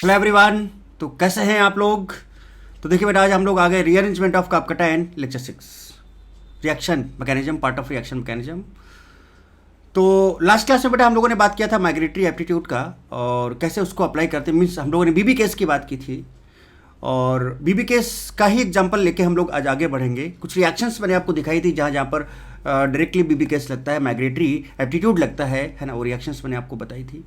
Hello everyone. तो कैसे हैं आप लोग? तो देखिए बेटा, आज हम लोग आ गए रीअरेंजमेंट ऑफ कापकटा and lecture 6, reaction mechanism, part of reaction mechanism. तो लास्ट क्लास में बेटा हम लोगों ने बात किया था माइग्रेटरी एप्टीट्यूड का और कैसे उसको अप्लाई करते हैं। मीन्स हम लोगों ने बीबी केस की बात की थी और बीबी केस का ही एग्जांपल लेके हम लोग आज आगे बढ़ेंगे। कुछ रिएक्शंस मैंने आपको दिखाई थी जहाँ जहाँ पर डायरेक्टली बीबी केस लगता है, माइग्रेटरी एप्टीट्यूड लगता है ना। वो रिएक्शंस मैंने आपको बताई थी,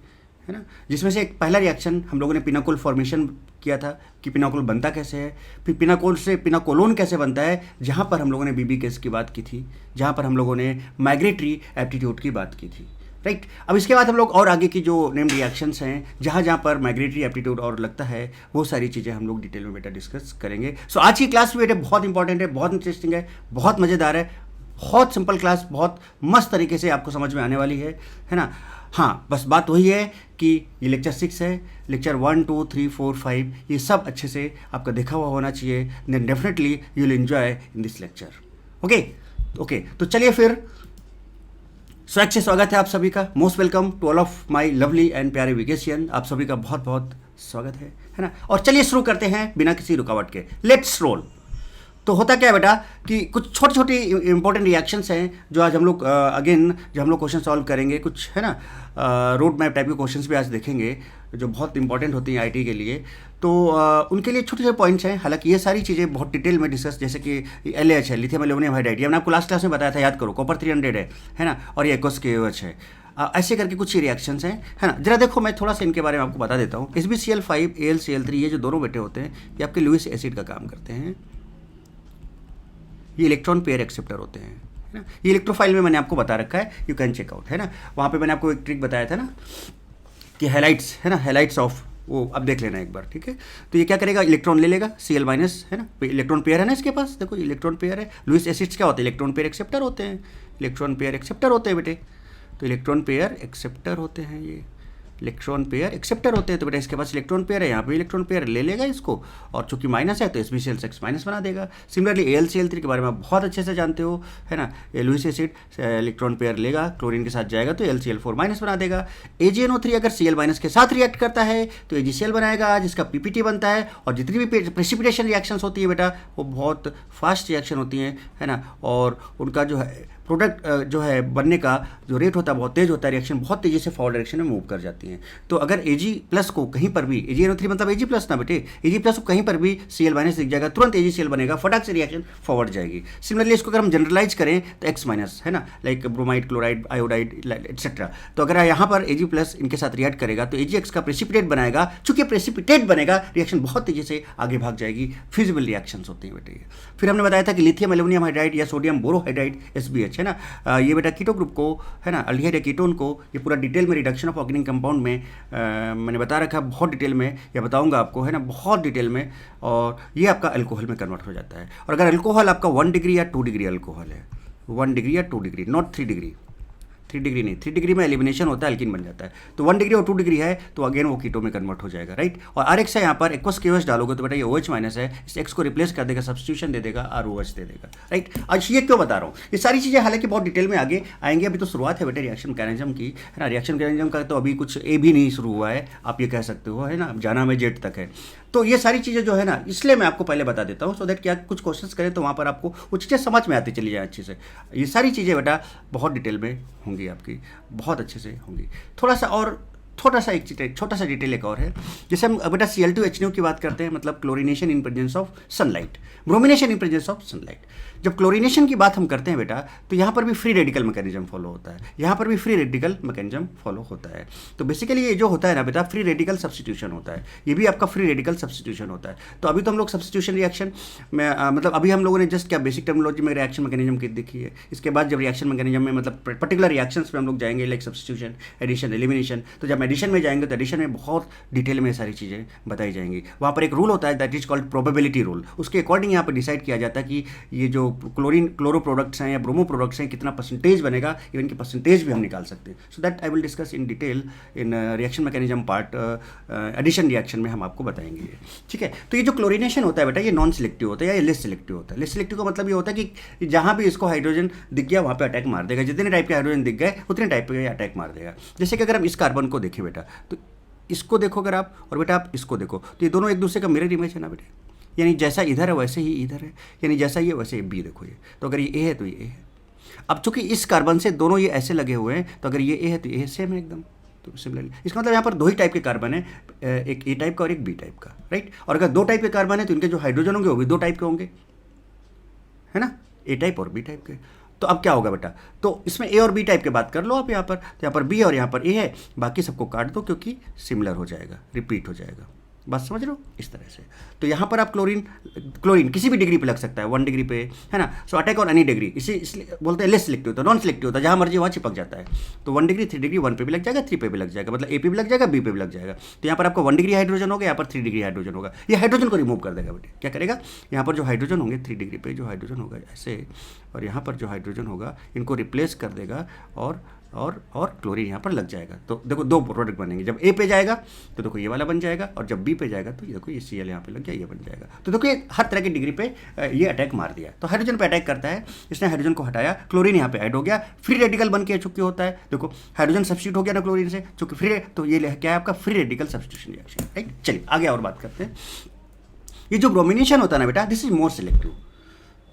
है ना। जिसमें से एक पहला रिएक्शन हम लोगों ने पिनाकोल फॉर्मेशन किया था कि पिनाकोल बनता कैसे है, फिर पिनाकोल से पिनाकोलोन कैसे बनता है, जहाँ पर हम लोगों ने बीबी केस की बात की थी, जहाँ पर हम लोगों ने माइग्रेटरी एप्टीट्यूड की बात की थी, राइट। अब इसके बाद हम लोग और आगे की जो नेम रिएक्शंस हैं जहाँ जहाँ पर माइग्रेटरी एप्टीट्यूड और लगता है, वो सारी चीज़ें हम लोग डिटेल में बेटा डिस्कस करेंगे। सो आज की क्लास भी बेटा बहुत इंपॉर्टेंट है, बहुत इंटरेस्टिंग है, बहुत मज़ेदार है, बहुत सिंपल क्लास, बहुत मस्त तरीके से आपको समझ में आने वाली है ना। हाँ, बस बात वही है कि ये लेक्चर 6 है, लेक्चर 1, 2, 3, 4, 5 ये सब अच्छे से आपका देखा हुआ होना चाहिए। Then definitely you will enjoy in this lecture. Okay, तो चलिए फिर अच्छे स्वागत है आप सभी का। Most welcome to all of my lovely and प्यारे विकेशियन। आप सभी का बहुत बहुत स्वागत है ना। और चलिए शुरू करते हैं बिना किसी रुकावट के। Let's roll. तो होता क्या है बेटा कि कुछ छोटी छोटी इंपॉर्टेंट रिएक्शंस हैं जो आज हम लोग अगेन जो हम लोग क्वेश्चन सॉल्व करेंगे, कुछ है ना रोड मैप टाइप के क्वेश्चंस भी आज देखेंगे जो बहुत इंपॉर्टेंट होती हैं आईटी के लिए। तो उनके लिए छोटे छोटे पॉइंट्स हैं। हालांकि ये सारी चीज़ें बहुत डिटेल में डिस्कस, जैसे कि LaH है, लिथियम एल्यूमिनियम हाइड्राइड, ये मैंने आपको लास्ट क्लास में बताया था, याद करो। कॉपर 300 है ना, और ये एक्वस KOH है। ऐसे करके कुछ रिएक्शंस हैं, है ना। जरा देखो, मैं थोड़ा सा इनके बारे में आपको बता देता हूँ। SbCl5 AlCl3 ये जो दोनों बेटे होते हैं ये आपके लुईस एसिड का काम करते हैं। ये इलेक्ट्रॉन पेयर एक्सेप्टर होते हैं, है ना। ये इलेक्ट्रोफाइल में मैंने आपको बता रखा है, यू कैन चेक आउट, है ना। वहाँ पे मैंने आपको एक ट्रिक बताया था ना कि हैलाइट्स, है ना, हैलाइट्स ऑफ वो अब देख लेना एक बार, ठीक है। तो ये क्या करेगा, इलेक्ट्रॉन ले लेगा Cl-, है ना, इलेक्ट्रॉन पेयर है ना इसके पास, देखो इलेक्ट्रॉन पेयर है। लुईस एसिड्स क्या होते हैं, इलेक्ट्रॉन पेयर एक्सेप्टर होते हैं, इलेक्ट्रॉन पेयर एक्सेप्टर होते हैं बेटे। तो इलेक्ट्रॉन पेयर एक्सेप्टर होते हैं, ये इलेक्ट्रॉन पेयर एक्सेप्टर होते हैं। तो बेटा इसके पास इलेक्ट्रॉन पेयर है, यहाँ पे इलेक्ट्रॉन पेयर ले लेगा इसको, और चूंकि माइनस है तो SbCl6 माइनस बना देगा। सिमिलरली AlCl3 के बारे में आप बहुत अच्छे से जानते हो, है ना। लुईस एसिड इलेक्ट्रॉन पेयर लेगा, क्लोरीन के साथ जाएगा तो AlCl4 माइनस बना देगा। AgNO3 अगर Cl माइनस के साथ रिएक्ट करता है तो AgCl बनाएगा, जिसका PPT बनता है। और जितनी भी प्रेसिपिटेशन रिएक्शंस होती है बेटा वो बहुत फास्ट रिएक्शन होती हैं, है ना। और उनका जो है प्रोडक्ट जो है बनने का जो रेट होता है बहुत तेज़ होता है, रिएक्शन बहुत तेज़ी से फॉरवर्ड डायरेक्शन में मूव कर जाती हैं। तो अगर Ag+ को कहीं पर भी, AgNO3 मतलब Ag+ ना बेटे, Ag+ को कहीं पर भी Cl- दिख जाएगा, तुरंत AgCl बनेगा, फटाक से रिएक्शन फॉरवर्ड जाएगी। सिमिलरली इसको अगर हम जनरलाइज करें तो X-, है ना, like bromide, chloride, iodide etcetera. तो अगर यहाँ पर Ag+ इनके साथ रिएक्ट करेगा तो Agx का प्रेसिपिटेट बनाएगा। चूंकि प्रेसिपिटेट बनेगा रिएक्शन बहुत तेज़ी से आगे भाग जाएगी। फिजिबल रिएक्शंस होती हैं बेटे। फिर हमने बताया था कि लिथियम एल्यूमिनियम हाइड्राइड या सोडियम बोरोहाइड्राइड SbH, है ना, ये बेटा कीटो ग्रुप को, है ना, अल्डिहाइड या कीटोन को, ये पूरा डिटेल में रिडक्शन ऑफ ऑर्गेनिक कंपाउंड में मैंने बता रखा है बहुत डिटेल में, या बताऊंगा आपको, है ना, बहुत डिटेल में। और ये आपका अल्कोहल में कन्वर्ट हो जाता है। और अगर अल्कोहल आपका 1 डिग्री या 2 डिग्री अल्कोहल है, 1 डिग्री या 2 डिग्री, नॉट 3 डिग्री, 3 डिग्री नहीं, 3 डिग्री में एलिमिनेशन होता है, एल्किन बन जाता है। तो 1 डिग्री और 2 डिग्री है तो अगेन वो कीटो में कन्वर्ट हो जाएगा, राइट। और RX है यहाँ पर, एक्वस KOH डालोगे तो बेटा ये OH- है, इस X को रिप्लेस कर देगा, सब्स्टिट्यूशन दे देगा, ROH दे देगा, राइट। आज ये क्यों बता रहा हूँ, ये सारी चीज़ें हालांकि बहुत डिटेल में आगे आएंगे। अभी तो शुरुआत है बेटे रिएक्शन मैकेनिज्म की, है ना। रिएक्शन मैकेनिज्म का तो अभी कुछ A भी नहीं शुरू हुआ है, आप ये कह सकते हो, है ना, अब जाना में जेट तक है। तो ये सारी चीज़ें जो है ना, इसलिए मैं आपको पहले बता देता हूँ, सो दैट क्या कुछ क्वेश्चंस करें तो वहाँ पर आपको वो चीज़ें समझ में आती चली जाए अच्छे से। ये सारी चीज़ें बेटा बहुत डिटेल में होंगी आपकी, बहुत अच्छे से होंगी। थोड़ा सा और छोटा सा डिटेल एक और है। जैसे हम बेटा Cl2HNO की बात करते हैं, मतलब chlorination in presence of sunlight, bromination in presence of sunlight. जब क्लोरीनेशन की बात हम करते हैं बेटा तो यहाँ पर भी फ्री रेडिकल मैकेनिज्म फॉलो होता है, यहाँ पर भी फ्री रेडिकल मैकेनिज्म फॉलो होता है। तो बेसिकली ये जो होता है ना बेटा, फ्री रेडिकल सब्स्टिट्यूशन होता है, ये भी आपका फ्री रेडिकल सब्स्टिट्यूशन होता है। तो अभी तो हम लोग सब्स्टिट्यूशन रिएक्शन में मतलब अभी हम लोगों ने जस्ट क्या बेसिक टर्मिनोलॉजी में रिएक्शन मैकेनिज्म की देखी है। इसके बाद जब रिएक्शन मैकेनिज्म में मतलब पर्टिकुलर रिएक्शंस में हम लोग जाएंगे, लाइक सब्स्टिट्यूशन, एडिशन, एलिमिनेशन। तो जब एडिशन में जाएंगे तो एडिशन में बहुत डिटेल में सारी चीज़ें बताई जाएंगी। वहाँ पर एक रूल होता है that is called probability rule. उसके अकॉर्डिंग यहाँ पर डिसाइड किया जाता है कि ये जो क्लोरो प्रोडक्ट्स हैं या ब्रोमो प्रोडक्ट्स हैं कितना परसेंटेज बनेगा, इवन की परसेंटेज भी हम निकाल सकते हैं। So that I will discuss in detail in reaction mechanism part, addition reaction में हम आपको बताएंगे, ठीक है। तो ये जो क्लोरीनेशन होता है बेटा, ये नॉन सिलेक्टिव होता है या लेस सिलेक्टिव होता है। लेस सिलेक्टिव का मतलब ये होता है कि जहाँ भी इसको हाइड्रोजन दिख गया वहाँ पे अटैक मार देगा, जितने टाइप के हाइड्रोजन दिख गए उतने टाइप के अटैक मार देगा। जैसे कि अगर हम इस कार्बन को देखें बेटा, तो इसको देखो अगर आप, और बेटा आप इसको देखो, तो ये दोनों एक दूसरे का मिरर इमेज है ना बेटे, यानी जैसा इधर है वैसे ही इधर है, यानी जैसा ये वैसे बी देखो ये, तो अगर ये ए है तो ये ए है। अब चूंकि इस कार्बन से दोनों ये ऐसे लगे हुए हैं, तो अगर ये ए है तो ये सेम है एकदम, तो सिमिलरली इसका मतलब यहाँ पर दो ही टाइप के कार्बन है, एक ए टाइप का और एक बी टाइप का, राइट। और अगर दो टाइप के कार्बन है तो इनके जो हाइड्रोजन होंगे वो भी दो टाइप के होंगे, है ना, ए टाइप और बी टाइप के। तो अब क्या होगा बेटा, तो इसमें ए और बी टाइप के बात कर लो आप यहाँ पर, तो यहाँ पर बी और यहाँ पर ए है, बाकी सबको काट दो क्योंकि सिमिलर हो जाएगा, रिपीट हो जाएगा, बात समझ रहे हो इस तरह से। तो यहाँ पर आप क्लोरीन किसी भी डिग्री पे लग सकता है, 1 डिग्री पे, है ना। सो अटैक ऑन एनी डिग्री, इसलिए बोलते हैं लेस सिलेक्टिव होता है, नॉन सिलेक्टिव होता है, जहाँ मर्जी वहाँ चिपक जाता है। तो 1 डिग्री 3 डिग्री 1 पे भी लग जाएगा, 3 पे भी लग जाएगा, मतलब ए पे भी लग जाएगा, बी पे भी लग जाएगा। तो यहाँ पर आपको 1 डिग्री हाइड्रोजन होगा, यहाँ पर 3 डिग्री हाइड्रोजन होगा, ये हाइड्रोजन को रिमूव कर देगा बेटे। क्या करेगा, यहाँ पर जो हाइड्रोजन होंगे 3 डिग्री पे जो हाइड्रोजन होगा ऐसे, और यहाँ पर जो हाइड्रोजन होगा इनको रिप्लेस कर देगा, और क्लोरीन यहाँ पर लग जाएगा। तो देखो दो प्रोडक्ट बनेंगे, जब ए पे जाएगा तो देखो ये वाला बन जाएगा, और जब बी पे जाएगा तो ये देखो ये सी एल यहाँ पे लग गया, ये बन जाएगा। तो देखो ये हर तरह की डिग्री पे ये अटैक मार दिया। तो हाइड्रोजन पे अटैक करता है, इसने हाइड्रोजन को हटाया, क्लोरीन यहाँ पे ऐड हो गया, फ्री रेडिकल बन के चुकी होता है। देखो हाइड्रोजन सब्स्टिट्यूट हो गया ना क्लोरीन से, चूंकि फ्री, तो ये क्या है आपका free radical substitution reaction, right. चलिए आगे और बात करते हैं। ये जो ब्रोमिनेशन होता है ना बेटा, दिस इज मोर सिलेक्टिव।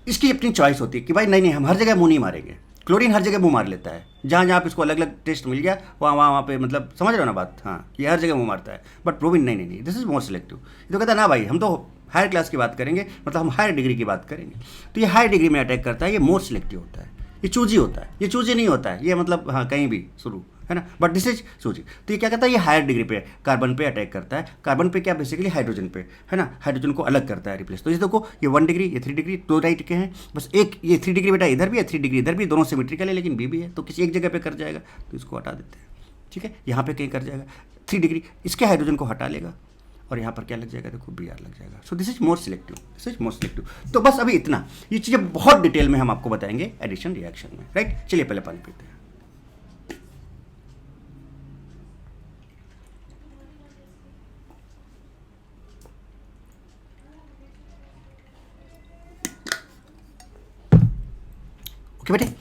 इसकी अपनी चॉइस होती है कि भाई नहीं हम हर जगह मुंह नहीं मारेंगे। क्लोरीन हर जगह मुंह मार लेता है, जहाँ जहाँ आप इसको अलग अलग टेस्ट मिल गया वहाँ पे, मतलब समझ रहे हो ना बात, हाँ, ये हर जगह मुंह मारता है। बट ब्रोमीन नहीं, दिस इज मोर सिलेक्टिव। ये तो कहता है ना भाई हम तो हायर क्लास की बात करेंगे, मतलब हम हायर डिग्री की बात करेंगे। तो ये हायर डिग्री में अटैक करता है, ये मोर सिलेक्टिव होता है, ये चूजी होता है, ये चूजी नहीं होता है, ये मतलब हाँ कहीं भी शुरू, है ना, बट दिस इज चूजी। तो ये क्या करता है, ये हायर डिग्री पे कार्बन पे अटैक करता है, कार्बन पे क्या बेसिकली हाइड्रोजन पे, है ना, हाइड्रोजन को अलग करता है, रिप्लेस। तो ये देखो ये 1 डिग्री ये 3 डिग्री, दो राइट के हैं, बस एक ये 3 डिग्री बेटा इधर भी है, 3 डिग्री इधर भी, दोनों सिमेट्रिकल है, लेकिन बी भी है, तो किसी एक जगह पे कर जाएगा, तो इसको हटा देते हैं, ठीक है। यहाँ पे कहीं कर जाएगा 3 डिग्री, इसके हाइड्रोजन को हटा लेगा, और यहाँ पर क्या लग जाएगा, देखो बी आर लग जाएगा। So this is more selective, this is more selective. तो बस अभी इतना, ये चीज़ें बहुत डिटेल में हम आपको बताएंगे एडिशन रिएक्शन में, राइट। चलिए पहले पानी पीते हैं। ओके बेटे,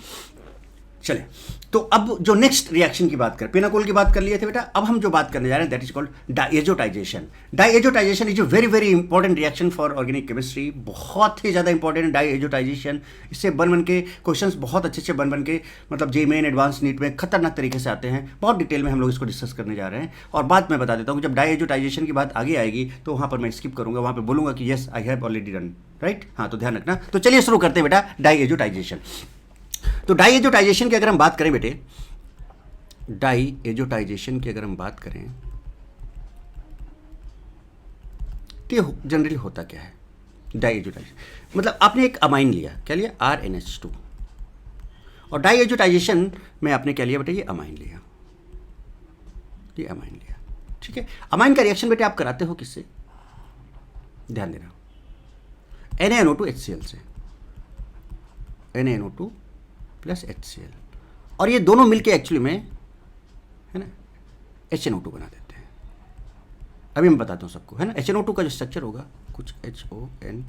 चले। तो अब जो नेक्स्ट रिएक्शन की बात करें, पिनाकोल की बात कर लिए थे बेटा, अब हम जो बात करने जा रहे हैं that is called diazotisation. Diazotisation is a very very important reaction for organic chemistry, बहुत ही ज़्यादा इंपॉर्टेंट है डाइएजोटाइजेशन। इससे बन के क्वेश्चंस बहुत अच्छे से बन के, मतलब जे मेन एडवांस नीट में खतरनाक तरीके से आते हैं। बहुत डिटेल में हम लोग इसको डिस्कस करने जा रहे हैं, और बात मैं बता देता हूँ, जब डाइएजोटाइजेशन की बात आगे आएगी तो वहाँ पर मैं स्किप करूँगा, वहाँ पर बोलूँगा कि yes I have already done, right. हाँ, तो ध्यान रखना। तो चलिए शुरू करते हैं बेटा डाइएजोटाइजेशन। तो डाइएजोटाइजेशन की अगर हम बात करें बेटे, डाइएजोटाइजेशन की अगर हम बात करें तो जनरली होता क्या है डाइएजोटाइजेशन, मतलब आपने एक अमाइन लिया, क्या लिया, RNH2, और डाइएजोटाइजेशन में आपने क्या लिया बेटे, ये अमाइन लिया, ये अमाइन लिया, ठीक है। अमाइन का रिएक्शन बेटे आप कराते हो किससे, ध्यान देना, NaNO2 HCl से, NaNO2 प्लस HCl, और ये दोनों मिलके एक्चुअली में, है ना, HNO2 बना देते हैं। अभी मैं बताता हूँ सबको, है ना। HNO2 का जो स्ट्रक्चर होगा कुछ HON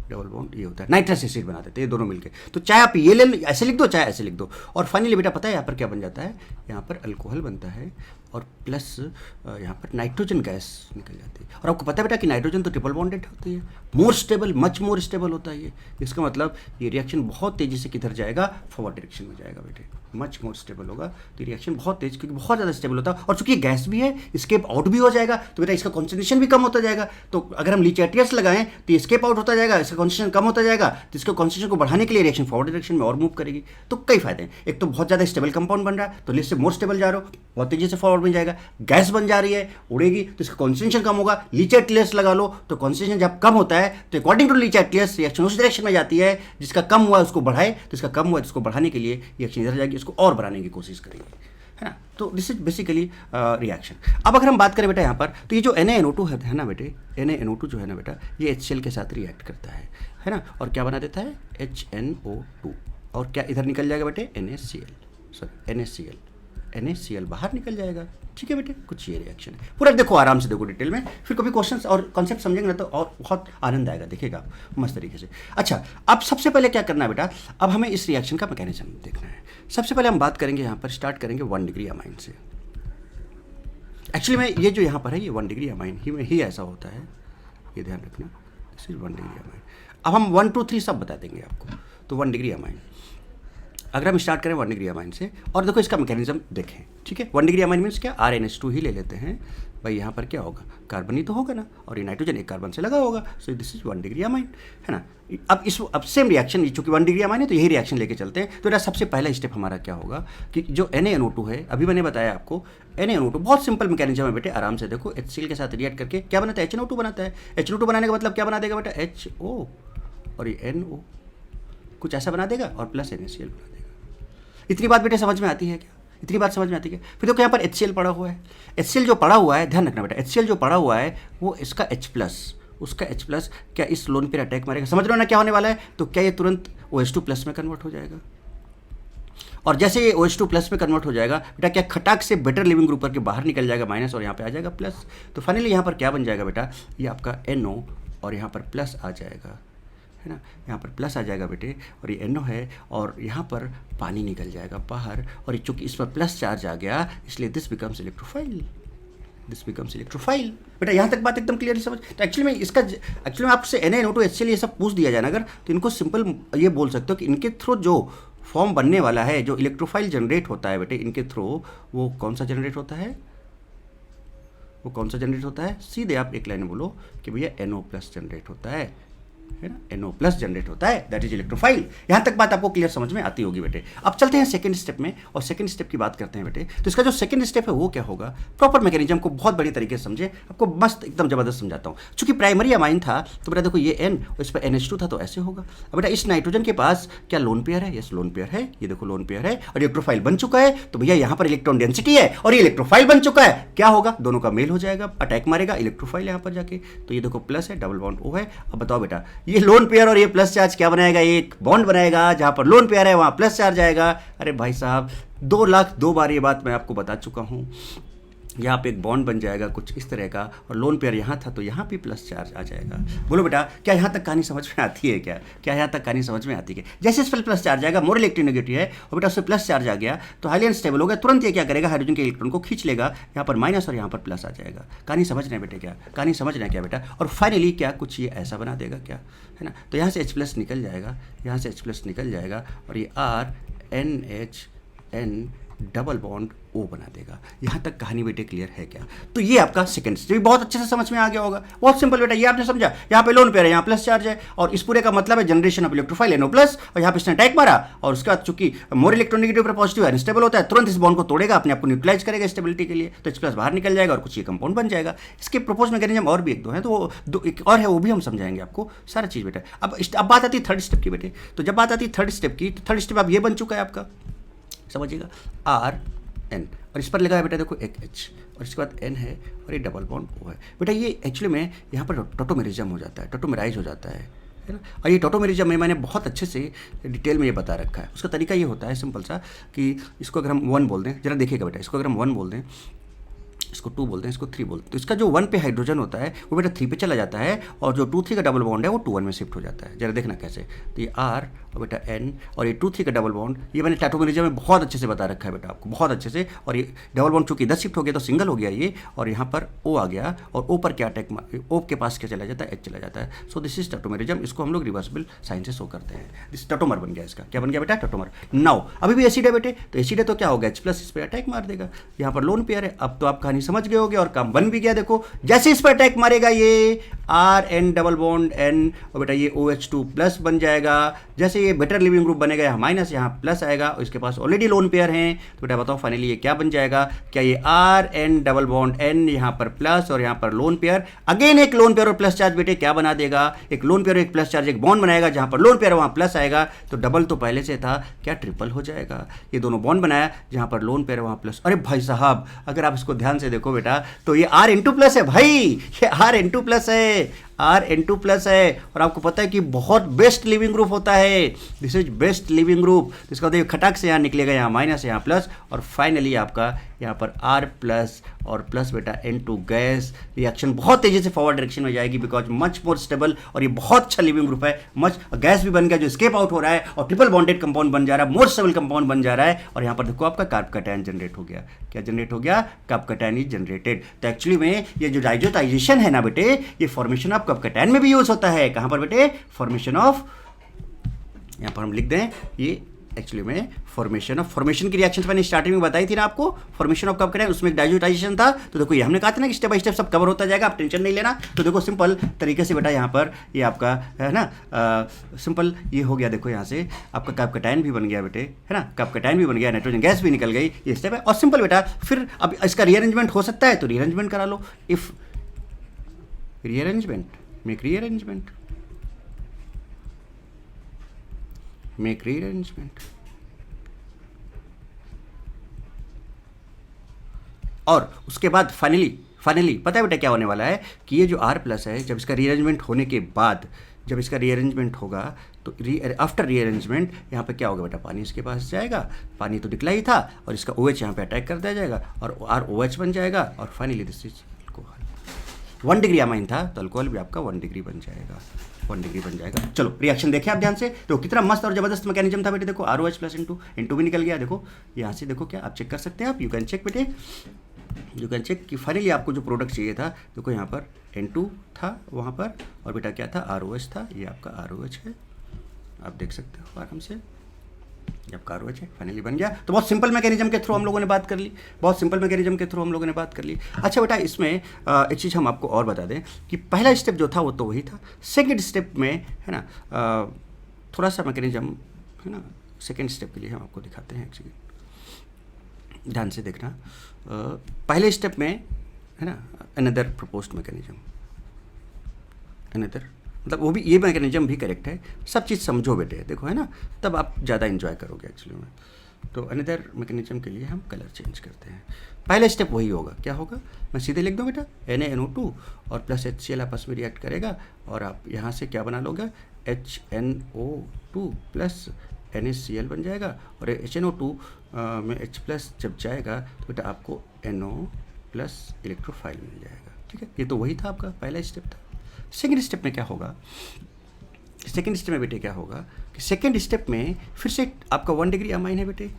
डबल बॉन्ड, ये होता है, नाइट्रस एसिड बना देते हैं ये दोनों मिलके। तो चाहे आप ये ले लो, ऐसे लिख दो, चाहे ऐसे लिख दो, और फाइनली बेटा पता है यहाँ पर क्या बन जाता है, यहाँ पर अल्कोहल बनता है, और प्लस यहाँ पर नाइट्रोजन गैस निकल जाती है। और आपको पता है बेटा कि नाइट्रोजन तो ट्रिपल बॉन्डेड होती है, more stable, much more stable होता है ये। इसका मतलब ये रिएक्शन बहुत तेज़ी से किधर जाएगा, फॉरवर्ड डायरेक्शन में जाएगा बेटे, मच मोर स्टेबल होगा। तो ये रिएक्शन बहुत तेज, क्योंकि बहुत ज़्यादा स्टेबल होता है, और चूंकि गैस भी है, स्केप आउट भी हो जाएगा, तो बेटा इसका कॉन्सेंट्रेशन भी कम होता जाएगा। तो अगर हम लीचेटियर्स लगाएं तो ये स्केप आउट होता जाएगा, इसका कॉन्सेंट्रेशन कम होता जाएगा, तो इसके कॉन्सेंट्रेशन को बढ़ाने के लिए रिएक्शन फॉरवर्ड डायरेक्शन में और मूव करेगी। तो कई फायदे हैं, एक तो बहुत ज़्यादा स्टेबल कंपाउंड बन रहा है, तो लिस्ट से मोर स्टेबल जा रहे हो, बहुत तेजी से फॉरवर्ड में जाएगा। गैस बन जा रही है, उड़ेगी, तो इसका कॉन्सेंट्रेशन कम होगा। लीचेटियर्स लगा लो, तो कॉन्सेंट्रेशन जब कम होता है तो अकॉर्डिंग टू लीचेटियर्स रिएक्शन उस डायरेक्शन में जाती है, जिसका कम हुआ उसको बढ़ाए, तो इसका कम हुआ इसको बढ़ाने के लिए रिएक्शन इधर जाएगी, इसको और बढ़ाने की कोशिश करेंगे, है ना। तो दिस इज बेसिकली रिएक्शन। अब अगर हम बात करें बेटा यहाँ पर, तो ये जो NaNO2 है ना बेटे, NaNO2 जो है ना बेटा, ये HCl के साथ रिएक्ट करता है ना, और क्या बना देता है, HNO2, और क्या इधर निकल जाएगा बेटे, NaCl बाहर निकल जाएगा, ठीक है बेटे। कुछ ये रिएक्शन है, पूरा देखो आराम से देखो डिटेल में, फिर कभी क्वेश्चंस और कॉन्सेप्ट समझेंगे ना तो और बहुत आनंद आएगा, देखिएगा आप मस्त तरीके से। अच्छा, अब सबसे पहले क्या करना है बेटा, अब हमें इस रिएक्शन का मैकेनिज्म देखना है। सबसे पहले हम बात करेंगे, यहाँ पर स्टार्ट करेंगे 1 डिग्री अमाइन से। एक्चुअली में ये जो यहाँ पर है ये 1 डिग्री अमाइन ही ऐसा होता है, ये ध्यान रखना, दिस इज 1 डिग्री अमाइन। अब हम 1 2 3 सब बता देंगे आपको। तो 1 डिग्री अमाइन, अगर हम स्टार्ट करें 1 डिग्री अमाइन से, और देखो इसका मैकेनिज्म देखें, ठीक है। 1 डिग्री अमाइन मीन्स क्या, RnH2 ही ले लेते हैं भाई, यहाँ पर क्या होगा, कार्बन ही तो होगा ना, और ये नाइट्रोजन एक कार्बन से लगा होगा, सो दिस इज 1 डिग्री अमाइन, है ना। अब सेम रिएक्शन, चूंकि 1 डिग्री अमाइन है तो यही रिएक्शन लेके चलते हैं। तो सबसे पहला स्टेप हमारा क्या होगा कि जो NaNO2 है, अभी मैंने बताया आपको NaNO2 बहुत सिंपल मैकेनिज्म है बेटे, आराम से देखो, HCl के साथ रिएक्ट करके क्या बनाता है, HNO2 बनाता है। HNO2 बनाने का मतलब क्या बना देगा बेटा, HO और ये NO, कुछ ऐसा बना देगा और प्लस NaCl बना देगा। इतनी बात बेटे समझ में आती है क्या, इतनी बात समझ में आती है। फिर देखो यहाँ पर HCl पड़ा हुआ है, HCl जो पड़ा हुआ है, ध्यान रखना बेटा, HCl जो पड़ा हुआ है वो इसका H+, उसका H+, क्या इस लोन पर अटैक मारेगा, समझ रहे हो ना क्या होने वाला है। तो क्या ये तुरंत OH2+ में कन्वर्ट हो जाएगा, और जैसे ये OH2+ में कन्वर्ट हो जाएगा बेटा, क्या खटाक से बेटर लिविंग ग्रुप करके बाहर निकल जाएगा माइनस, और यहाँ पे आ जाएगा प्लस। तो फाइनली यहाँ पर क्या बन जाएगा बेटा, ये आपका NO और यहाँ पर प्लस आ जाएगा, है ना, यहाँ पर प्लस आ जाएगा बेटे, और ये NO है और यहाँ पर पानी निकल जाएगा बाहर, और चूंकि इस पर प्लस चार्ज आ गया इसलिए this becomes electrophile, this becomes electrophile. बेटा यहाँ तक बात एकदम क्लियरली समझ। तो एक्चुअली में आपसे NaNO2 HCl ये सब पूछ दिया जाए ना अगर, तो इनको सिंपल ये बोल सकते हो कि इनके थ्रू जो फॉर्म बनने वाला है, जो इलेक्ट्रोफाइल जनरेट होता है बेटे इनके थ्रू, वो कौन सा जनरेट होता है, वो कौन सा जनरेट होता है, सीधे आप एक लाइन में बोलो कि भैया NO+ जनरेट होता है ना, NO+ जनरेट होता है, दैट इज इलेक्ट्रोफाइल। यहाँ तक बात आपको क्लियर समझ में आती होगी बेटे। अब चलते हैं सेकंड स्टेप में, और सेकंड स्टेप की बात करते हैं बेटे। तो इसका जो सेकंड स्टेप है वो क्या होगा, प्रॉपर मैकेनिज्म को बहुत बड़ी तरीके से समझे, आपको मस्त एकदम जबरदस्त समझाता हूँ। चूंकि प्राइमरी अमाइन था तो बेटा देखो ये N और इस पर NH2 था तो ऐसे होगा। अब बेटा इस नाइट्रोजन के पास क्या लोन पेयर है, यस लोन पेयर है, ये देखो लोन पेयर है और इलेक्ट्रोफाइल बन चुका है, तो भैया यहाँ पर इलेक्ट्रॉन डेंसिटी है और ये इलेक्ट्रोफाइल बन चुका है, क्या होगा, दोनों का मेल हो जाएगा, अटैक मारेगा इलेक्ट्रोफाइल यहाँ पर जाके। तो ये देखो प्लस है, डबल बॉन्ड O है। अब बताओ बेटा ये लोन पेयर और ये प्लस चार्ज क्या बनाएगा, एक बॉन्ड बनाएगा, जहां पर लोन पेयर है वहां प्लस चार्ज आएगा। अरे भाई साहब 2 लाख 2 बार ये बात मैं आपको बता चुका हूं। यहाँ पे एक बॉन्ड बन जाएगा कुछ इस तरह का, और लोन पेयर यहाँ था तो यहाँ पे प्लस चार्ज आ जाएगा। बोलो बेटा क्या यहाँ तक कहानी समझ में आती है क्या, क्या यहाँ तक कहानी समझ में आती है। जैसे इस पर प्लस चार्ज आएगा, मोर इलेक्ट्रोनेगेटिव है और बेटा उससे प्लस चार्ज आ गया तो हाईली अनस्टेबल हो गया, तुरंत ये क्या करेगा, हाइड्रोजन के इलेक्ट्रॉन को खींच लेगा, यहाँ पर माइनस और यहाँ पर प्लस आ जाएगा। कहानी समझ रहे हैं बेटे, क्या कहानी समझ रहे हैं क्या बेटा। और फाइनली क्या कुछ ये ऐसा बना देगा क्या, है ना। तो यहाँ से H+ निकल जाएगा, यहाँ से H+ निकल जाएगा और ये RNHN डबल बॉन्ड O बना देगा। यहाँ तक कहानी बेटे क्लियर है क्या। तो ये आपका सेकंड स्टेप बहुत अच्छे से समझ में आ गया होगा, बहुत सिंपल बेटा, ये आपने समझा। यहाँ पे लोन पेयर है, यहाँ प्लस चार्ज है, और इस पूरे का मतलब है जनरेशन ऑफ इलेक्ट्रोफाइल NO+, और यहाँ पे इसने अटैक मारा और उसके बाद चूंकि मोर इलेक्ट्रोनेगेटिव पर पॉजिटिव अनस्टेबल होता है, तुरंत इस बॉन्ड को तोड़ेगा, अपने आप को न्यूट्रलाइज करेगा स्टेबिलिटी के लिए, तो H+ बाहर निकल जाएगा और कुछ ये कंपाउंड बन जाएगा। इसके प्रपोज मैकेनिज्म और भी एक दो हैं, तो एक और है वो भी हम समझाएंगे आपको सारा चीज़ बेटा। अब बात आती है थर्ड स्टेप की बेटे। तो जब बात आती है थर्ड स्टेप की, तो थर्ड स्टेप अब ये बन चुका है आपका, समझिएगा RN, और इस पर लगा है बेटा देखो एक H, और इसके बाद N है और ये डबल बॉन्ड O है बेटा। ये एक्चुअली में यहाँ पर टोटोमेरिज्म हो जाता है, टोटोमेराइज हो जाता है ना। और ये टोटोमेरिज्म में मैंने बहुत अच्छे से डिटेल में ये बता रखा है। उसका तरीका ये होता है सिंपल सा कि इसको अगर हम 1 बोल दें, जरा देखिएगा बेटा, इसको अगर हम 1 बोल दें, इसको 2 बोलते हैं, इसको 3 बोलते हैं, तो इसका जो 1 पे हाइड्रोजन होता है वो बेटा 3 पे चला जाता है, और जो 2-3 का डबल बॉन्ड है वो 2-1 में शिफ्ट हो जाता है। जरा देखना कैसे। तो ये R और बेटा N और ये 2-3 का डबल बॉन्ड, ये मैंने टोटोमेरिज्म में बहुत अच्छे से बता रखा है बेटा आपको, बहुत अच्छे से। और ये डबल बॉन्ड चूंकि 10 शिफ्ट हो गया तो सिंगल हो गया ये, और यहाँ पर O आ गया, और O पर क्या अटैक, O के पास क्या चला जाता है, H चला जाता है। सो दिस इज टोटोमेरिज्म, इसको हम लोग रिवर्सिबल साइन से शो करते हैं। दिस टोटोमर बन गया, इसका क्या बन गया बेटा, टोटोमर। नाउ अभी भी एसिड है बेटे, तो एसिड है तो क्या होगा, H+ इस पर अटैक मार देगा, यहाँ पर लोन पेयर है। अब तो आप कहानी समझ गए होगे और काम बन भी गया। देखो जैसे इस पर अटैक मारेगा ये RN डबल बॉन्ड N, और बेटा ये OH2+ बन जाएगा। जैसे ये बेटर लिविंग ग्रुप बनेगा, यहाँ माइनस यहाँ प्लस आएगा, और इसके पास ऑलरेडी लोन पेयर हैं, तो बेटा बताओ फाइनली ये क्या बन जाएगा, क्या ये RN डबल बॉन्ड N यहाँ पर प्लस और यहाँ पर लोन पेयर, अगेन एक लोन पेयर और प्लस चार्ज बेटे क्या बना देगा, एक लोन पेयर और एक प्लस चार्ज एक बॉन्ड बनाएगा, जहाँ पर लोन पेयर वहाँ प्लस आएगा, तो डबल तो पहले से था, क्या ट्रिपल हो जाएगा। ये दोनों बॉन्ड बनाया जहाँ पर लोन पेयर वहाँ प्लस। अरे भाई साहब अगर आप इसको ध्यान से देखो बेटा, तो ये RN2+ है भाई, ये RN2+ है, RN2+ है। और आपको पता है कि बहुत बेस्ट लिविंग ग्रुप होता है, this is best leaving group. इसका देखिए खटाक से यहाँ निकलेगा, यहाँ माइनस यहाँ प्लस, और फाइनली आपका यहाँ पर R प्लस और प्लस बेटा N2 गैस, रिएक्शन बहुत तेज़ी से फॉरवर्ड डायरेक्शन में जाएगी बिकॉज मच मोर स्टेबल, और ये बहुत अच्छा लिविंग ग्रुप है, मच गैस भी बन गया जो स्केप आउट हो रहा है और ट्रिपल बॉन्डेड कंपाउंड बन जा रहा है, मोर स्टेबल कंपाउंड बन जा रहा है। और यहाँ पर देखो आपका कार्ब कैटायन जनरेट हो गया। क्या जनरेट हो गया? Carb cation is generated. तो एक्चुअली में ये जो डाइजोटाइजेशन है ना बेटे, ये फॉर्मेशन ऑफ कार्ब कैटायन में भी यूज होता है। कहाँ पर बेटे? फॉर्मेशन ऑफ, यहाँ पर हम लिख दें ये एक्चुअली में फॉर्मेशन की रिएक्शन मैंने स्टार्टिंग में बताई थी ना आपको, फॉर्मेशन ऑफ कब करें, उसमें एक डाइजोटाइजेशन था। तो देखो ये हमने कहा था ना कि स्टेप बाय स्टेप सब कवर होता जाएगा, आप टेंशन नहीं लेना। तो देखो सिंपल तरीके से बेटा यहाँ पर ये आपका है ना, सिंपल ये हो गया। देखो यहाँ से आपका कार्ब कैटायन भी बन गया बेटे, है ना, कार्ब कैटायन भी बन गया, नाइट्रोजन गैस भी निकल गई, ये स्टेप है। और सिंपल बेटा फिर अब इसका रीअरेंजमेंट हो सकता है तो रीअरेंजमेंट करा लो। If rearrangement, make rearrangement, make rearrangement. और उसके बाद फाइनली पता है बेटा क्या होने वाला है कि ये जो R प्लस है, जब इसका रीअरेंजमेंट होने के बाद, जब इसका रीअरेंजमेंट होगा तो आफ्टर रीअरेंजमेंट यहाँ पे क्या होगा बेटा, पानी इसके पास जाएगा, पानी तो निकला ही था, और इसका OH यहाँ पे अटैक कर दिया जाएगा और ROH बन जाएगा। और finally this is alcohol. 1 degree amine था तो अल्कोहल भी आपका 1 डिग्री बन जाएगा, 1 डिग्री बन जाएगा। चलो रिएक्शन देखें आप ध्यान से, तो कितना मस्त और जबरदस्त मैकेनिज्म था बेटे। देखो ROH प्लस N2 भी निकल गया। देखो यहाँ से देखो, क्या आप चेक कर सकते हैं, आप यू कैन चेक बेटे, यू कैन चेक कि फाइनली आपको जो प्रोडक्ट चाहिए था, देखो यहाँ पर N2 था वहाँ पर, और बेटा क्या था, ROH था। ये आपका ROH है, आप देख सकते हो आराम से, ये आपका ROH है, फाइनली बन गया। तो बहुत सिंपल मैकेनिज्म के थ्रू हम लोगों ने बात कर ली, बहुत सिंपल मैकेनिज्म के थ्रू हम लोगों ने बात कर ली। अच्छा बेटा इसमें एक चीज़ हम आपको और बता दें कि पहला स्टेप जो था वो तो वही था, सेकेंड स्टेप में है ना थोड़ा सा मैकेनिज्म है ना, सेकेंड स्टेप के लिए हम आपको दिखाते हैं। एक्चुअली ध्यान से देखना, पहले स्टेप में है ना अनदर प्रपोज्ड मैकेनिज्म, अनदर मतलब वो भी, ये मैकेनिज्म भी करेक्ट है। सब चीज़ समझो बेटे, देखो है ना, तब आप ज़्यादा इन्जॉय करोगे एक्चुअली में। तो अनदर मैकेनिज्म के लिए हम कलर चेंज करते हैं। पहला स्टेप वही होगा, क्या होगा, मैं सीधे लिख दूँ बेटा, NaNO2 और प्लस HCl आपस में रिएक्ट करेगा, और आप यहाँ से क्या बना लोगे, HNO2 प्लस NaCl बन जाएगा। और HNO2 में H प्लस जब जाएगा तो बेटा आपको NO प्लस इलेक्ट्रोफाइल मिल जाएगा। ठीक है, ये तो वही था आपका पहला स्टेप था। सेकेंड स्टेप में क्या होगा, सेकेंड स्टेप में बेटे क्या होगा कि सेकेंड स्टेप में फिर से आपका 1 डिग्री अमाइन है बेटे,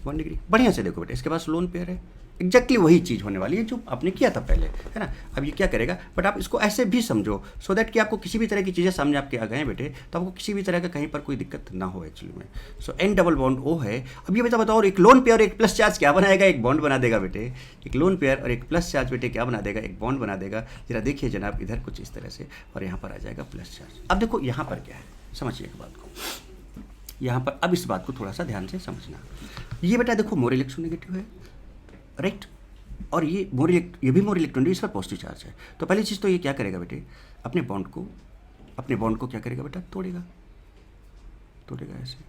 1 डिग्री। बढ़िया से देखो बेटे, इसके पास लोन पेयर है, एग्जैक्टली वही चीज़ होने वाली है जो आपने किया था पहले, है ना। अब ये क्या करेगा, बट आप इसको ऐसे भी समझो सो दैट कि आपको किसी भी तरह की चीज़ें सामने आपके आ गए हैं बेटे, तो आपको किसी भी तरह का कहीं पर कोई दिक्कत ना हो एक्चुअली में। सो N डबल बॉन्ड O है। अब ये बेटा बताओ, एक लोन पेयर और एक प्लस चार्ज क्या बनाएगा, एक बॉन्ड बना देगा बेटे। एक लोन पेयर और एक प्लस चार्ज बेटे क्या बना देगा, एक बॉन्ड बना देगा। जरा देखिए जनाब इधर कुछ इस तरह से, और यहाँ पर आ जाएगा प्लस चार्ज। अब देखो यहाँ पर क्या है, समझिए एक बात को यहाँ पर, अब इस बात को थोड़ा सा ध्यान से समझना। ये बेटा देखो मोर इलेक्ट्रोनेगेटिव है, राइट, और ये भी मोर इलेक्ट्रॉन, इस पर पॉजिटिव चार्ज है। तो पहली चीज़ तो ये क्या करेगा बेटे, अपने बॉन्ड को क्या करेगा बेटा, तोड़ेगा ऐसे,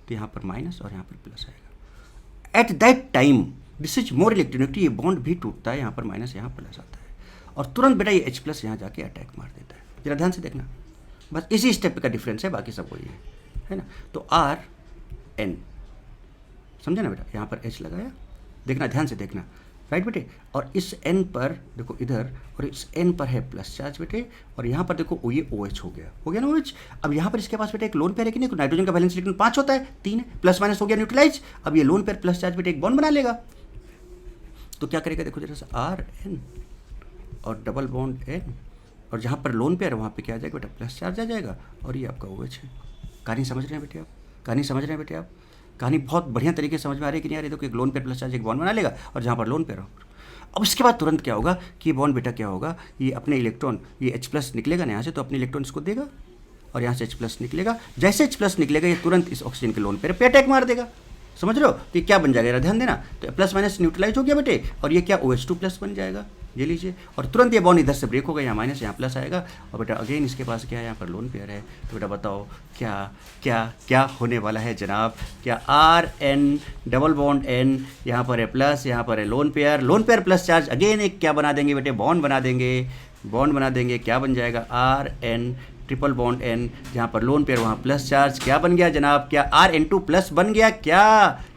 तो यहाँ पर माइनस और यहाँ पर प्लस आएगा। At that time this is more electronegative, ये बॉन्ड भी टूटता है, यहाँ पर माइनस यहाँ प्लस आता है, और तुरंत बेटा ये H प्लस यहाँ जाके अटैक मार देता है। जरा ध्यान से देखना, बस इसी स्टेप का डिफरेंस है, बाकी सब वही है ना। तो RN समझे ना बेटा, यहाँ पर H लगाया, देखना ध्यान से देखना, राइट बेटे। और इस N पर देखो इधर, और इस N पर है प्लस चार्ज बेटे, और यहाँ पर देखो ये OH हो गया ना OH। अब यहाँ पर इसके पास बेटे एक लोन पेयर है कि नहीं, नाइट्रोजन का वैलेंस इलेक्ट्रॉन 5 होता है, 3 है, प्लस माइनस हो गया न्यूट्रलाइज। अब ये लोन पेयर प्लस चार्ज बेटे एक बॉन्ड बना लेगा, तो क्या करेगा देखो जरा सा, RN और डबल बॉन्ड N, और जहाँ पर लोन पेयर वहाँ पे क्या आ जाएगा बेटा, प्लस चार्ज आ जाएगा, और ये आपका OH है। कहानी समझ रहे हैं बेटे आप, कहानी समझ रहे हैं बेटे आप, कहानी बहुत बढ़िया तरीके से समझ में आ रही है कि नहीं आ रही। देखो एक लोन पेयर प्लस चार्ज एक बॉन्ड बना लेगा, और जहाँ पर लोन पेयर हो, अब इसके बाद तुरंत क्या होगा कि ये बॉन्ड बेटा क्या होगा, ये अपने इलेक्ट्रॉन, ये H प्लस निकलेगा ना यहाँ से, तो अपने इलेक्ट्रॉन इसको देगा, और यहाँ से H प्लस निकलेगा। जैसे H प्लस निकलेगा ये तुरंत इस ऑक्सीजन के लोन पेयर पे अटैक मार देगा, समझ रहे हो। तो ये क्या बन जाएगा, ध्यान देना, तो प्लस माइनस न्यूट्रलाइज हो गया बेटे, और ये क्या OH2 प्लस बन जाएगा, ये लीजिए, और तुरंत ये बॉन्ड इधर से ब्रेक होगा, यहाँ माइनस यहाँ प्लस आएगा, और बेटा अगेन इसके पास क्या है, यहाँ पर लोन पेयर है। तो बेटा बताओ क्या क्या क्या होने वाला है जनाब, क्या RN डबल बॉन्ड N, यहाँ पर है प्लस, यहाँ पर है lone pair plus charge, again एक क्या बना देंगे बेटे, बॉन्ड बना देंगे, क्या बन जाएगा, RN ट्रिपल बॉन्ड N, जहाँ पर लोन पेयर वहाँ प्लस चार्ज, क्या बन गया जनाब, क्या RN2 प्लस बन गया, क्या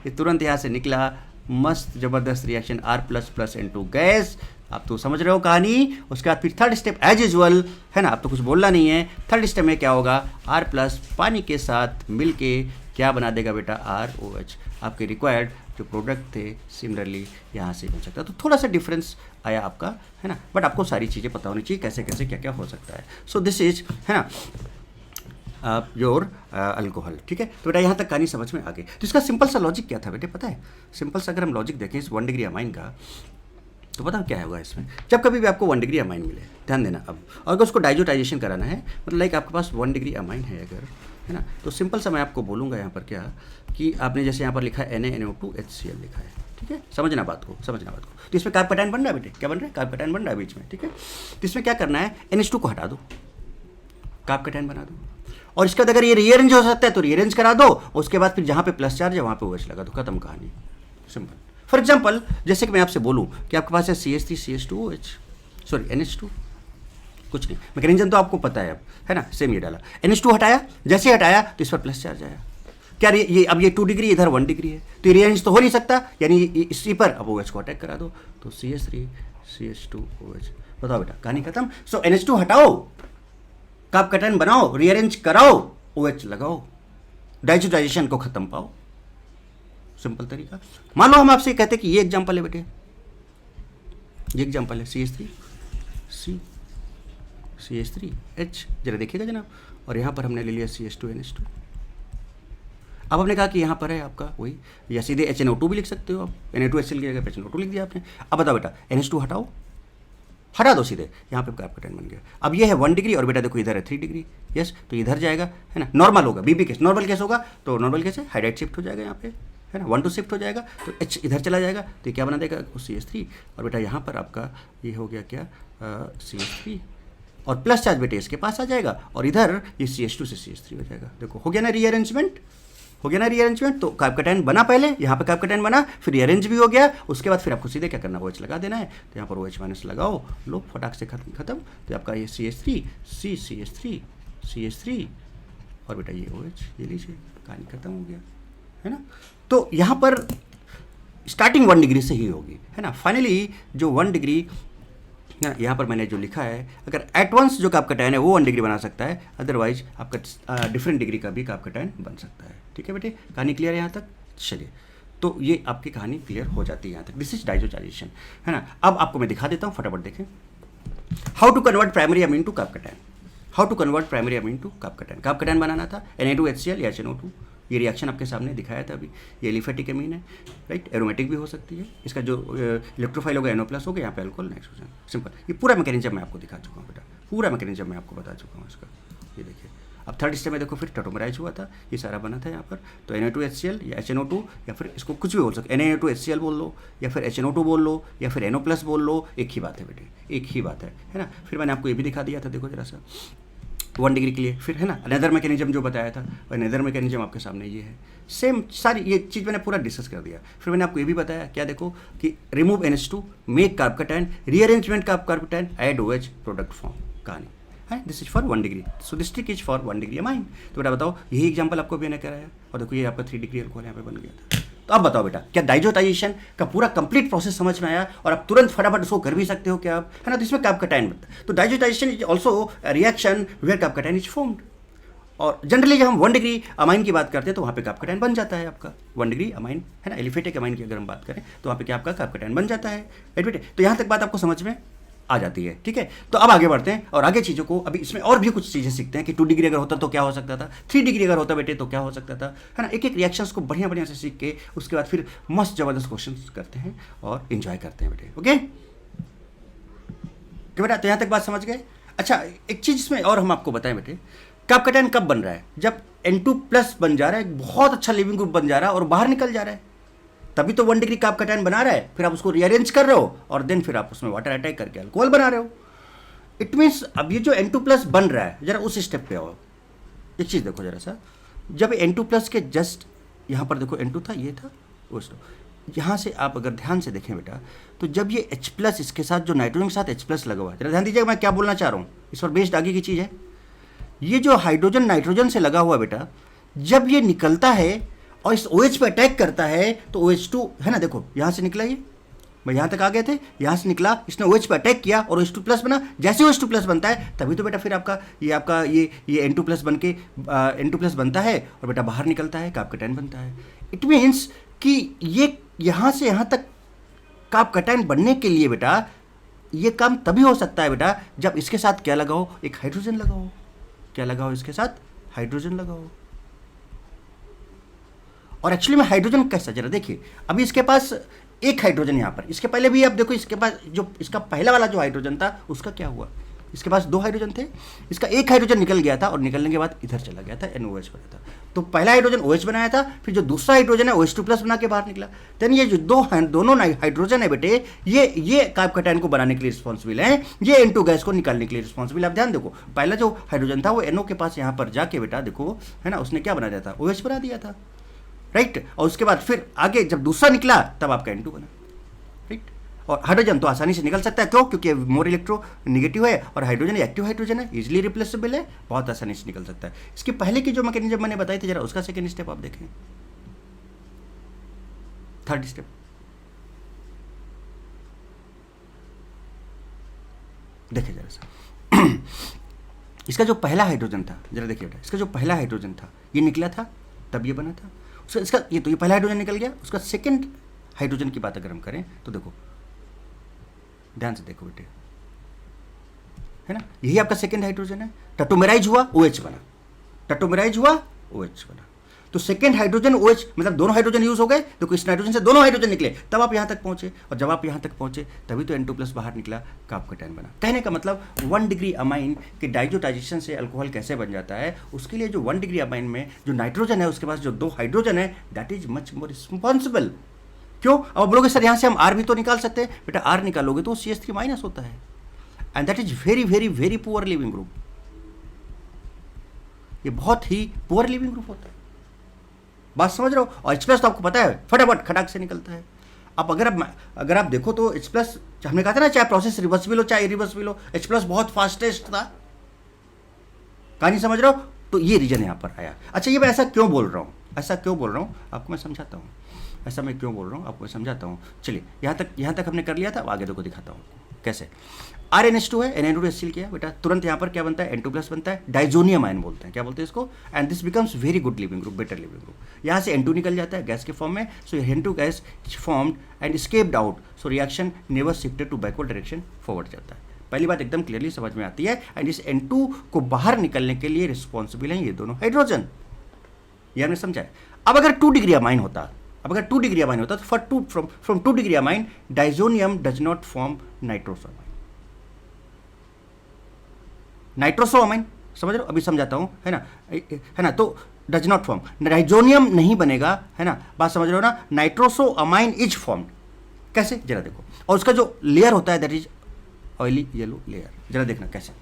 ये तुरंत यहाँ से निकला, मस्त ज़बरदस्त रिएक्शन R++N2 गैस। आप तो समझ रहे हो कहानी। उसके बाद फिर थर्ड स्टेप एज यूजुअल है ना, आप तो कुछ बोलना नहीं है। थर्ड स्टेप में क्या होगा, R+ पानी के साथ मिलके क्या बना देगा बेटा, ROH। आपके रिक्वायर्ड जो प्रोडक्ट थे सिमिलरली यहाँ से बन सकता है। तो थोड़ा सा डिफरेंस आया आपका है ना, बट आपको सारी चीज़ें पता होनी चाहिए कैसे कैसे क्या क्या हो सकता है। सो दिस इज है ना योर अल्कोहल। ठीक है, तो बेटा यहाँ तक कहानी समझ में आ गई। तो इसका सिंपल सा लॉजिक क्या था बेटे, पता है? सिंपल सा अगर हम लॉजिक देखें इस 1 डिग्री अमाइन का, तो पता क्या होगा इसमें, जब कभी भी आपको 1 डिग्री अमाइन मिले, ध्यान देना अब, और अगर उसको डाइजोटाइजेशन कराना है, मतलब लाइक आपके पास 1 डिग्री अमाइन है अगर, है ना, तो सिंपल सा मैं आपको बोलूँगा यहाँ पर क्या, कि आपने जैसे यहाँ पर लिखा है NaNO2 HCl लिखा है। ठीक है, समझना बात को, समझना बात को। तो इसमें कार्ब कैटायन बन रहा है बेटे, क्या बन रहा है, कार्ब कैटायन बन रहा है बीच में। ठीक है, तो इसमें क्या करना है, NH2 को हटा दो, कार्ब कैटायन बना दो, और इसके बाद अगर ये रीअरेंज हो सकता है तो रीअरेंज करा दो, उसके बाद फिर जहाँ पे प्लस चार्ज है वहाँ पे OH लगा दो, खत्म कहानी, सिंपल। फॉर एग्जाम्पल जैसे कि मैं आपसे बोलूँ कि आपके पास है CH3CH2OH, सॉरी NH2, कुछ नहीं, मैकेनिज्म तो आपको पता है अब, है ना, सेम ये डाला, NH2 हटाया, जैसे हटाया तो इस पर प्लस चार्ज आया। क्या ये अब ये 2 डिग्री इधर 1 डिग्री है, तो ये रीअरेंज तो हो नहीं सकता, यानी इसी पर अब OH को अटैक करा दो, तो CH3CH2OH। बताओ बेटा, कहानी खत्म। सो NH2 हटाओ, कार्ब कैटायन बनाओ, रीअरेंज कराओ, OH लगाओ, डाइजोटाइजेशन को खत्म पाओ, सिंपल तरीका। मान लो हम आपसे कहते हैं कि ये एग्जांपल है बेटे, ये एग्जांपल है CH3H, जरा देखिएगा जनाब, और यहाँ पर हमने ले लिया CH2NH2। अब हमने कहा कि यहाँ पर है आपका वही, या सीधे HNO2 भी लिख सकते हो आप, Na2HCl की जगह HNO2 लिख दिया आपने। अब बताओ बेटा, NH2 हटाओ, हटा दो सीधे, यहाँ पे कार्ब कैटायन बन गया। अब ये है 1 डिग्री और बेटा देखो इधर है 3 डिग्री, यस, तो इधर जाएगा, है ना, नॉर्मल होगा, बीबी केस, नॉर्मल केस होगा, तो नॉर्मल केस है, हाइड्राइड शिफ्ट हो जाएगा यहाँ पे, है ना, 1 2 शिफ्ट हो जाएगा, तो H इधर चला जाएगा, तो ये क्या बना देगा, CH3, और बेटा यहाँ पर आपका ये हो गया क्या, CH3, और प्लस चार्ज बेटे इसके पास आ जाएगा, और इधर ये CH2 से CH3 हो जाएगा। देखो हो गया ना रीअरेंजमेंट, हो गया ना रीअरेंजमेंट। तो कार्ब कैटायन बना पहले, यहाँ पे कार्ब कैटायन बना, फिर रीअरेंज भी हो गया, उसके बाद फिर आपको सीधे क्या करना, OH लगा देना है, तो यहाँ पर OH माइनस लगाओ, लो फटाक से खत्म। तो आपका ये CH3 CH3 और बेटा ये OH, ये लीजिए, कहानी खत्म हो गया, है ना। तो यहाँ पर स्टार्टिंग 1 डिग्री से ही होगी, है ना। फाइनली जो 1 डिग्री ना, यहाँ पर मैंने जो लिखा है, अगर एट वंस जो कार्ब कैटायन है वो 1 डिग्री बना सकता है, अदरवाइज आपका डिफरेंट डिग्री का भी कार्ब कैटायन बन सकता है। ठीक है बेटे, कहानी क्लियर है यहाँ तक? चलिए, तो ये आपकी कहानी क्लियर हो जाती है यहाँ तक। दिस इज डाइजोटाइजेशन, है ना। अब आपको मैं दिखा देता हूँ, फटाफट देखें, how to convert primary amine to carbocation. How to convert primary amine to carbocation. Carbocation बनाना था Na2HCl या HNO2, ये रिएक्शन आपके सामने दिखाया था अभी। ये एलिफेटिक अमीन है, राइट, एरोमेटिक भी हो सकती है। इसका जो इलेक्ट्रोफाइल होगा NO+ होगा, यहाँ पे अल्कोहल नाइट्रोजन, सिंपल। ये पूरा मैकेनिज्म मैं आपको दिखा चुका हूँ बेटा, पूरा मैकेनिज्म मैं आपको बता चुका हूँ इसका। ये देखिए, अब थर्ड स्टेप में देखो फिर टोटोमराइज हुआ था, ये सारा बना था यहाँ पर। तो Na2HCl या HNO2, या फिर इसको कुछ भी बोल सकते, Na2HCl बोल लो, या फिर HNO2 बोल लो, या फिर NO+ बोल लो, एक ही बात है बेटे, एक ही बात है ना। फिर मैंने आपको ये भी दिखा दिया था, देखो जरा सा 1 डिग्री के लिए, फिर है ना अनदर मैकेनिज्म जो बताया था, वह अनदर मैकेनिज्म आपके सामने ये है, सेम सारी ये चीज़ मैंने पूरा डिस्कस कर दिया। फिर मैंने आपको ये भी बताया, क्या देखो, कि remove NH2, make carbocation, rearrangement का carbocation, add OH, product form, कहानी है। This is for 1 degree, so this trick is for 1 degree amine. तो बेटा बताओ, यही एग्जाम्पल आपको मैंने कराया, और देखो ये आपका 3 डिग्री अल्कोहल यहाँ पे बन गया था। तो अब बताओ बेटा, क्या डाइजोटाइजेशन का पूरा कंप्लीट प्रोसेस समझ में आया, और आप तुरंत फटाफट उसको कर भी सकते हो क्या आप, है ना। तो इसमें कार्ब कैटायन बनता है। तो diazotization is also reaction where carbocation is formed, और जनरली जब हम 1 डिग्री अमाइन की बात करते हैं तो वहाँ पे कार्ब कैटायन बन जाता है आपका 1 डिग्री अमाइन, है ना। एलिफेटिक अमाइन की अगर हम बात करें तो वहाँ पे क्या आपका कार्ब कैटायन बन जाता है, राइट बेटे। तो यहाँ तक बात आपको समझ में आ जाती है, ठीक है। तो अब आगे बढ़ते हैं और आगे चीज़ों को, अभी इसमें और भी कुछ चीज़ें सीखते हैं कि 2 डिग्री अगर होता तो क्या हो सकता था, 3 डिग्री अगर होता बेटे तो क्या हो सकता था, है ना। एक एक रिएक्शंस को बढ़िया बढ़िया से सीख के उसके बाद फिर मस्त ज़बरदस्त क्वेश्चन करते हैं और इन्जॉय करते हैं बेटे, ओके बेटा। तो यहाँ तक बात समझ गए। अच्छा, एक चीज़ इसमें और हम आपको बताएं बेटे, कार्ब कैटायन कब बन रहा है, जब N2+ बन जा रहा है, बहुत अच्छा लिविंग ग्रुप बन जा रहा है और बाहर निकल जा रहा है, तभी तो 1 डिग्री कार्ब कैटायन बना रहा है। फिर आप उसको रीअरेंज कर रहे हो और देन फिर आप उसमें वाटर अटैक करके अल्कोहल बना रहे हो। इट मीन्स अब ये जो N2+ बन रहा है, जरा उस स्टेप पे आओ। एक चीज़ देखो जरा सा, जब N2+ के जस्ट यहाँ पर देखो N2 था, ये था उस, यहाँ से आप अगर ध्यान से देखें बेटा, तो जब ये H+ इसके साथ जो नाइट्रोजन के साथ H+ लगा हुआ है, जरा ध्यान दीजिएगा मैं क्या बोलना चाह रहा हूँ, इस पर बेस्ड आगे की चीज़ है। ये जो हाइड्रोजन नाइट्रोजन से लगा हुआ बेटा, जब ये निकलता है और इस OH पे अटैक करता है तो OH2 है ना, देखो यहाँ से निकला, ये मैं यहाँ तक आ गए थे, यहाँ से निकला, इसने OH पे अटैक किया और OH2 प्लस बना। जैसे OH2 प्लस बनता है तभी तो बेटा फिर आपका ये N2 प्लस बन के N2 प्लस बनता है और बेटा बाहर निकलता है, कार्बोकैटायन बनता है। इट मीन्स कि ये यहाँ से यहाँ तक कार्बोकैटायन बनने के लिए बेटा ये काम तभी हो सकता है बेटा जब इसके साथ क्या लगाओ, एक हाइड्रोजन लगाओ। क्या लगाओ इसके साथ? हाइड्रोजन लगाओ। और एक्चुअली में हाइड्रोजन कैसा, जरा देखिए, अभी इसके पास एक हाइड्रोजन यहाँ पर, इसके पहले भी आप देखो इसके पास जो इसका पहला वाला जो हाइड्रोजन था उसका क्या हुआ, इसके पास 2 हाइड्रोजन थे, इसका एक हाइड्रोजन निकल गया था और निकलने के बाद इधर चला गया था, NOH बना था। तो पहला हाइड्रोजन OH बनाया था, फिर जो दूसरा हाइड्रोजन है OH2 प्लस बना के बाहर निकला। देन ये जो दोनों हाइड्रोजन है बेटे, ये कार्बोकैटायन को बनाने के लिए रिस्पॉन्सिबल है, ये N2 गैस को निकालने के लिए रिस्पॉन्सिबल। आप ध्यान देखो, पहला जो हाइड्रोजन था वो NO के पास यहाँ पर जाके बेटा देखो है ना, उसने क्या बना दिया था, OH बना दिया था, राइट। और उसके बाद फिर आगे जब दूसरा निकला तब आपका N2 बना, राइट। और हाइड्रोजन तो आसानी से निकल सकता है, क्यों? क्योंकि मोर इलेक्ट्रो नेगेटिव है और हाइड्रोजन एक्टिव हाइड्रोजन है, इजीली रिप्लेसेबल है, बहुत आसानी से निकल सकता है। इसके पहले की जो मैकेनिज्म मैंने बताई थी, जरा उसका सेकंड स्टेप आप देखें, थर्ड स्टेप। देखें जरा सा इसका जो पहला हाइड्रोजन था, जरा देखिए बेटा, इसका जो पहला हाइड्रोजन था ये निकला था तब ये बना था, उसका इसका ये तो ये पहला हाइड्रोजन निकल गया। उसका सेकंड हाइड्रोजन की बात अगर हम करें तो देखो, ध्यान से देखो बेटे, है ना, यही आपका सेकंड हाइड्रोजन है, टटोमेराइज हुआ OH बना, टटोमेराइज हुआ OH बना। तो सेकंड हाइड्रोजन OH मतलब दोनों हाइड्रोजन यूज हो गए, देखो इस नाइट्रोजन से दोनों हाइड्रोजन निकले, तब आप यहां तक पहुंचे, और जब आप यहां तक पहुंचे तभी तो N2 प्लस बाहर निकला, कार्बोकैटायन बना। कहने का मतलब 1 डिग्री अमाइन के डाइजोटाइजेशन से अल्कोहल कैसे बन जाता है, उसके लिए जो 1 डिग्री अमाइन में जो नाइट्रोजन है उसके पास जो 2 हाइड्रोजन है, that is much more responsible. क्यों? अब बोलोगे सर यहाँ से हम R भी तो निकाल सकते हैं, बेटा R निकालोगे तो CH3 माइनस होता है, and that is very very very poor leaving group. ये बहुत ही पुअर लिविंग ग्रुप होता है, बात समझ रहे हो। और H प्लस तो आपको पता है फटाफट खटाक से निकलता है। अब अगर आप देखो तो H प्लस, हमने कहा था ना, चाहे प्रोसेस रिवर्सिबल हो चाहे इरिवर्सिबल हो, H प्लस बहुत फास्टेस्ट था, कहानी समझ रहे हो। तो ये रीजन यहाँ पर आया। अच्छा, ये मैं ऐसा क्यों बोल रहा हूँ, ऐसा क्यों बोल रहा हूँ आपको मैं समझाता हूँ, ऐसा मैं क्यों बोल रहा हूँ आपको मैं समझाता हूँ। चलिए यहाँ तक हमने कर लिया था, अब आगे देखो दिखाता हूँ कैसे। RNH2 है, Na2 स्टील किया बेटा, तुरंत यहाँ पर क्या बनता है, N2 प्लस बनता है, डाइजोनियम आयन बोलते हैं, क्या बोलते हैं इसको, and this becomes very good leaving group, better leaving group. यहाँ से N2 निकल जाता है गैस के फॉर्म में, so N2 gas formed and escaped out, so reaction never shifted to backward direction, forward जाता है। पहली बात एकदम क्लियरली समझ में आती है, एंड इस N2 को बाहर निकलने के लिए रिस्पॉन्सिबल हैं ये दोनों हाइड्रोजन, ये हमने समझा है। अब अगर 2 डिग्री अमाइन होता, तो for from 2 degree amine diazonium does not form nitrosoamine, nitrosoamine, समझ रहे हो, अभी समझाता हूं, है ना, तो डज नॉट फॉर्म, डाइजोनियम नहीं बनेगा, है ना, बात समझ रहे हो ना, नाइट्रोसोअमाइन इज फॉर्म्ड, कैसे जरा देखो। और उसका जो लेयर होता है that is oily yellow layer, जरा देखना कैसे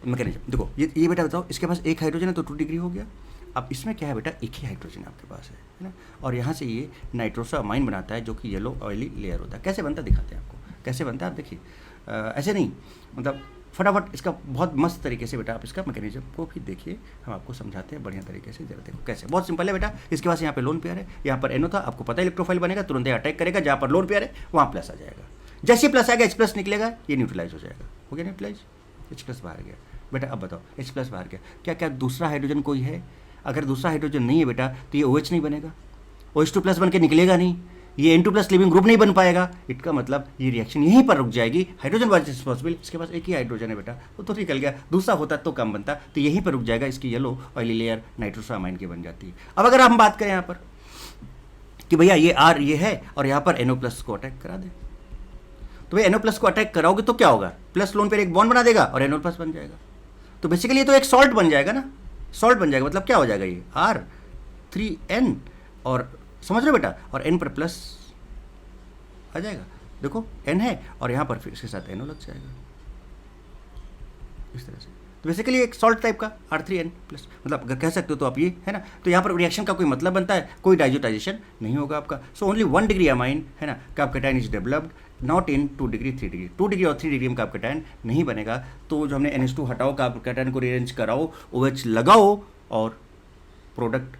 मैकेनिज्म। देखो ये बेटा बताओ, इसके पास एक हाइड्रोजन है तो 2 डिग्री हो गया। अब इसमें क्या है बेटा, एक ही हाइड्रोजन आपके पास है ना, और यहाँ से ये नाइट्रोसोअमाइन बनाता है जो कि येलो ऑयली लेयर होता है। कैसे बनता है दिखाते हैं आपको, कैसे बनता है आप देखिए, ऐसे नहीं, मतलब फटाफट इसका बहुत मस्त तरीके से बेटा आप इसका मैकेनिज्म को भी देखिए, हम आपको समझाते हैं बढ़िया तरीके से। जरा देखो कैसे, बहुत सिंपल है बेटा। इसके पास यहाँ पे लोन पेयर है, यहाँ पर NO था, आपको पता है इलेक्ट्रोफाइल बनेगा, तुरंत अटैक करेगा, जहाँ पर लोन पेयर है वहाँ प्लस आ जाएगा, जैसे प्लस आएगा H प्लस निकलेगा, ये न्यूट्रलाइज हो जाएगा, हो गया न्यूट्रलाइज, H प्लस बाहर गया। बेटा अब बताओ H प्लस बाहर गया, क्या क्या दूसरा हाइड्रोजन कोई है? अगर दूसरा हाइड्रोजन नहीं है बेटा तो ये OH नहीं बनेगा, OH2 प्लस बन के निकलेगा नहीं, ये N2 प्लस लिविंग ग्रुप नहीं बन पाएगा। इसका मतलब ये रिएक्शन यहीं पर रुक जाएगी, हाइड्रोजन वाज रिस्पॉन्सिबल, इसके पास एक ही हाइड्रोजन है बेटा, वो तो निकल गया, दूसरा होता तो कम बनता, तो यहीं पर रुक जाएगा, इसकी येलो ऑयली लेयर नाइट्रोसोअमाइन की बन जाती है। अब अगर हम बात करें यहाँ पर कि भैया ये R ये है और यहाँ पर NO प्लस को अटैक करा दे, तो भाई NO प्लस को अटैक कराओगे तो क्या होगा, प्लस लोन पर एक बॉन्ड बना देगा और NO प्लस बन जाएगा, तो बेसिकली ये तो एक सॉल्ट बन जाएगा ना, सॉल्ट बन जाएगा, मतलब क्या हो जाएगा, ये R3N और समझ रहे हो बेटा, और N पर प्लस आ जाएगा, देखो N है और यहाँ पर फिर इसके साथ NO लग जाएगा इस तरह से। तो बेसिकली एक सॉल्ट टाइप का R3N प्लस, मतलब अगर कह सकते हो तो आप ये, है ना, तो यहाँ पर रिएक्शन का कोई मतलब बनता है, कोई डाइजोटाइजेशन नहीं होगा आपका। सो ओनली 1 डिग्री अमाइन, है ना, carbocation is developed, not in 2 degree 3 degree, 2 degree और 3 डिग्री में कार्बोकैटायन नहीं बनेगा। तो जो हमने NH2 हटाओ, कार्बोकैटायन को रीअरेंज कराओ, OH लगाओ और प्रोडक्ट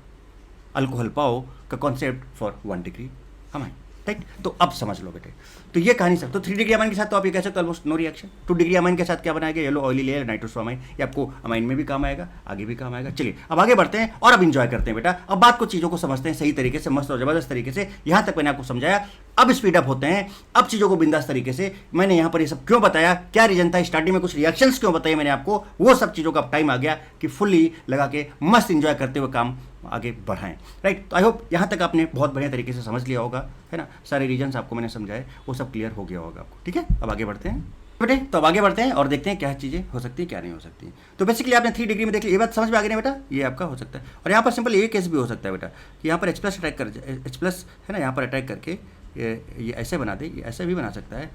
अल्कोहल पाओ का concept for 1 degree amine, right. तो अब समझ लो बेटे, तो ये कहानी सब। तो 3 डिग्री अमाइन के साथ तो आप ये कह सकते हो almost no reaction. 2 degree amine के साथ क्या बनाएगा, yellow oily layer nitroso amine. ये आपको अमाइन में भी काम आएगा, आगे भी काम आएगा। चलिए अब आगे बढ़ते हैं और अब इंजॉय करते हैं बेटा। अब बात को चीज़ों को समझते हैं सही तरीके से, मस्त और जबरदस्त तरीके से। यहाँ तक मैंने आपको समझाया, अब स्पीड अप होते हैं, अब चीज़ों को बिंदास तरीके से। मैंने यहाँ पर ये सब क्यों बताया, क्या रीजन था, स्टार्टिंग में कुछ रिएक्शंस क्यों बताए मैंने आपको, वो सब चीज़ों का टाइम आ गया कि फुल्ली लगा के मस्त इंजॉय करते हुए काम आगे बढ़ाएं, राइट। तो आई होप यहाँ तक आपने बहुत बढ़िया तरीके से समझ लिया होगा, है ना। सारे रीजन्स आपको मैंने समझाए, वो सब क्लियर हो गया होगा आपको, ठीक है। अब आगे बढ़ते हैं बेटे, तो अब आगे बढ़ते हैं और देखते हैं क्या चीज़ें हो सकती है क्या नहीं हो सकती। तो बेसिकली आपने 3 डिग्री में देख लिया, ये बात समझ में आ गई ना बेटा, ये आपका हो सकता है। और यहाँ पर सिंपल ये केस भी हो सकता है बेटा कि यहाँ पर H+ अटैक कर, H+ है ना, यहाँ पर अटैक करके ये ऐसे बना दे, ये ऐसे भी बना सकता है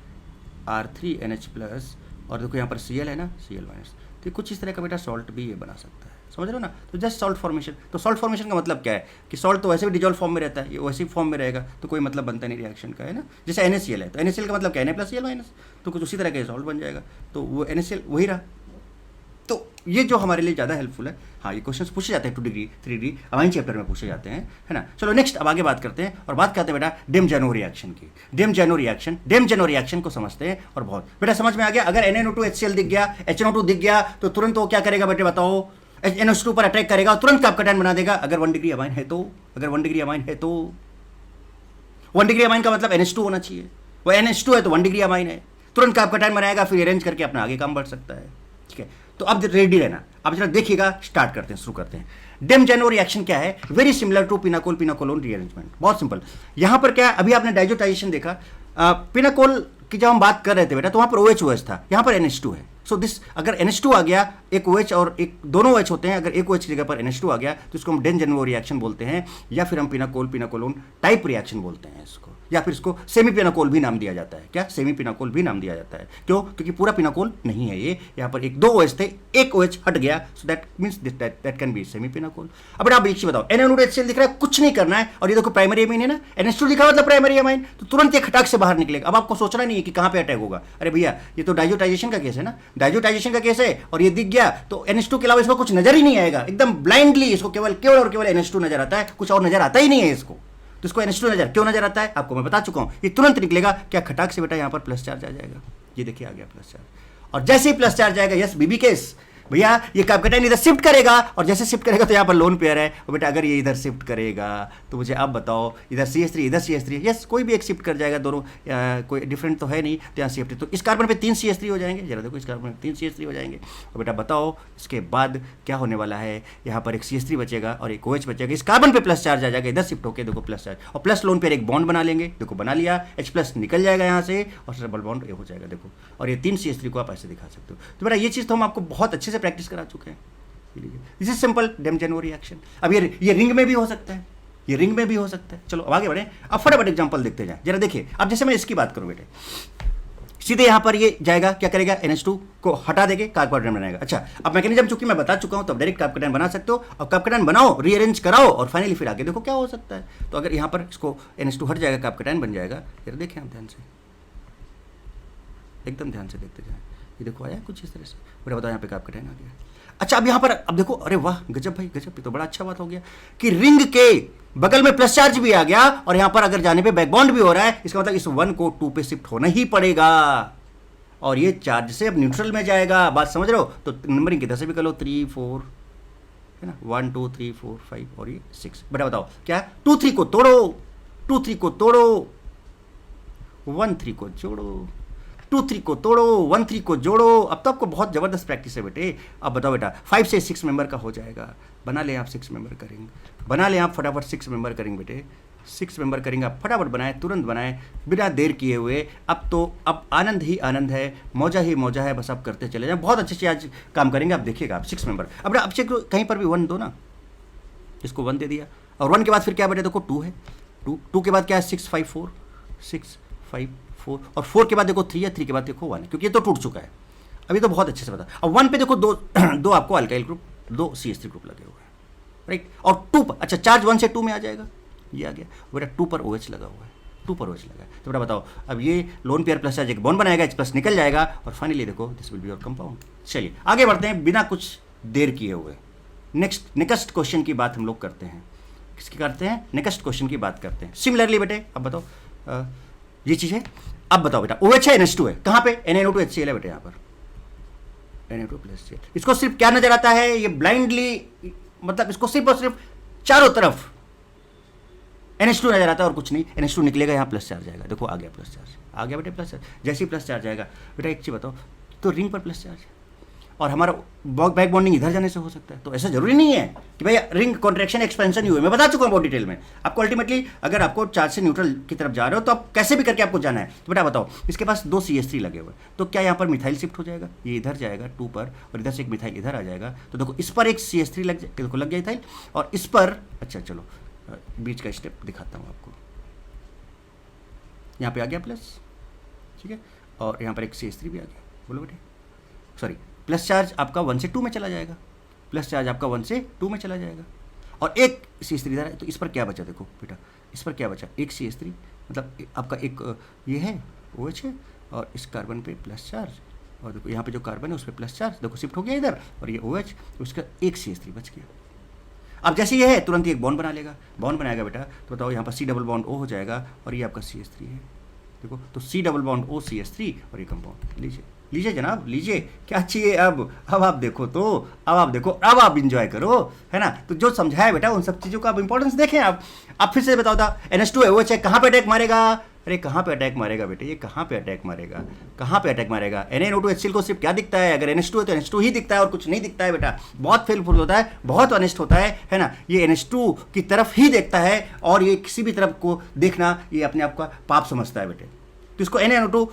R3NH+, और देखो यहाँ पर Cl है ना, Cl-। तो कुछ इस तरह का बेटा सॉल्ट भी ये बना सकता है, समझ रहे हो ना। तो जस्ट सॉल्ट फॉर्मेशन। तो सॉल्ट फॉर्मेशन का मतलब क्या है कि सॉल्ट तो वैसे भी डिजॉल्व फॉर्म में रहता है, ये वैसे फॉर्म में रहेगा, तो कोई मतलब बनता नहीं रिएक्शन का, है ना। जैसे NaCl है, तो NaCl का मतलब क्या है, Na+Cl-, तो कुछ उसी तरह का सॉल्ट बन जाएगा, तो वो NaCl वही रहा। तो ये जो हमारे लिए ज़्यादा हेल्पफुल है। हाँ, ये क्वेश्चंस पूछे जाते हैं 2 डिग्री 3 डिग्री अमाइन चैप्टर में पूछे जाते हैं, है ना। चलो नेक्स्ट अब आगे बात करते हैं और बात करते हैं बेटा डेम-जेनो रिएक्शन की। डेम-जेनो रिएक्शन को समझते हैं और बहुत बेटा समझ में आ गया। अगर NaNO2 दिख गया, HNO2 दिख गया, तो तुरंत वो क्या करेगा बेटे बताओ, NH2 पर अटैक करेगा और तुरंत कैप्कैटायन बना देगा। अगर 1 डिग्री अमाइन है तो, अगर 1 डिग्री अमाइन है तो 1 डिग्री अमाइन का मतलब NH2 होना चाहिए, वो NH2 है तो 1 डिग्री अमाइन है, तुरंत कैप्कैटायन बनाएगा, फिर अरेंज करके अपना आगे काम बढ़ सकता है, ठीक है। तो अब रेडी रहना, अब जरा देखिएगा, स्टार्ट करते हैं, शुरू करते हैं। डेम-जेनो रिएक्शन क्या है, very similar to pinacol pinacolone rearrangement, बहुत सिंपल। यहां पर क्या है, अभी आपने डाइजोटाइजेशन देखा, पिनाकोल की जब हम बात कर रहे थे बेटा तो वहां पर OH था, यहां पर NH2 है। सो दिस, अगर NH2 आ गया, एक OH और एक दोनों OH होते हैं, अगर एक OH की जगह पर NH2 आ गया तो इसको हम डेम-जेनो रिएक्शन बोलते हैं, या फिर हम पिनाकोल पिनाकोलोन टाइप रिएक्शन बोलते हैं इसको, या फिर इसको सेमी पिनाकोल भी नाम दिया जाता है। क्या, सेमी पिनाकोल भी नाम दिया जाता है, क्यों, क्योंकि पूरा पिनाकोल नहीं है ये, यहाँ पर एक 2 OH थे, एक OH हट गया, so that means that can be semi pinacol. अब आप एक चीज बताओ, NaNO2HCl दिख रहा है, कुछ नहीं करना है, और ये देखो प्राइमरी अमीन है ना, NH2 दिखा मतलब प्राइमरी अमीन, तो तुरंत ये खटाक से बाहर निकलेगा। अब आपको सोचना नहीं है कि कहाँ पे अटैक होगा, अरे भैया ये तो डाइजोटाइजेशन का केस है ना, डाइजोटाइजेशन का केस है, और ये दिख गया तो NH2 के अलावा इसको कुछ नजर ही नहीं आएगा, एकदम ब्लाइंडली इसको केवल और केवल NH2 नजर आता है, कुछ और नजर आता ही नहीं है इसको। तो इसको NH2 क्यों नजर आता है, आपको मैं बता चुका हूं, ये तुरंत निकलेगा। क्या, खटाक से बेटा यहाँ पर प्लस चार्ज आ जाएगा, ये देखिए आ गया प्लस चार्ज, और जैसे ही प्लस चार्ज आएगा, यस बीबी केस, भैया ये कैप्कैटायन इधर शिफ्ट करेगा, और जैसे शिफ्ट करेगा तो यहाँ पर लोन पेयर है, और बेटा अगर ये इधर शिफ्ट करेगा तो मुझे आप बताओ, इधर CH3 इधर CH3, यस कोई भी एक शिफ्ट कर जाएगा, दोनों कोई डिफरेंट तो है नहीं, तो यहाँ CH3, तो इस कार्बन पे 3 CH3 हो जाएंगे, जरा देखो इस कार्बन पे 3 CH3 हो जाएंगे, और बेटा बताओ इसके बाद क्या होने वाला है, यहाँ पर एक CH3 बचेगा और एक OH बचेगा, इस कार्बन पे प्लस चार्ज आ जाएगा, इधर शिफ्ट होकर देखो प्लस चार्ज, और प्लस लोन पेयर एक बॉन्ड बना लेंगे, देखो बना लिया, H+ निकल जाएगा यहाँ से, और डबल बॉन्ड ये हो जाएगा देखो, और ये 3 CH3 को आप ऐसे दिखा सकते हो। तो बेटा ये चीज़ तो हम आपको बहुत अच्छे से प्रैक्टिस करा चुके हैं। This is simple Demjanov reaction. अब ये रिंग में भी हो सकता है, ये रिंग में भी हो सकता है। चलो अब आगे बढ़े, अब फटाफट एग्जांपल देखते जाए, जरा देखिए। अब जैसे मैं इसकी बात करूं बेटे, सीधे यहां पर ये जाएगा, क्या करेगा, NH2 को हटा देके कैप्कैटायन बनाएगा। अच्छा, अब मैकेनिज्म चूंकि मैं बता चुका हूं, तो अब डायरेक्ट कैप्कैटायन बना सकते हो, और कैप्कैटायन बनाओ, रीअरेंज कराओ, और फाइनली फिर आगे देखो क्या हो सकता है। तो अगर यहां पर इसको NH2 हट जाएगा, कैप्कैटायन बन जाएगा, जरा देखें आप ध्यान से, एकदम ध्यान से देखते जाए, ये देखो आया कुछ इस तरह से, बेटा बताओ यहाँ पे कैप्कैटायन आ गया। अच्छा, अब यहाँ पर अब देखो, अरे वाह गजब भाई गजब, ये तो बड़ा अच्छा बात हो गया कि रिंग के बगल में प्लस चार्ज भी आ गया, और यहाँ पर अगर जाने पे बैक बॉन्ड भी हो रहा है, इसका मतलब इस 1 को 2 पे शिफ्ट होना ही पड़ेगा, और ये चार्ज से अब न्यूट्रल में जाएगा। बात समझ रहे हो। तो नंबरिंग किधर से भी कर लो, 3 4 है ना, 1 2 3 4 5 और ये 6। बेटा बताओ क्या, 2 3 को तोड़ो, 2 3 को तोड़ो, 1 3 को जोड़ो, 2 3 को तोड़ो, 1 3 को जोड़ो। अब तो आपको बहुत जबरदस्त प्रैक्टिस है बेटे। अब बताओ बेटा, 5 से 6 मेंबर का हो जाएगा, बना ले आप 6 मेंबर करेंगे, बना ले आप फटाफट 6 मेंबर करेंगे बेटे, 6 मेंबर करेंगे आप, फटाफट बनाए, तुरंत बनाए, बिना देर किए हुए। अब तो अब आनंद ही आनंद है, मौजा ही मौजा है, बस आप करते चले जाए, बहुत अच्छे से आज काम करेंगे आप, देखिएगा आप 6 मेंबर। अब बेटा अब चेक कहीं पर भी 1 दो ना, इसको 1 दे दिया, और 1 के बाद फिर क्या बेटे देखो 2 है, 2 के बाद क्या है 6 5 4 6 5 4, और 4 के बाद देखो 3 है, 3 के बाद देखो 1 है, क्योंकि ये तो टूट चुका है। अभी तो बहुत अच्छे से बता। अब 1 पे देखो दो आपको अल्काइल ग्रुप, 2 CH3 ग्रुप लगे हुए हैं, राइट। और 2 पर, अच्छा चार्ज 1 से 2 में आ जाएगा, ये आ गया बेटा, 2 पर OH लगा हुआ है, 2 पर OH लगा है। तो बेटा बताओ, अब ये लोन पेयर प्लस चार्ज एक बॉन्ड बनाएगा, H+ निकल जाएगा, और फाइनली देखो this will be your compound. चलिए आगे बढ़ते हैं बिना कुछ देर किए हुए, नेक्स्ट क्वेश्चन की बात हम लोग करते हैं किसकी करते हैं, नेक्स्ट क्वेश्चन की बात करते हैं। सिमिलरली बेटे अब बताओ ये चीज़ है। अब बताओ बेटा OH है NH2 है, कहाँ पे NaNO2 HCl है बेटे, यहाँ पर Na2 + Cl। इसको सिर्फ क्या नजर आता है, ये ब्लाइंडली, मतलब इसको सिर्फ और सिर्फ चारों तरफ NH2 नजर आता है और कुछ नहीं। NH2 निकलेगा, यहाँ प्लस चार्ज आएगा, देखो आ गया प्लस चार्ज, आ गया बेटे प्लस चार्ज। जैसे ही प्लस चार्ज आएगा बेटा एक चीज़ बताओ, तो रिंग पर प्लस चार्ज है और हमारा बैक बॉन्डिंग इधर जाने से हो सकता है। तो ऐसा जरूरी नहीं है कि भाई रिंग कॉन्ट्रैक्शन एक्सपेंशन ही हुए, मैं बता चुका हूँ बहुत डिटेल में आपको। अल्टीमेटली अगर आपको चार्ज से न्यूट्रल की तरफ जा रहे हो तो आप कैसे भी करके आपको जाना है। तो बेटा बताओ, इसके पास 2 CH3 लगे हुए, तो क्या यहाँ पर मिथाइल शिफ्ट हो जाएगा, ये इधर जाएगा 2 पर और इधर से एक मिथाइल इधर आ जाएगा। तो देखो इस पर एक CH3 लग जाए, देखो लग गया मिथाइल, और इस पर अच्छा चलो बीच का स्टेप दिखाता हूँ आपको। यहाँ पे आ गया प्लस, ठीक है, और यहाँ पर एक CH3 भी आ गया। बोलो बेटे, सॉरी प्लस चार्ज आपका 1 से 2 में चला जाएगा, प्लस चार्ज आपका 1 से 2 में चला जाएगा, और एक CH3 इधर है। तो इस पर क्या बचा, देखो बेटा इस पर क्या बचा, एक CH3, मतलब आपका एक ये है OH है और इस कार्बन पे प्लस चार्ज, और देखो यहाँ पे जो कार्बन है उस पर प्लस चार्ज, देखो शिफ्ट हो गया इधर, और ये OH, तो उसका एक CH3 बच गया। अब जैसे ये है तुरंत ही एक बॉन्ड बना लेगा, बॉन्ड बनाएगा बेटा, तो बताओ यहाँ पर C डबल बॉन्ड O हो जाएगा और ये आपका CH3 है, देखो तो C double bond O CH3 और ये कंपाउंड। लीजिए लीजिए जनाब लीजिए, क्या चाहिए अब आप देखो, तो अब आप देखो, अब आप इंजॉय करो, है ना। तो जो समझाया बेटा उन सब चीज़ों का आप इंपॉर्टेंस देखें। आप फिर से बताओ था NH2 है OH है, कहाँ पे अटैक मारेगा, अरे कहाँ पे अटैक मारेगा बेटे, ये कहाँ पे अटैक मारेगा, कहाँ पे अटैक मारेगा। NaNO2 HCl को सिर्फ क्या दिखता है, अगर NH2 है तो NH2 ही दिखता है और कुछ नहीं दिखता है बेटा। बहुत फेलफुल होता है, बहुत ऑनेस्ट होता है ना। ये NH2 की तरफ ही देखता है और ये किसी भी तरफ को देखना ये अपने आप का पाप समझता है बेटे। तो इसको NaNO2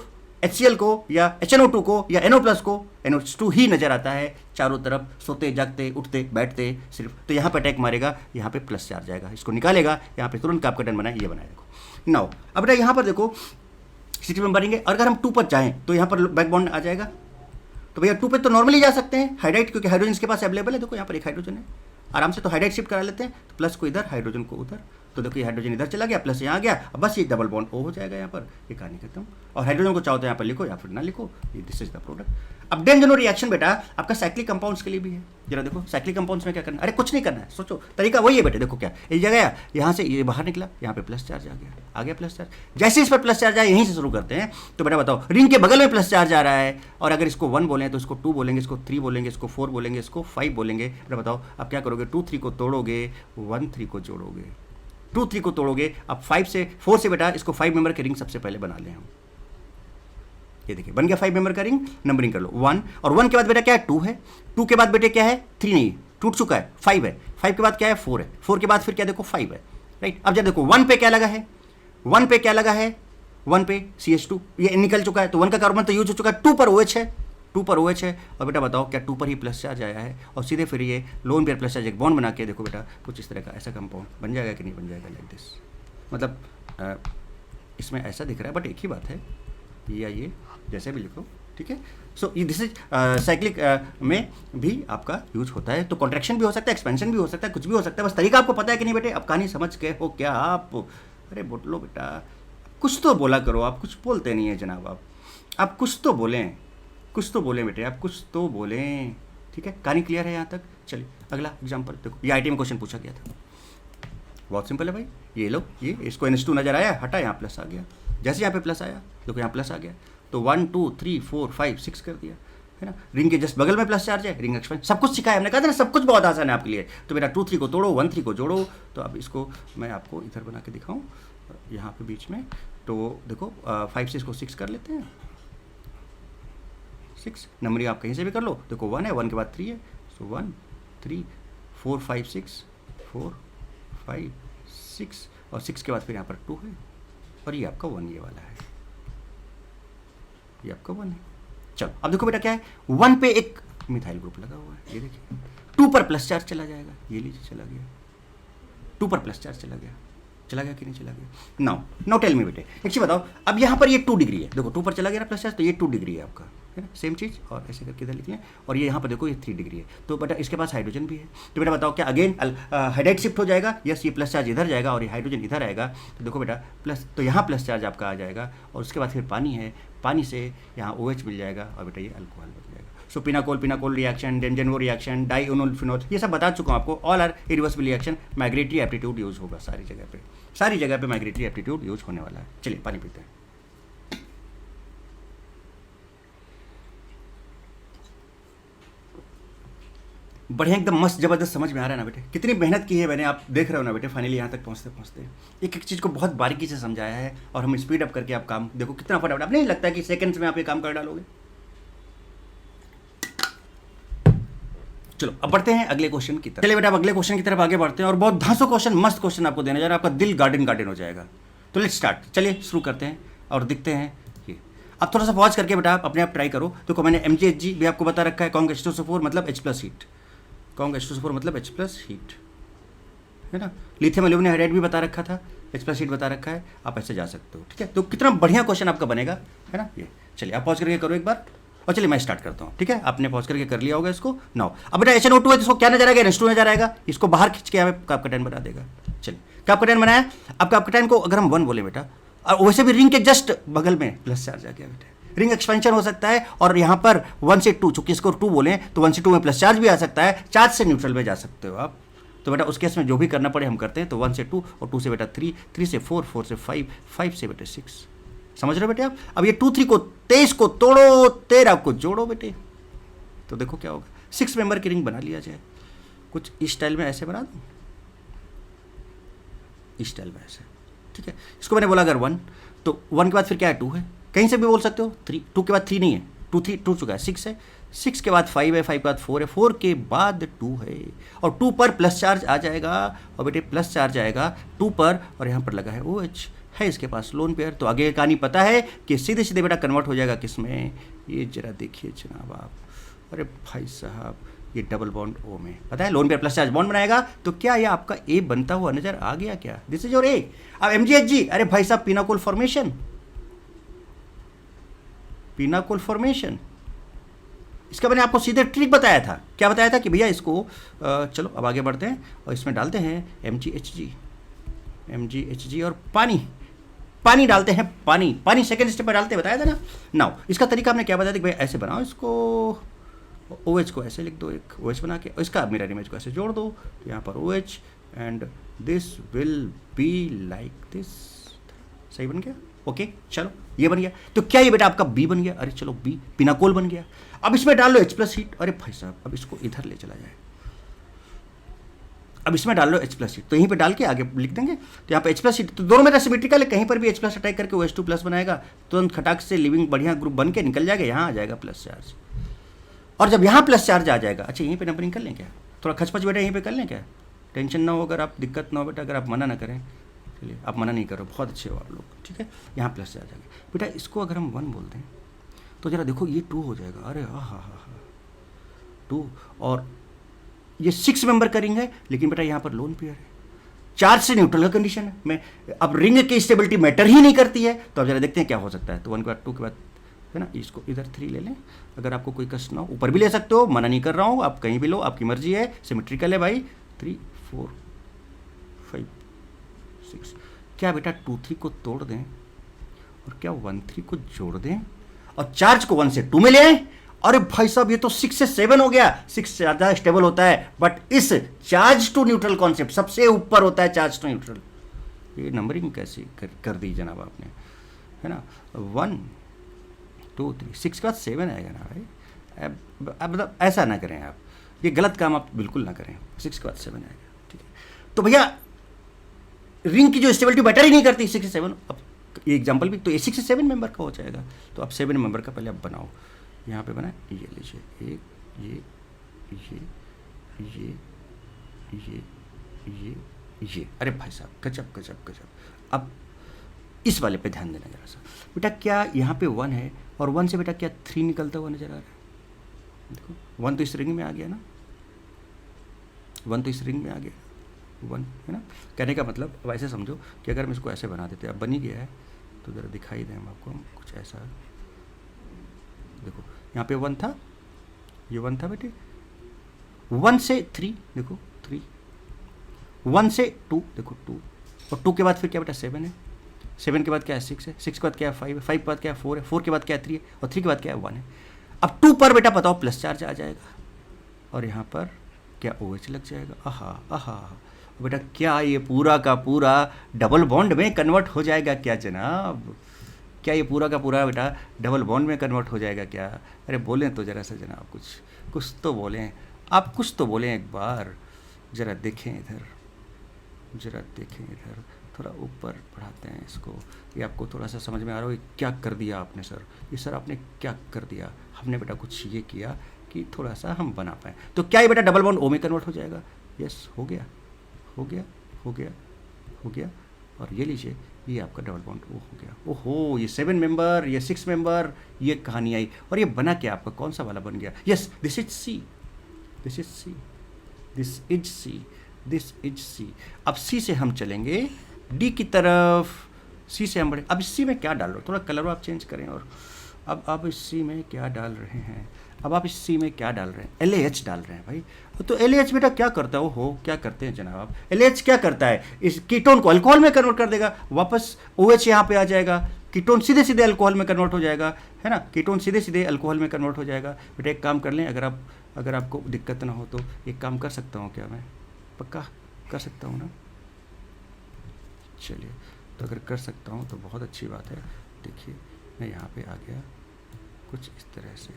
HCl को या HNO2 को या NO+ को NH2 ही नजर आता है चारों तरफ, सोते जागते उठते बैठते सिर्फ। तो यहाँ पे अटैक मारेगा, यहाँ पे प्लस चार्ज आएगा, इसको निकालेगा, यहाँ पे तुरंत आपका टर्न बना ये बनाया। देखो नाउ अब बेटा यहाँ पर देखो सिटी में बनेंगे, और अगर हम 2 पर चाहें तो यहाँ पर बैक बॉन्ड आ जाएगा। तो भैया 2 पे तो नॉर्मली जा सकते हैं हाइड्राइड, क्योंकि हाइड्रोजन इसके पास अवेलेबल है। देखो यहाँ पर एक हाइड्रोजन है, आराम से तो हाइड्राइड शिफ्ट करा लेते हैं, तो प्लस को इधर हाइड्रोजन को उधर, तो देखो ये हाइड्रोजन इधर चला गया, प्लस यहाँ आ गया, अब बस ये डबल बॉन्ड O हो जाएगा यहाँ पर, ये कहानी खत्म। और हाइड्रोजन को चाहो तो यहाँ पर लिखो या फिर ना लिखो, ये दिस इज द प्रोडक्ट। अब डेंजनो रिएक्शन बेटा आपका साइक्लिक कंपाउंड्स के लिए भी है। जरा देखो साइक्लिक कंपाउंड्स में क्या करना है, अरे कुछ नहीं करना है, सोचो तरीका वही है बेटे। देखो क्या एक जगह यहाँ से ये बाहर निकला, यहाँ पे प्लस चार्ज आ गया प्लस चार्ज। जैसे इस पर प्लस चार्ज आया, यहीं से शुरू करते हैं। तो बेटा बताओ रिंग के बगल में प्लस चार्ज आ रहा है, और अगर इसको 1 बोलें तो इसको 2 बोलेंगे, इसको 3 बोलेंगे, इसको 4 बोलेंगे, इसको 5 बोलेंगे। बेटा बताओ आप क्या करोगे, 2 3 को तोड़ोगे, 1 3 को जोड़ोगे, 2 3 को तोड़ोगे। अब 4 से बेटा इसको 5 मेंबर के रिंग सबसे पहले बना लें हम। ये देखिए बन गया 5 मेंबर का रिंग, नंबरिंग कर लो 1, और 1 के बाद बेटा क्या है 2 है, 2 के बाद बेटे क्या है 3 नहीं टूट चुका है 5 है, 5 के बाद क्या है 4 है, 4 के बाद फिर क्या देखो 5 है, राइट। अब जब देखो 1 पे क्या लगा है, 1 पे क्या लगा है, 1 पे CH2 ये निकल चुका है, तो 1 का कार्बन तो यूज हो चुका है, 2 पर OH है, 2 पर OH है। और बेटा बताओ क्या 2 पर ही प्लस चार्ज आया है, और सीधे फिर ये लोन पेयर प्लस चार्ज एक बॉन्ड बना के देखो बेटा कुछ इस तरह का ऐसा कंपाउंड बन जाएगा कि नहीं बन जाएगा, लाइक दिस। मतलब इसमें ऐसा दिख रहा है, बट एक ही बात है, या ये जैसे भी लिखो, ठीक है। सो ये दिस इज साइक्लिक में भी आपका यूज होता है। तो कॉन्ट्रैक्शन भी हो सकता है, एक्सपेंशन भी हो सकता है, कुछ भी हो सकता है, बस तरीका आपको पता है कि नहीं बेटे। अब कहानी समझ के हो क्या आप, अरे बोलो बेटा कुछ तो बोला करो, आप कुछ बोलते नहीं है जनाब, आप कुछ तो बोलें, कुछ तो बोलें बेटे, आप कुछ तो बोलें, ठीक है। कहानी क्लियर है यहाँ तक। चलिए अगला एग्जाम्पल देखो, ये IIT में क्वेश्चन पूछा गया था, बहुत सिंपल है भाई। ये लो ये इसको NH2 नजर आया, हटा, यहाँ प्लस आ गया, जैसे यहाँ पे प्लस आया देखो यहाँ प्लस आ गया, तो 1 2 3 4 5 6 कर दिया, है ना। रिंग के जस्ट बगल में प्लस चार्ज है, रिंग एक्सपेंशन सब कुछ सिखाया हमने, कहा था ना सब कुछ बहुत आसान है आपके लिए। तो बेटा 2 3 को तोड़ो, 1 3 को जोड़ो। तो अब इसको मैं आपको इधर बना के दिखाऊं यहाँ पे बीच में, तो देखो 5 से इसको 6 कर लेते हैं, 6 नंबरिंग आप कहीं से भी कर लो। देखो 1 है, 1 के बाद 3 है, सो 1 3 4 5 6 4 5 6, और 6 के बाद फिर यहाँ पर 2 है, और ये आपका 1 ये वाला है, ये आपका 1 है। चलो अब देखो बेटा क्या है, 1 पे एक मिथाइल ग्रुप लगा हुआ है, ये देखिए 2 पर प्लस चार्ज चला जाएगा, ये लीजिए चला गया, 2 पर प्लस चार्ज चला गया कि नहीं चला गया। नाउ टेल मी बेटे एक चीज बताओ, अब यहाँ पर ये 2 डिग्री है, देखो 2 पर चला गया ना प्लस चार्ज, तो ये 2 डिग्री है आपका, है ना, सेम चीज़, और ऐसे करके इधर लिख लें, और ये यहाँ पर देखो ये 3 डिग्री है, तो बेटा इसके पास हाइड्रोजन भी है, तो बेटा बताओ क्या अगेन हाइड्राइड शिफ्ट हो जाएगा, यस ये प्लस चार्ज इधर जाएगा और ये हाइड्रोजन इधर आएगा, तो देखो बेटा प्लस, तो यहाँ प्लस चार्ज आपका आ जाएगा, और उसके बाद फिर पानी है, पानी से यहाँ OH मिल जाएगा, और बेटा ये अल्कोहल बन जाएगा। सो पिनाकोल रिएक्शन, डेंजेनवो रिएक्शन, डाइओनोल्फिनोल, ये सब बता चुका हूँ आपको, all are irreversible reaction, migratory aptitude use होगा सारी जगह पे माइग्रेटरी एप्टीट्यूड यूज़ होने वाला है। चलिए पानी पीते हैं। बढ़िया एकदम मस्त जबरदस्त समझ में आ रहा है ना बेटे, कितनी मेहनत की है मैंने, आप देख रहे हो ना बेटे, फाइनली यहाँ तक पहुँचते पहुँचते एक एक चीज़ को बहुत बारीकी से समझाया है, और हम स्पीड अप करके आप काम देखो कितना फटाफट, आप नहीं लगता कि सेकंड्स में आप ये काम कर डालोगे। चलो अब बढ़ते हैं अगले क्वेश्चन की तरफ। चलिए बेटा अब अगले क्वेश्चन की तरफ आगे बढ़ते हैं, और बहुत धांसू क्वेश्चन, मस्त क्वेश्चन आपको देने जा रहा है, आपका दिल गार्डन हो जाएगा। तो लेट्स स्टार्ट, चलिए शुरू करते हैं और दिखते हैं ये। अब थोड़ा सा पॉज करके बेटा आप अपने आप ट्राई करो। देखो मैंने MgHg भी आपको बता रखा है, कॉन्ग H2SO4 मतलब H+ हीट, कॉन्ग H2SO4 मतलब H+ हीट, है ना। लिथियम एल्यूमिनियम हाइड्राइड भी बता रखा था, H+ हीट बता रखा है, आप ऐसे जा सकते हो, ठीक है। तो कितना बढ़िया क्वेश्चन आपका बनेगा, है ना ये। चलिए आप पॉज करके करो एक बार, और चलिए मैं स्टार्ट करता हूँ, ठीक है। आपने पॉज करके कर लिया होगा इसको। नाउ अब बेटा HNO2 है, जिसको क्या नजर आएगा, NH2 नजर आएगा, इसको बाहर खींच के हमें कापकटायन बना देगा। चलिए कापकटायन बनाया, अब कापकटायन को अगर हम 1 बोले बेटा, और वैसे भी रिंग के जस्ट बगल में प्लस चार्ज आ गया बेटा, रिंग एक्सपेंशन हो सकता है, और यहाँ पर 1 से 2, चूंकि इसको 2 बोले तो 1 से 2 में प्लस चार्ज भी आ सकता है, चार्ज से न्यूट्रल में जा सकते हो आप। तो बेटा उस केस में जो भी करना पड़े हम करते हैं। तो 1 से 2 और 2 से बेटा 3, 3 से 4, 4 से 5, 5 से बेटे 6, समझ रहे हो बेटे आप। अब ये 2, 3 को 23 को तोड़ो, 13 को जोड़ो बेटे, तो देखो क्या होगा, 6 मेंबर की रिंग बना लिया जाए। कुछ इस स्टाइल में ऐसे बना दूँ, इस स्टाइल में ऐसे, ठीक है। इसको मैंने बोला अगर 1, तो 1 के बाद फिर क्या है, 2 है, कहीं से भी बोल सकते हो 3, 2 के बाद 3 नहीं है, 2 चुका है, 6 है, 6 के बाद 5 है, 5 के बाद 4 है, 4 के बाद 2 है, और 2 पर प्लस चार्ज आ जाएगा, और बेटे प्लस चार्ज आएगा 2 पर, और यहाँ पर लगा है OH, है इसके पास लोन पेयर। तो आगे कहानी पता है कि सीधे सीधे बेटा कन्वर्ट हो जाएगा किस में, ये जरा देखिए जनाब आप, अरे भाई साहब ये डबल बॉन्ड O में, पता है lone pair plus charge bond बनाएगा, तो क्या ये आपका A बनता हुआ नजर आ गया क्या, दिस इज योर A। अब MgHg, अरे भाई साहब पिनाकोल फॉर्मेशन, पिनाकोल फॉर्मेशन, इसका मैंने आपको सीधे ट्रिक बताया था, क्या बताया था कि भैया इसको चलो अब आगे बढ़ते हैं और इसमें डालते हैं MgHg और पानी डालते हैं, पानी सेकंड स्टेप पर डालते हैं, बताया था ना। नाउ इसका तरीका हमने क्या बताया था कि भाई ऐसे बनाओ इसको, OH को ऐसे लिख दो, एक OH बना के, और इसका मिरर इमेज को ऐसे जोड़ दो, तो यहाँ पर OH and this will be like this, सही बन गया, ओके चलो ये बन गया। तो क्या ये बेटा आपका B बन गया, अरे चलो B पिनाकोल बन गया। अब इसमें डाल लो H+ हीट, अरे भाई साहब अब इसको इधर ले चला जाए, अब इसमें डाल लो H+ हीट, तो यहीं पे डाल के आगे लिख देंगे, तो यहाँ पे H+ हीट, तो दोनों में सिमेट्रिकल है, कहीं पर भी H+ अटैक करके OH2+ बनाएगा, तुरंत खटाक से लिविंग बढ़िया ग्रुप बन के निकल जाएगा, यहाँ आ जाएगा प्लस चार्ज, और जब यहाँ प्लस चार्ज आ जाएगा, अच्छा यहीं पे नंबरिंग कर लें क्या, थोड़ा खचपच बेटा यहीं पे कर लें क्या, टेंशन ना हो, अगर आप दिक्कत ना हो बेटा, अगर आप मना ना करें, चलिए आप मना नहीं करो, बहुत अच्छे हो आप लोग, ठीक है। यहाँ प्लस चार्ज आ गया बेटा, इसको अगर हम 1 बोल दें तो जरा देखो ये 2 हो जाएगा, अरे हाँ 2, और ये 6 मेंबर का रिंग है, लेकिन बेटा यहाँ पर लोन पेयर है, चार्ज से न्यूट्रल का कंडीशन है, मैं अब रिंग की स्टेबिलिटी मैटर ही नहीं करती है। तो अब जरा देखते हैं क्या हो सकता है। तो 1 के बाद 2 के बाद, है ना, इसको इधर 3 ले लें, अगर आपको कोई कष्ट ना हो ऊपर भी ले सकते हो, मना नहीं कर रहा हूँ, आप कहीं भी लो, आपकी मर्जी है, सिमेट्रिकल है भाई। 3 4 5 6, क्या बेटा 2 3 को तोड़ दें और क्या 1 3 को जोड़ दें और चार्ज को 1 से 2 में ले आए, अरे भाई साहब ये तो 6 से 7 हो गया। 6 ज़्यादा स्टेबल होता है, बट इस चार्ज टू न्यूट्रल कॉन्सेप्ट सबसे ऊपर होता है, चार्ज टू न्यूट्रल। ये नंबरिंग कैसी कर दी जनाब आपने, है ना। 1 2 3 6 के बाद 7 आएगा ना भाई, अब मतलब ऐसा ना करें आप, ये गलत काम आप बिल्कुल ना करें। 6 के बाद 7 आएगा, ठीक है। तो भैया रिंग की जो स्टेबिलिटी मैटर ही नहीं करती 6 से 7, अब ये एग्जाम्पल भी तो ये 6 से 7 मेंबर का हो जाएगा। तो आप 7 मेंबर का पहले आप बनाओ, यहाँ पे बना, ये लीजिए, एक ये, अरे भाई साहब गजब गजब गजब। अब इस वाले पे ध्यान देना जरा सा बेटा, क्या यहाँ पे 1 है और 1 से बेटा क्या 3 निकलता हुआ नजर आ रहा है। देखो 1 तो इस रिंग में आ गया ना, 1 तो इस रिंग में आ गया, 1 है ना। कहने का मतलब अब ऐसे समझो कि अगर हम इसको ऐसे बना देते, अब बन ही गया है, तो ज़रा दिखाई दें हम आपको कुछ ऐसा। देखो यहाँ पे 1 था, ये 1 था बेटे, 1 से 3 देखो 3, 1 से 2 देखो 2, और 2 के बाद फिर क्या बेटा 7 है, 7 के बाद क्या है 6 है, 6 के बाद क्या है 5 है, 5 के बाद क्या है 4 है, 4 के बाद क्या है 3 है, और 3 के बाद क्या है 1 है। अब 2 पर बेटा बताओ प्लस चार्ज आ जाएगा, और यहाँ पर क्या OH लग जाएगा। आहा आहा बेटा, क्या ये पूरा का पूरा डबल बॉन्ड में कन्वर्ट हो जाएगा क्या जनाब? क्या ये पूरा का पूरा बेटा डबल बॉन्ड में कन्वर्ट हो जाएगा क्या? अरे बोलें तो ज़रा सा जनाब, कुछ तो बोलें आप, कुछ तो बोलें एक बार, ज़रा देखें इधर, ज़रा देखें इधर, थोड़ा ऊपर बढ़ाते हैं इसको। ये आपको थोड़ा सा समझ में आ रहा हो ये क्या कर दिया आपने सर? ये सर आपने क्या कर दिया? हमने बेटा कुछ ये किया कि थोड़ा सा हम बना पाएँ। तो क्या ये बेटा डबल बॉन्ड O में कन्वर्ट हो जाएगा? यस, हो गया हो गया हो गया हो गया। और ये लीजिए, ये आपका डबल बॉन्ड O हो गया। ओहो, ये 7 मेंबर, ये 6 मेंबर, ये कहानी आई। और ये बना क्या आपका, कौन सा वाला बन गया? Yes, this is C, this is C, this is C, this is C। अब C से हम चलेंगे D की तरफ, C से हम बढ़े। अब इस C में क्या डाल रहे हो? थोड़ा कलर आप चेंज करें। और अब आप इस C में क्या डाल रहे हैं? अब आप इस C में क्या डाल रहे हैं? LAH डाल रहे हैं भाई। तो LAH बेटा क्या करता है? ओहो, क्या करते हैं जनाब? LAH क्या करता है? इस कीटोन को अल्कोहल में कन्वर्ट कर देगा, वापस OH यहाँ पे आ जाएगा, कीटोन सीधे सीधे अल्कोहल में कन्वर्ट हो जाएगा, है ना? कीटोन सीधे सीधे अल्कोहल में कन्वर्ट हो जाएगा। बेटा एक काम कर लें, अगर आपको दिक्कत ना हो तो एक काम कर सकता हूँ क्या मैं? पक्का कर सकता हूँ ना? चलिए, तो अगर कर सकता हूँ तो बहुत अच्छी बात है। देखिए मैं यहाँ पे आ गया कुछ इस तरह से,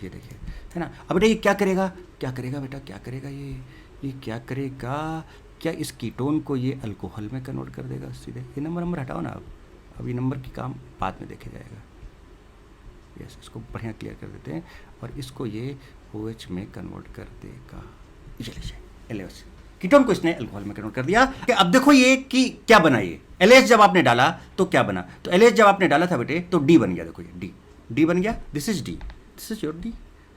ये देखिए, है ना? अब बेटा ये क्या करेगा? क्या करेगा बेटा? क्या करेगा ये क्या करेगा? क्या इस कीटोन को ये अल्कोहल में कन्वर्ट कर देगा सीधे? ये नंबर हटाओ ना अब ये नंबर की काम बाद में देखे जाएगा। यस, इसको बढ़िया क्लियर कर देते हैं, और इसको ये OH में कन्वर्ट कर देगा। चलिए LAH, कीटोन को इसने अल्कोहल में कन्वर्ट कर दिया। कि अब देखो ये कि क्या बना, ये LAH जब आपने डाला तो क्या बना? तो LAH जब आपने डाला था बेटे तो D बन गया। देखो ये D बन गया, this is D, this is your D।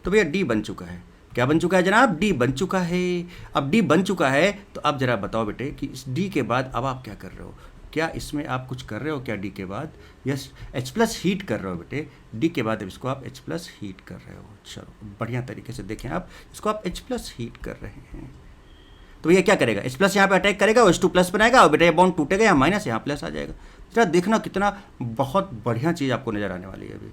तो भैया D बन चुका है। क्या बन चुका है जनाब? D बन चुका है। अब D बन चुका है तो अब जरा बताओ बेटे कि इस D के बाद अब आप क्या कर रहे हो? क्या इसमें आप कुछ कर रहे हो क्या D के बाद? यस, H+ हीट कर रहे हो बेटे। D के बाद अब इसको आप H+ हीट कर रहे हो। चलो बढ़िया तरीके से देखें, आप इसको आप H+ हीट कर रहे हैं। तो ये क्या करेगा? H+ यहाँ पे अटैक करेगा, H2+ बनाएगा, और बेटा ये बॉन्ड टूटेगा, यहाँ माइनस, यहाँ प्लस आ जाएगा। जरा देखना कितना बहुत बढ़िया चीज़ आपको नज़र आने वाली है अभी।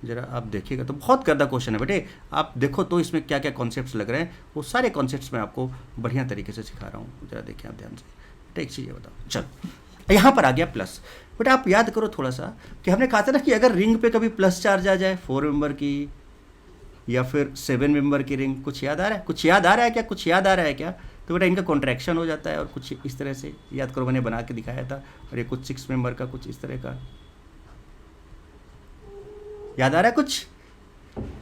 जरा आप देखिएगा तो बहुत गर्दा क्वेश्चन है बेटे। आप देखो तो इसमें क्या क्या कॉन्सेप्ट्स लग रहे हैं, वो सारे कॉन्सेप्ट्स मैं आपको बढ़िया तरीके से सिखा रहा हूँ। जरा देखिए आप ध्यान से। बेटा एक चीज़ ये बताओ, चलो यहाँ पर आ गया प्लस। बेटा आप याद करो थोड़ा सा कि हमने कहा था ना कि अगर रिंग पे कभी प्लस चार्ज आ जाए 4 मेंबर की या फिर 7 मेंबर की रिंग, कुछ याद आ रहा है? कुछ याद आ रहा है क्या? कुछ याद आ रहा है क्या? तो बेटा इनका कॉन्ट्रैक्शन हो जाता है, और कुछ इस तरह से याद करो, मैंने बना के दिखाया था। और ये कुछ 6 मेंबर का कुछ इस तरह का याद आ रहा है कुछ?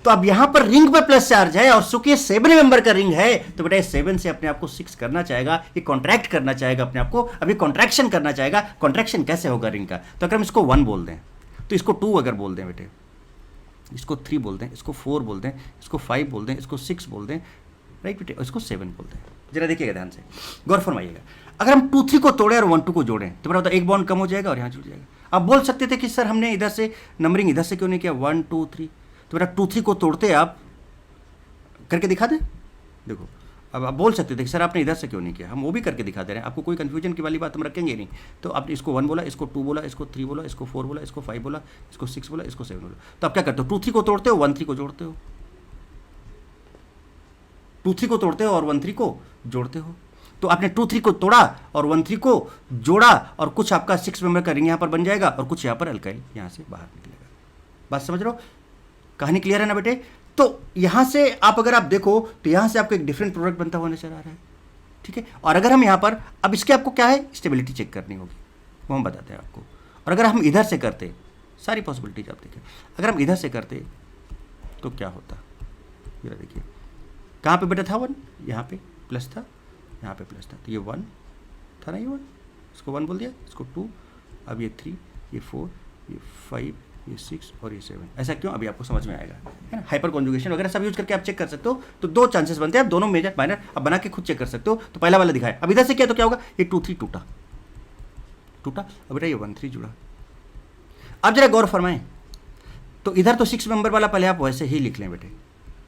तो अब यहां पर रिंग पे प्लस चार्ज है, और चूंकि 7 मेंबर का रिंग है तो बेटा 7 से अपने आप को 6 करना चाहेगा, ये कॉन्ट्रैक्ट करना चाहेगा अपने आप को, अभी कॉन्ट्रैक्शन करना चाहेगा। कॉन्ट्रैक्शन कैसे होगा रिंग का? तो अगर हम इसको 1 बोल दें, तो इसको 2 अगर बोल दें बेटे, इसको 3 बोल दें, इसको 4 बोल दें, इसको 5 बोल दें, इसको 6 बोल दें, राइट बेटे, इसको 7 बोल दें। जरा देखिएगा ध्यान से, गौर फरमाइएगा। अगर हम 2 3 को तोड़ें और 1 2 को जोड़ें तो बेटा एक बॉन्ड कम हो जाएगा और यहाँ जुड़ जाएगा। आप बोल सकते थे कि सर हमने इधर से नंबरिंग इधर से क्यों नहीं किया 1 2 3? तो बेटा 2 3 को तोड़ते आप करके दिखा दें। देखो अब आप बोल सकते थे कि सर आपने इधर से क्यों नहीं किया, हम वो भी करके दिखा दे रहे हैं, आपको कोई कन्फ्यूजन की वाली बात हम रखेंगे नहीं। तो आपने इसको 1 बोला, इसको 2 बोला, इसको 3 बोला, इसको 4 बोला, इसको 5 बोला, इसको 6 बोला, इसको 7 बोला। तो आप क्या करते हो? 2 3 को तोड़ते हो, 1 3 को जोड़ते हो, 2 3 को तोड़ते हो और 1 3 को जोड़ते हो। तो आपने 2 3 को तोड़ा और 1 3 को जोड़ा, और कुछ आपका 6 मेंबर का रिंग यहाँ पर बन जाएगा, और कुछ यहाँ पर अल्काइल यहाँ से बाहर निकलेगा। बात समझ रहे हो? कहानी क्लियर है ना बेटे? तो यहां से आप अगर आप देखो तो यहां से आपको एक डिफरेंट प्रोडक्ट बनता हुआ नजर आ रहा है, ठीक है। और अगर हम यहां पर अब इसके आपको क्या है, स्टेबिलिटी चेक करनी होगी, वो हम बताते हैं आपको। और अगर हम इधर से करते, सारी पॉसिबिलिटीज आप देखें, अगर हम इधर से करते तो क्या होता, ये देखिए कहाँ पे बेटा था 1, यहाँ पे प्लस था, यहाँ पे प्लस था, तो ये 1 था ना, ये 1, इसको 1 बोल दिया, इसको 2, अब ये 3, ये 4, ये 5, ये 6 और ये 7। ऐसा क्यों, अभी आपको समझ में आएगा, है ना। हाइपर कॉन्जुगेशन वगैरह सब यूज करके आप चेक कर सकते हो। तो 2 चांसेस बनते हैं, आप दोनों मेजर माइनर अब बना के खुद चेक कर सकते हो। तो पहला वाला दिखाया, अब इधर से किया तो क्या होगा, ये 2 3 टूटा, अब बेटा ये 1 3 जुड़ा। अब जरा गौर फरमाएं, तो इधर तो 6 मेंबर वाला पहले आप वैसे ही लिख लें बेटे,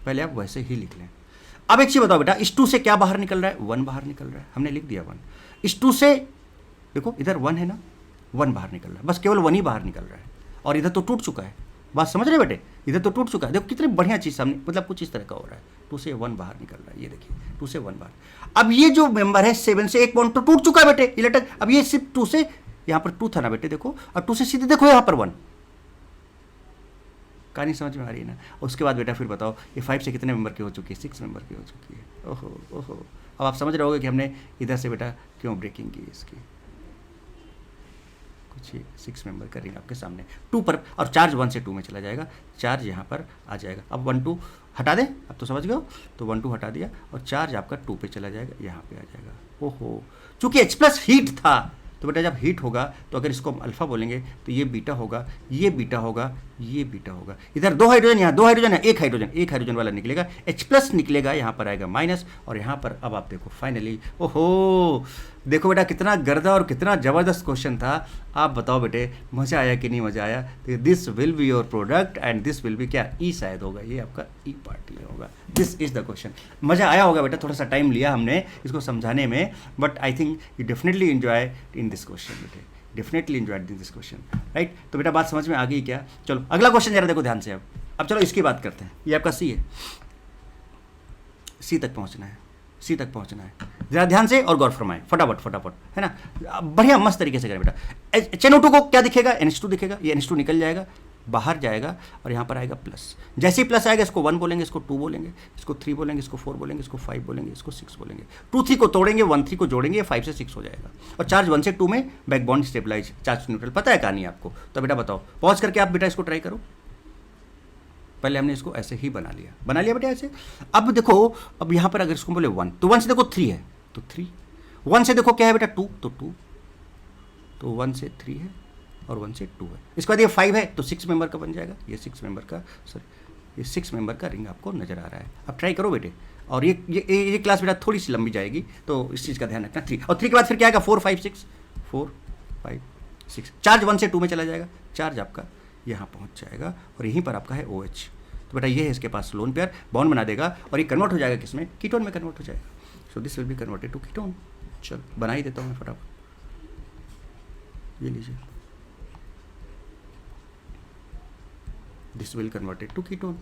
पहले आप वैसे ही लिख लें। अब एक चीज़ बताओ बेटा, इस 2 से क्या बाहर निकल रहा है? 1 बाहर निकल रहा है, हमने लिख दिया 1। इस 2 से देखो इधर 1 है ना, 1 बाहर निकल रहा है, बस केवल 1 ही बाहर निकल रहा है, और इधर तो टूट चुका है। बात समझ रहे बेटे, इधर तो टूट चुका है। देखो कितनी बढ़िया चीज़ सामने, मतलब कुछ इस तरह का हो रहा है। 2 से 1 बाहर निकल रहा है, ये देखिए 2 से 1 बाहर। अब ये जो मेंबर है 7 से एक बॉन्ड तो टूट चुका है बेटे, ये लटक। अब ये सिर्फ 2 से, यहाँ पर 2 था ना बेटे, देखो, और 2 से सीधे देखो यहाँ पर 1। कहानी समझ में आ रही है ना? उसके बाद बेटा फिर बताओ, ये 5 से कितने मेंबर की हो चुकी है? 6 मेंबर की हो चुकी है। ओहो ओहो, अब आप समझ रहे होगे कि हमने इधर से बेटा क्यों ब्रेकिंग की इसकी। कुछ 6 मेंबर का रिंग आपके सामने 2 पर, और चार्ज 1 से 2 में चला जाएगा, चार्ज यहाँ पर आ जाएगा। अब 1 2 हटा दें, अब तो समझ गए हो, तो 1 2 हटा दिया और चार्ज आपका 2 पे चला जाएगा, यहाँ पे आ जाएगा। ओहो, चूंकि H प्लस हीट था, तो बेटा जब हीट होगा तो अगर इसको हम अल्फा बोलेंगे तो ये बीटा होगा, ये बीटा होगा, ये बीटा होगा। इधर 2 हाइड्रोजन, यहाँ 2 हाइड्रोजन है, एक हाइड्रोजन वाला निकलेगा, H प्लस निकलेगा, यहाँ पर आएगा माइनस, और यहाँ पर अब आप देखो फाइनली, ओहो देखो बेटा कितना गर्दा और कितना ज़बरदस्त क्वेश्चन था। आप बताओ बेटे, मज़ा आया कि नहीं मज़ा आया? तो this will be your product and this will B क्या, ई शायद होगा, ये आपका ई पार्ट में होगा। This is the question. मज़ा आया होगा बेटा, थोड़ा सा टाइम लिया हमने इसको समझाने में, but I think you definitely enjoy in this question बेटे, definitely enjoyed in this question, right? तो बेटा बात समझ में आ गई क्या? चलो अगला क्वेश्चन जरा देखो ध्यान से। अब चलो इसकी बात करते हैं। ये आपका सी है, सी तक पहुँचना है, सी तक पहुंचना है। जरा ध्यान से और गौर फरमाएं, फटाफट फटाफट, है ना? बढ़िया मस्त तरीके से करें बेटा। HNO2 को क्या दिखेगा? NH2 दिखेगा, ये NH2 निकल जाएगा, बाहर जाएगा, और यहाँ पर आएगा प्लस। जैसे ही प्लस आएगा इसको 1 बोलेंगे, इसको 2 बोलेंगे, इसको 3 बोलेंगे, इसको 4 बोलेंगे, इसको 5 बोलेंगे, इसको 6 बोलेंगे। 2 3 को तोड़ेंगे, 1 3 को जोड़ेंगे, 5 से 6 हो जाएगा, और चार्ज 1 से 2 में back bond stabilise, charge neutral. पता है कहानी आपको? तो बेटा बताओ, पॉज करके आप बेटा इसको ट्राई करो। पहले हमने इसको ऐसे ही बना लिया बेटा ऐसे। अब देखो, अब यहाँ पर अगर इसको बोले 1, तो 1 से देखो 3 है, तो 3। 1 से देखो क्या है बेटा? 2, तो 2। तो 1 से 3 है और 1 से 2 है। इसके बाद ये 5 है, तो 6 मेंबर का बन जाएगा। ये 6 मेंबर का, सॉरी, ये 6 मेंबर का रिंग आपको नजर आ रहा है। अब ट्राई करो बेटे। और ये क्लास बेटा थोड़ी सी लंबी जाएगी, तो इस चीज़ का ध्यान रखना। 3 और 3 के बाद फिर क्या आएगा? 4 5 6, 4 5 6। चार्ज 1 से 2 में चला जाएगा, चार्ज आपका यहाँ पहुँच जाएगा, और यहीं पर आपका है OH। तो बेटा ये है इसके पास लोन पेयर, बॉन्ड बना देगा, और ये कन्वर्ट हो जाएगा किसमें? कीटोन में कन्वर्ट हो जाएगा। So this will be converted to ketone. चलो बना ही देता हूँ मैं फटाफट, ये लीजिए, this will converted to ketone.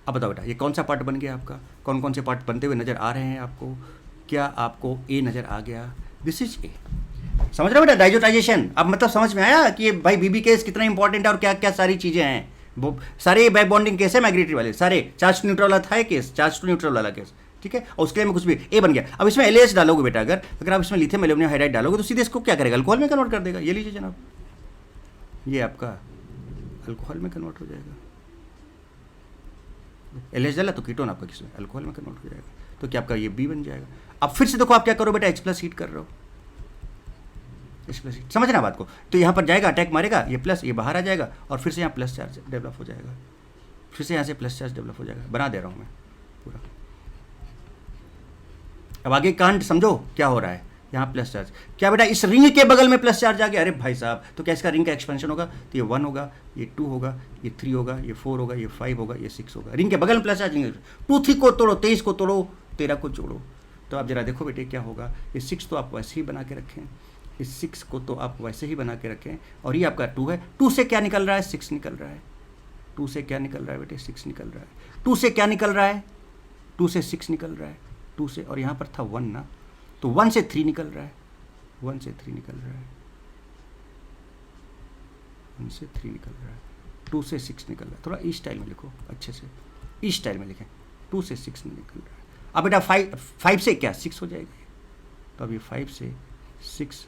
अब बताओ बेटा ये कौन सा पार्ट बन गया आपका? कौन कौन से पार्ट बनते हुए नजर आ रहे हैं आपको? क्या आपको ए नजर आ गया? This is a. समझ रहे हो बेटा डाइजोटाइजेशन? अब मतलब समझ में आया कि भाई बीबी केस कितना इंपॉर्टेंट है और क्या क्या सारी चीज़ें हैं। वो सारे बैक बॉन्डिंग केस है, माइग्रेटरी वाले सारे, चार्ज टू न्यूट्रल वाला था केस, चार्ज टू न्यूट्रल वाला केस, ठीक है। और उसके लिए में कुछ भी ए बन गया। अब इसमें LAH डालोगे बेटा, अगर आप इसमें लिथियम एल्यूमिनियम हाइड्राइड डालोगे तो सीधे इसको क्या करेगा? अल्कोहल में कन्वर्ट कर देगा। ये लीजिए जनाब, ये आपका अल्कोहल में कन्वर्ट हो जाएगा। LH डाला तो कीटोन आपका किसमें? अल्कोहल में कन्वर्ट हो जाएगा। तो क्या आपका ये B बन जाएगा। अब फिर से देखो आप क्या करो बेटा, H प्लस हीट कर रहे हो, H प्लस हीट, समझना बात को। तो यहाँ पर जाएगा, अटैक मारेगा, ये प्लस, ये बाहर आ जाएगा, और फिर से यहाँ प्लस चार्ज डेवलप हो जाएगा, फिर से यहाँ से प्लस चार्ज डेवलप हो जाएगा। बना दे रहा हूँ मैं पूरा। अब आगे कांड समझो क्या हो रहा है। यहाँ प्लस चार्ज, क्या बेटा इस रिंग के बगल में प्लस चार्ज आ गया? अरे भाई साहब, तो क्या इसका रिंग का एक्सपेंशन होगा? तो ये 1 होगा, ये 2 होगा, ये 3 होगा, ये 4 होगा, ये 5 होगा, ये 6 होगा। रिंग के बगल में प्लस चार्ज। 2 3 को तोड़ो, 23 को तोड़ो, 13 को जोड़ो। तो आप जरा देखो बेटे क्या होगा। ये 6 तो आप वैसे ही बना के रखें, इस 6 को तो आप वैसे ही बना के रखें, और ये आपका 2 है। 2 से क्या निकल रहा है? 6 निकल रहा है। 2 से क्या निकल रहा है बेटे? 6 निकल रहा है। 2 से क्या निकल रहा है? 2 से 6 निकल रहा है। 2 से, और यहाँ पर था 1 ना, तो 1 से 3 निकल रहा है। 1 से 3 निकल रहा है। 1 से 3 निकल रहा है। 2 से 6 निकल रहा है। थोड़ा ई स्टाइल में लिखो, अच्छे से ई स्टाइल में लिखें। 2 से 6 निकल रहा है। अब बेटा 5 से क्या? 6 हो जाएगा। तो अब ये 5 से 6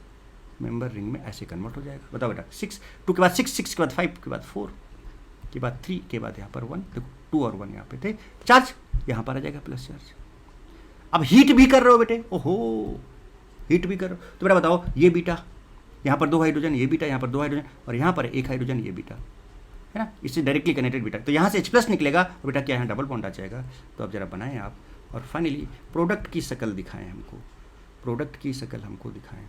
मेंबर रिंग में ऐसे कन्वर्ट हो जाएगा। बताओ बेटा 6, 2 के बाद 6, 6 के बाद 5 के बाद 4 के बाद 3 के बाद यहाँ पर 1, देखो 2 और 1 यहाँ पे थे। चार्ज यहाँ पर आ जाएगा प्लस चार्ज। अब हीट भी कर रहे हो बेटे, ओहो हीट भी कर रहे हो। तो बेटा बताओ ये बीटा, यहाँ पर 2 हाइड्रोजन, ये बीटा, यहाँ पर 2 हाइड्रोजन, और यहाँ पर 1 हाइड्रोजन, ये बीटा है ना, इससे डायरेक्टली कनेक्टेड बीटा। तो यहाँ से H प्लस निकलेगा, और बेटा क्या यहाँ डबल बॉन्ड आ जाएगा। तो अब जरा बनाएं आप, और फाइनली प्रोडक्ट की शक्ल दिखाएं हमको, प्रोडक्ट की शक्ल हमको दिखाएं।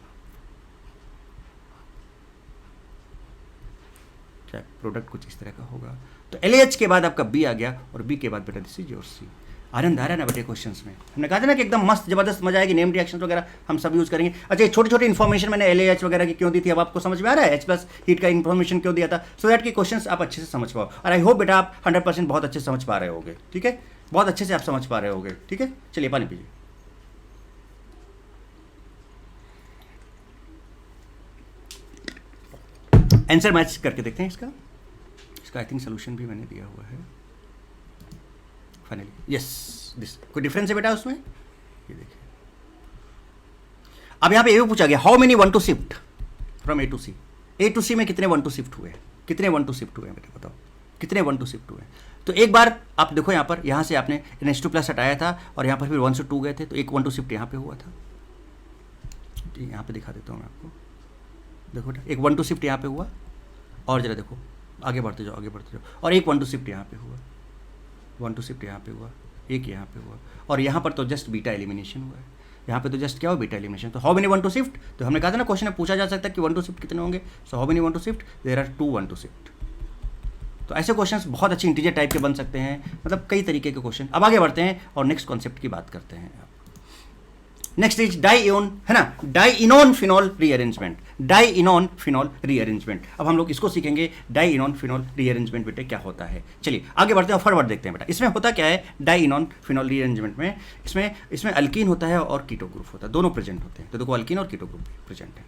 क्या प्रोडक्ट कुछ इस तरह का होगा। तो LAH के बाद आपका B आ गया और B के बाद बेटा दिस इज योर C। आनंद आ रहा है ना बेटे क्वेश्चंस में? हमने कहा था ना कि एकदम मस्त जबरदस्त मजा आएगी, नेम रिएक्शन वगैरह हम सब यूज करेंगे। अच्छा, ये छोटी छोटी इन्फॉर्मेशन मैंने LAH वगैरह की क्यों दी थी, अब आपको समझ में आ रहा है? H+ हीट का इन्फॉर्मेशन क्यों दिया था? सो दैट कि क्वेश्चंस आप अच्छे से समझ पाओ। और आई होप बेटा आप 100% बहुत अच्छे से समझ पा रहे होगे, ठीक है, बहुत अच्छे से आप समझ पा रहे होगे, ठीक है। चलिए पानी पीजिए। आंसर मैच करके देखते हैं इसका आई थिंक सोल्यूशन भी मैंने दिया हुआ है फाइनली। यस, दिस कोई डिफरेंस है बेटा उसमें? ये देखिए, अब यहां पे ये पूछा गया how many 1 to shift from A to C। A to C में कितने 1 to शिफ्ट हुए? कितने 1 to शिफ्ट हुए बेटा बताओ, कितने 1 to शिफ्ट हुए? तो एक बार आप देखो यहाँ पर, यहाँ से आपने NH2+ हटाया था और यहाँ पर फिर 1 से 2 गए थे, तो एक 1 to शिफ्ट यहाँ पे हुआ था। यहाँ पे दिखा देता हूँ मैं आपको, देखो एक 1 to शिफ्ट यहाँ पे हुआ, और जरा देखो आगे बढ़ते जाओ, आगे बढ़ते जाओ, और एक 1 to शिफ्ट यहाँ पे हुआ, 1 to शिफ्ट यहाँ पे हुआ, एक यहाँ पे हुआ, और यहाँ पर तो जस्ट बीटा एलिमिनेशन हुआ है। यहाँ पे तो जस्ट क्या हो, बीटा एलिमिनेशन। तो हाउ मेनी 1 to शिफ्ट, तो हमने कहा था ना क्वेश्चन में पूछा जा सकता है कि 1 to शिफ्ट कितने होंगे। So how many 1 to shift, there are 2 1 to shift. तो ऐसे क्वेश्चंस बहुत अच्छे इंटीजर टाइप के बन सकते हैं, मतलब कई तरीके के क्वेश्चन। अब आगे बढ़ते हैं और नेक्स्ट कॉन्सेप्ट की बात करते हैं। नेक्स्ट इज डाइइनोन, है ना, डाइइनोन फिनॉल रीअरेंजमेंट, डाइइनोन फिनॉल रीअरेंजमेंट। अब हम लोग इसको सीखेंगे, डाइइनोन फिनॉल रीअरेंजमेंट बेटे क्या होता है। चलिए आगे बढ़ते हैं और फॉरवर्ड देखते हैं बेटा। इसमें होता क्या है डाइइनोन फिनॉल रीअरेंजमेंट में, इसमें अल्कीन होता है और कीटो ग्रुप होता है, दोनों प्रेजेंट होते हैं। तो देखो अल्कीन और कीटो ग्रुप प्रेजेंट है,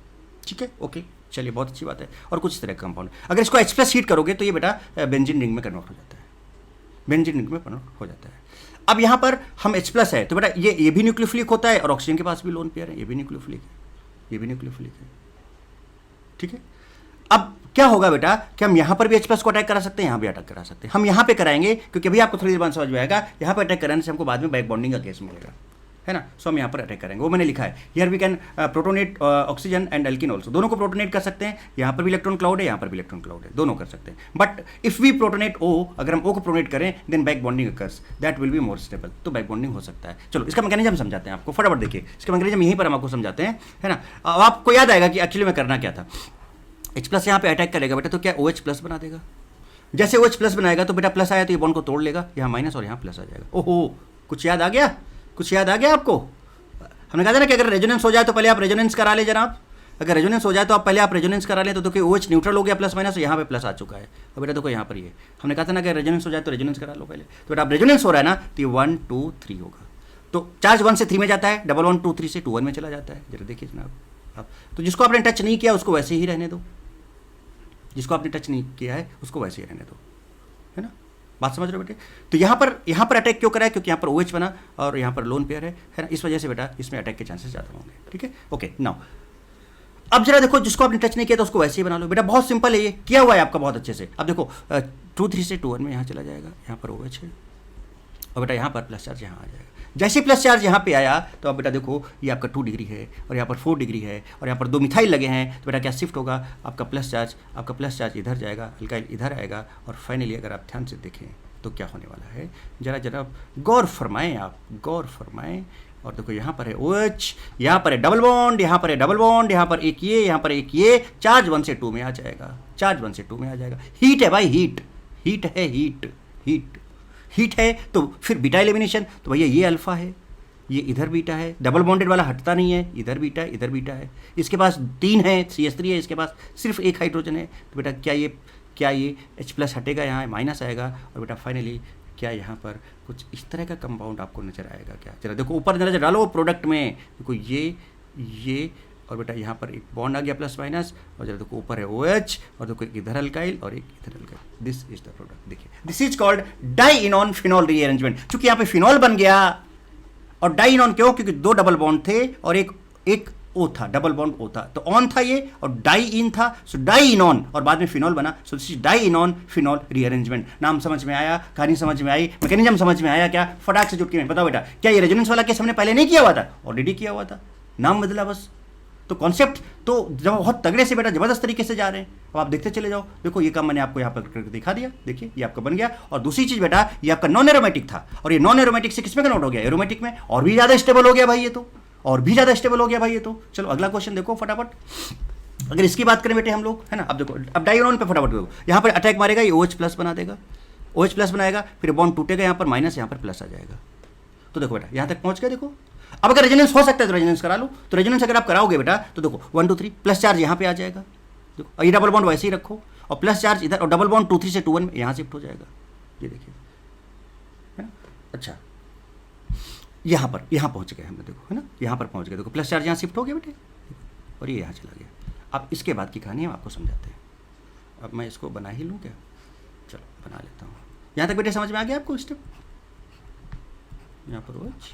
ठीक है, ओके, चलिए बहुत अच्छी बात है। और कुछ इस तरह का कंपाउंड, अगर इसको H+ हीट करोगे तो ये बेटा बेंजीन रिंग में कन्वर्ट हो जाता है, बेंजीन रिंग में कन्वर्ट हो जाता है। अब यहाँ पर हम H+ है तो बेटा ये भी न्यूक्लियोफिलिक होता है और ऑक्सीजन के पास भी लोन पेयर है, ये भी न्यूक्लियोफिलिक है, ये भी न्यूक्लियोफिलिक है, ठीक है। अब क्या होगा बेटा कि हम यहाँ पर भी H+ को अटैक करा सकते हैं, यहाँ भी अटैक करा सकते हैं। हम यहाँ पे कराएंगे क्योंकि अभी आपको थोड़ी देर बाद समझ में आएगा, यहाँ पर अटैक कराने से हमको बाद में बैक बॉन्डिंग का केस मिलेगा, है ना। सो हम यहाँ पर अटैक करेंगे, वो मैंने लिखा है here we can protonate oxygen and alkene also, दोनों को प्रोटोनेट कर सकते हैं। यहाँ पर भी इलेक्ट्रॉन क्लाउड है, यहाँ पर भी इलेक्ट्रॉन क्लाउड है, दोनों कर सकते हैं। But if we protonate O, अगर हम O को प्रोटोनेट करें then back bonding occurs, that will be more stable, तो बैक बॉन्डिंग हो सकता है। चलो इसका मैकेनिज्म समझाते हैं आपको, फटाफट देखिए इसका मैकेनिज्म यहीं पर हम आपको समझाते हैं, है ना। अब आपको याद आएगा कि एक्चुअली में करना क्या था। H+ यहाँ पे अटैक करेगा बेटा तो क्या OH+ बना देगा। जैसे OH+ बनाएगा तो बेटा प्लस आया तो ये बॉन्ड को तोड़ लेगा, यहाँ माइनस और यहाँ प्लस आ जाएगा। ओहो, कुछ याद आ गया, कुछ याद आ गया आपको। हमने कहा था ना कि अगर रेजोनेंस हो जाए तो पहले आप रेजोनेंस करा ले जनाब, अगर रेजोनेंस हो जाए तो आप पहले आप रेजोनेंस करा लें। तो देखिए OH न्यूट्रल हो गया प्लस माइनस, यहाँ पे प्लस आ चुका है। और बेटा देखो यहाँ पर ये हमने कहा था ना कि रेजोनेंस हो जाए तो रेजोनेंस करा लो पहले। तो बेटा अब रेजोनेंस हो रहा है ना, तो ये 1 2 3 होगा। तो चार्ज 1 से 3 में जाता है, डबल 1 2 3 से 2 1 में चला जाता है। जरा देखिए जनाब आप, तो जिसको आपने टच नहीं किया उसको वैसे ही रहने दो, जिसको आपने टच नहीं किया है उसको वैसे ही रहने दो, है ना। बात समझ रहे हो बेटे। तो यहाँ पर अटैक क्यों करा है, क्योंकि यहाँ पर OH बना और यहाँ पर लोन पेयर है ना, इस वजह से बेटा इसमें अटैक के चांसेस ज़्यादा होंगे, ठीक है, ओके। नाउ अब जरा देखो जिसको आपने टच नहीं किया तो उसको वैसे ही बना लो बेटा, बहुत सिंपल है, ये किया हुआ है आपका बहुत अच्छे से। अब देखो 2 3 से 2 1 में यहाँ चला जाएगा, यहाँ पर OH है और बेटा यहाँ पर प्लस चार्ज यहाँ आ जाएगा। जैसे प्लस चार्ज यहाँ पे आया तो अब बेटा देखो ये आपका 2 डिग्री है और यहाँ पर 4 डिग्री है और यहाँ पर 2 मिथाइल लगे हैं, तो बेटा क्या शिफ्ट होगा, आपका प्लस चार्ज इधर जाएगा, अल्काइल इधर आएगा और फाइनली अगर आप ध्यान से देखें तो क्या होने वाला है, जरा गौर फरमाएं, आप गौर फरमाएं। और देखो यहाँ पर है OH, यहाँ पर है डबल बॉन्ड, यहाँ पर है डबल बॉन्ड, यहाँ पर एक ये, यहाँ पर एक ये, चार्ज 1 से 2 में आ जाएगा, चार्ज 1 से 2 में आ जाएगा। हीट है भाई, हीट है, हीट है तो फिर बीटा एलिमिनेशन, तो भैया ये अल्फा है, ये इधर बीटा है, डबल बॉन्डेड वाला हटता नहीं है, इधर बीटा है, इधर बीटा है। इसके पास 3 है, CH3 है, इसके पास सिर्फ एक हाइड्रोजन है। तो बेटा क्या ये H+ हटेगा, यहाँ माइनस आएगा और बेटा फाइनली क्या यहाँ पर कुछ इस तरह का कंपाउंड आपको नजर आएगा क्या। जरा देखो ऊपर नजर डालो प्रोडक्ट में, देखो ये और बेटा यहाँ पर एक बॉन्ड आ गया प्लस माइनस, और जरा देखो ऊपर है OH और देखो एक इधर अल्काइल और एक इधर alkyl. This is the product, देखिए this is called dienone phenol rearrangement. चूंकि यहाँ पे फिनॉल बन गया, और डाइइनोन क्यों, क्योंकि 2 डबल बॉन्ड थे और एक O था, डबल बॉन्ड O था, तो ऑन था ये और डाई इन था, सो डाइइनोन और बाद में फिनॉल बना, so this is dienone phenol rearrangement. नाम समझ में आया, कहानी समझ में आई, मैकेनिज्म समझ में आया क्या, फटाक से चुटकी में बताओ बेटा। क्या ये रेजोनेंस वाला केस हमने पहले नहीं किया हुआ था, ऑलरेडी किया हुआ था, नाम बदला बस। तो कॉन्सेप्ट तो जब बहुत तगड़े से बेटा जबरदस्त तरीके से जा रहे हैं। अब आप देखते चले जाओ, देखो ये काम मैंने आपको यहाँ पर करके दिखा दिया, देखिए ये आपका बन गया। और दूसरी चीज बेटा ये आपका नॉन एरोमेटिक था, और ये नॉन एरोमेटिक से किसमें कन्वर्ट हो गया, एरोमेटिक में, और भी ज्यादा स्टेबल हो गया भाई ये तो, और भी ज्यादा स्टेबल हो गया भाई ये तो। चलो अगला क्वेश्चन देखो फटाफट। अगर इसकी बात करें बेटे हम लोग, है ना, अब देखो अब डाइइनोन पे फटाफट देखो, यहाँ पर अटैक मारेगा ये OH+ बना देगा, OH प्लस बनाएगा, फिर बॉन्ड टूटेगा, यहाँ पर माइनस, यहाँ पर प्लस आ जाएगा। तो देखो बेटा यहाँ तक पहुँच गया। देखो अब अगर रेजोनेंस हो सकता है तो रेजोनेंस करा लो। तो रेजोनेंस अगर आप कराओगे बेटा तो देखो 1 2 3 प्लस चार्ज यहाँ पे आ जाएगा। देखो और ये डबल बॉन्ड वैसे ही रखो और प्लस चार्ज इधर, और डबल बॉन्ड 2 3 से 2 1 में यहाँ शिफ्ट हो जाएगा। ये देखिए, है ना। अच्छा यहाँ पहुँच गए हम, देखो है ना, यहाँ पर पहुँच गए। देखो प्लस चार्ज यहाँ शिफ्ट हो गया बेटे, और ये यहाँ चला गया। अब इसके बाद की कहानी हम आपको समझाते हैं। अब मैं इसको बना ही लूँ क्या? चलो बना लेता हूँ। यहाँ तक बेटे समझ में आ गया आपको स्टेप? यहाँ पर OH,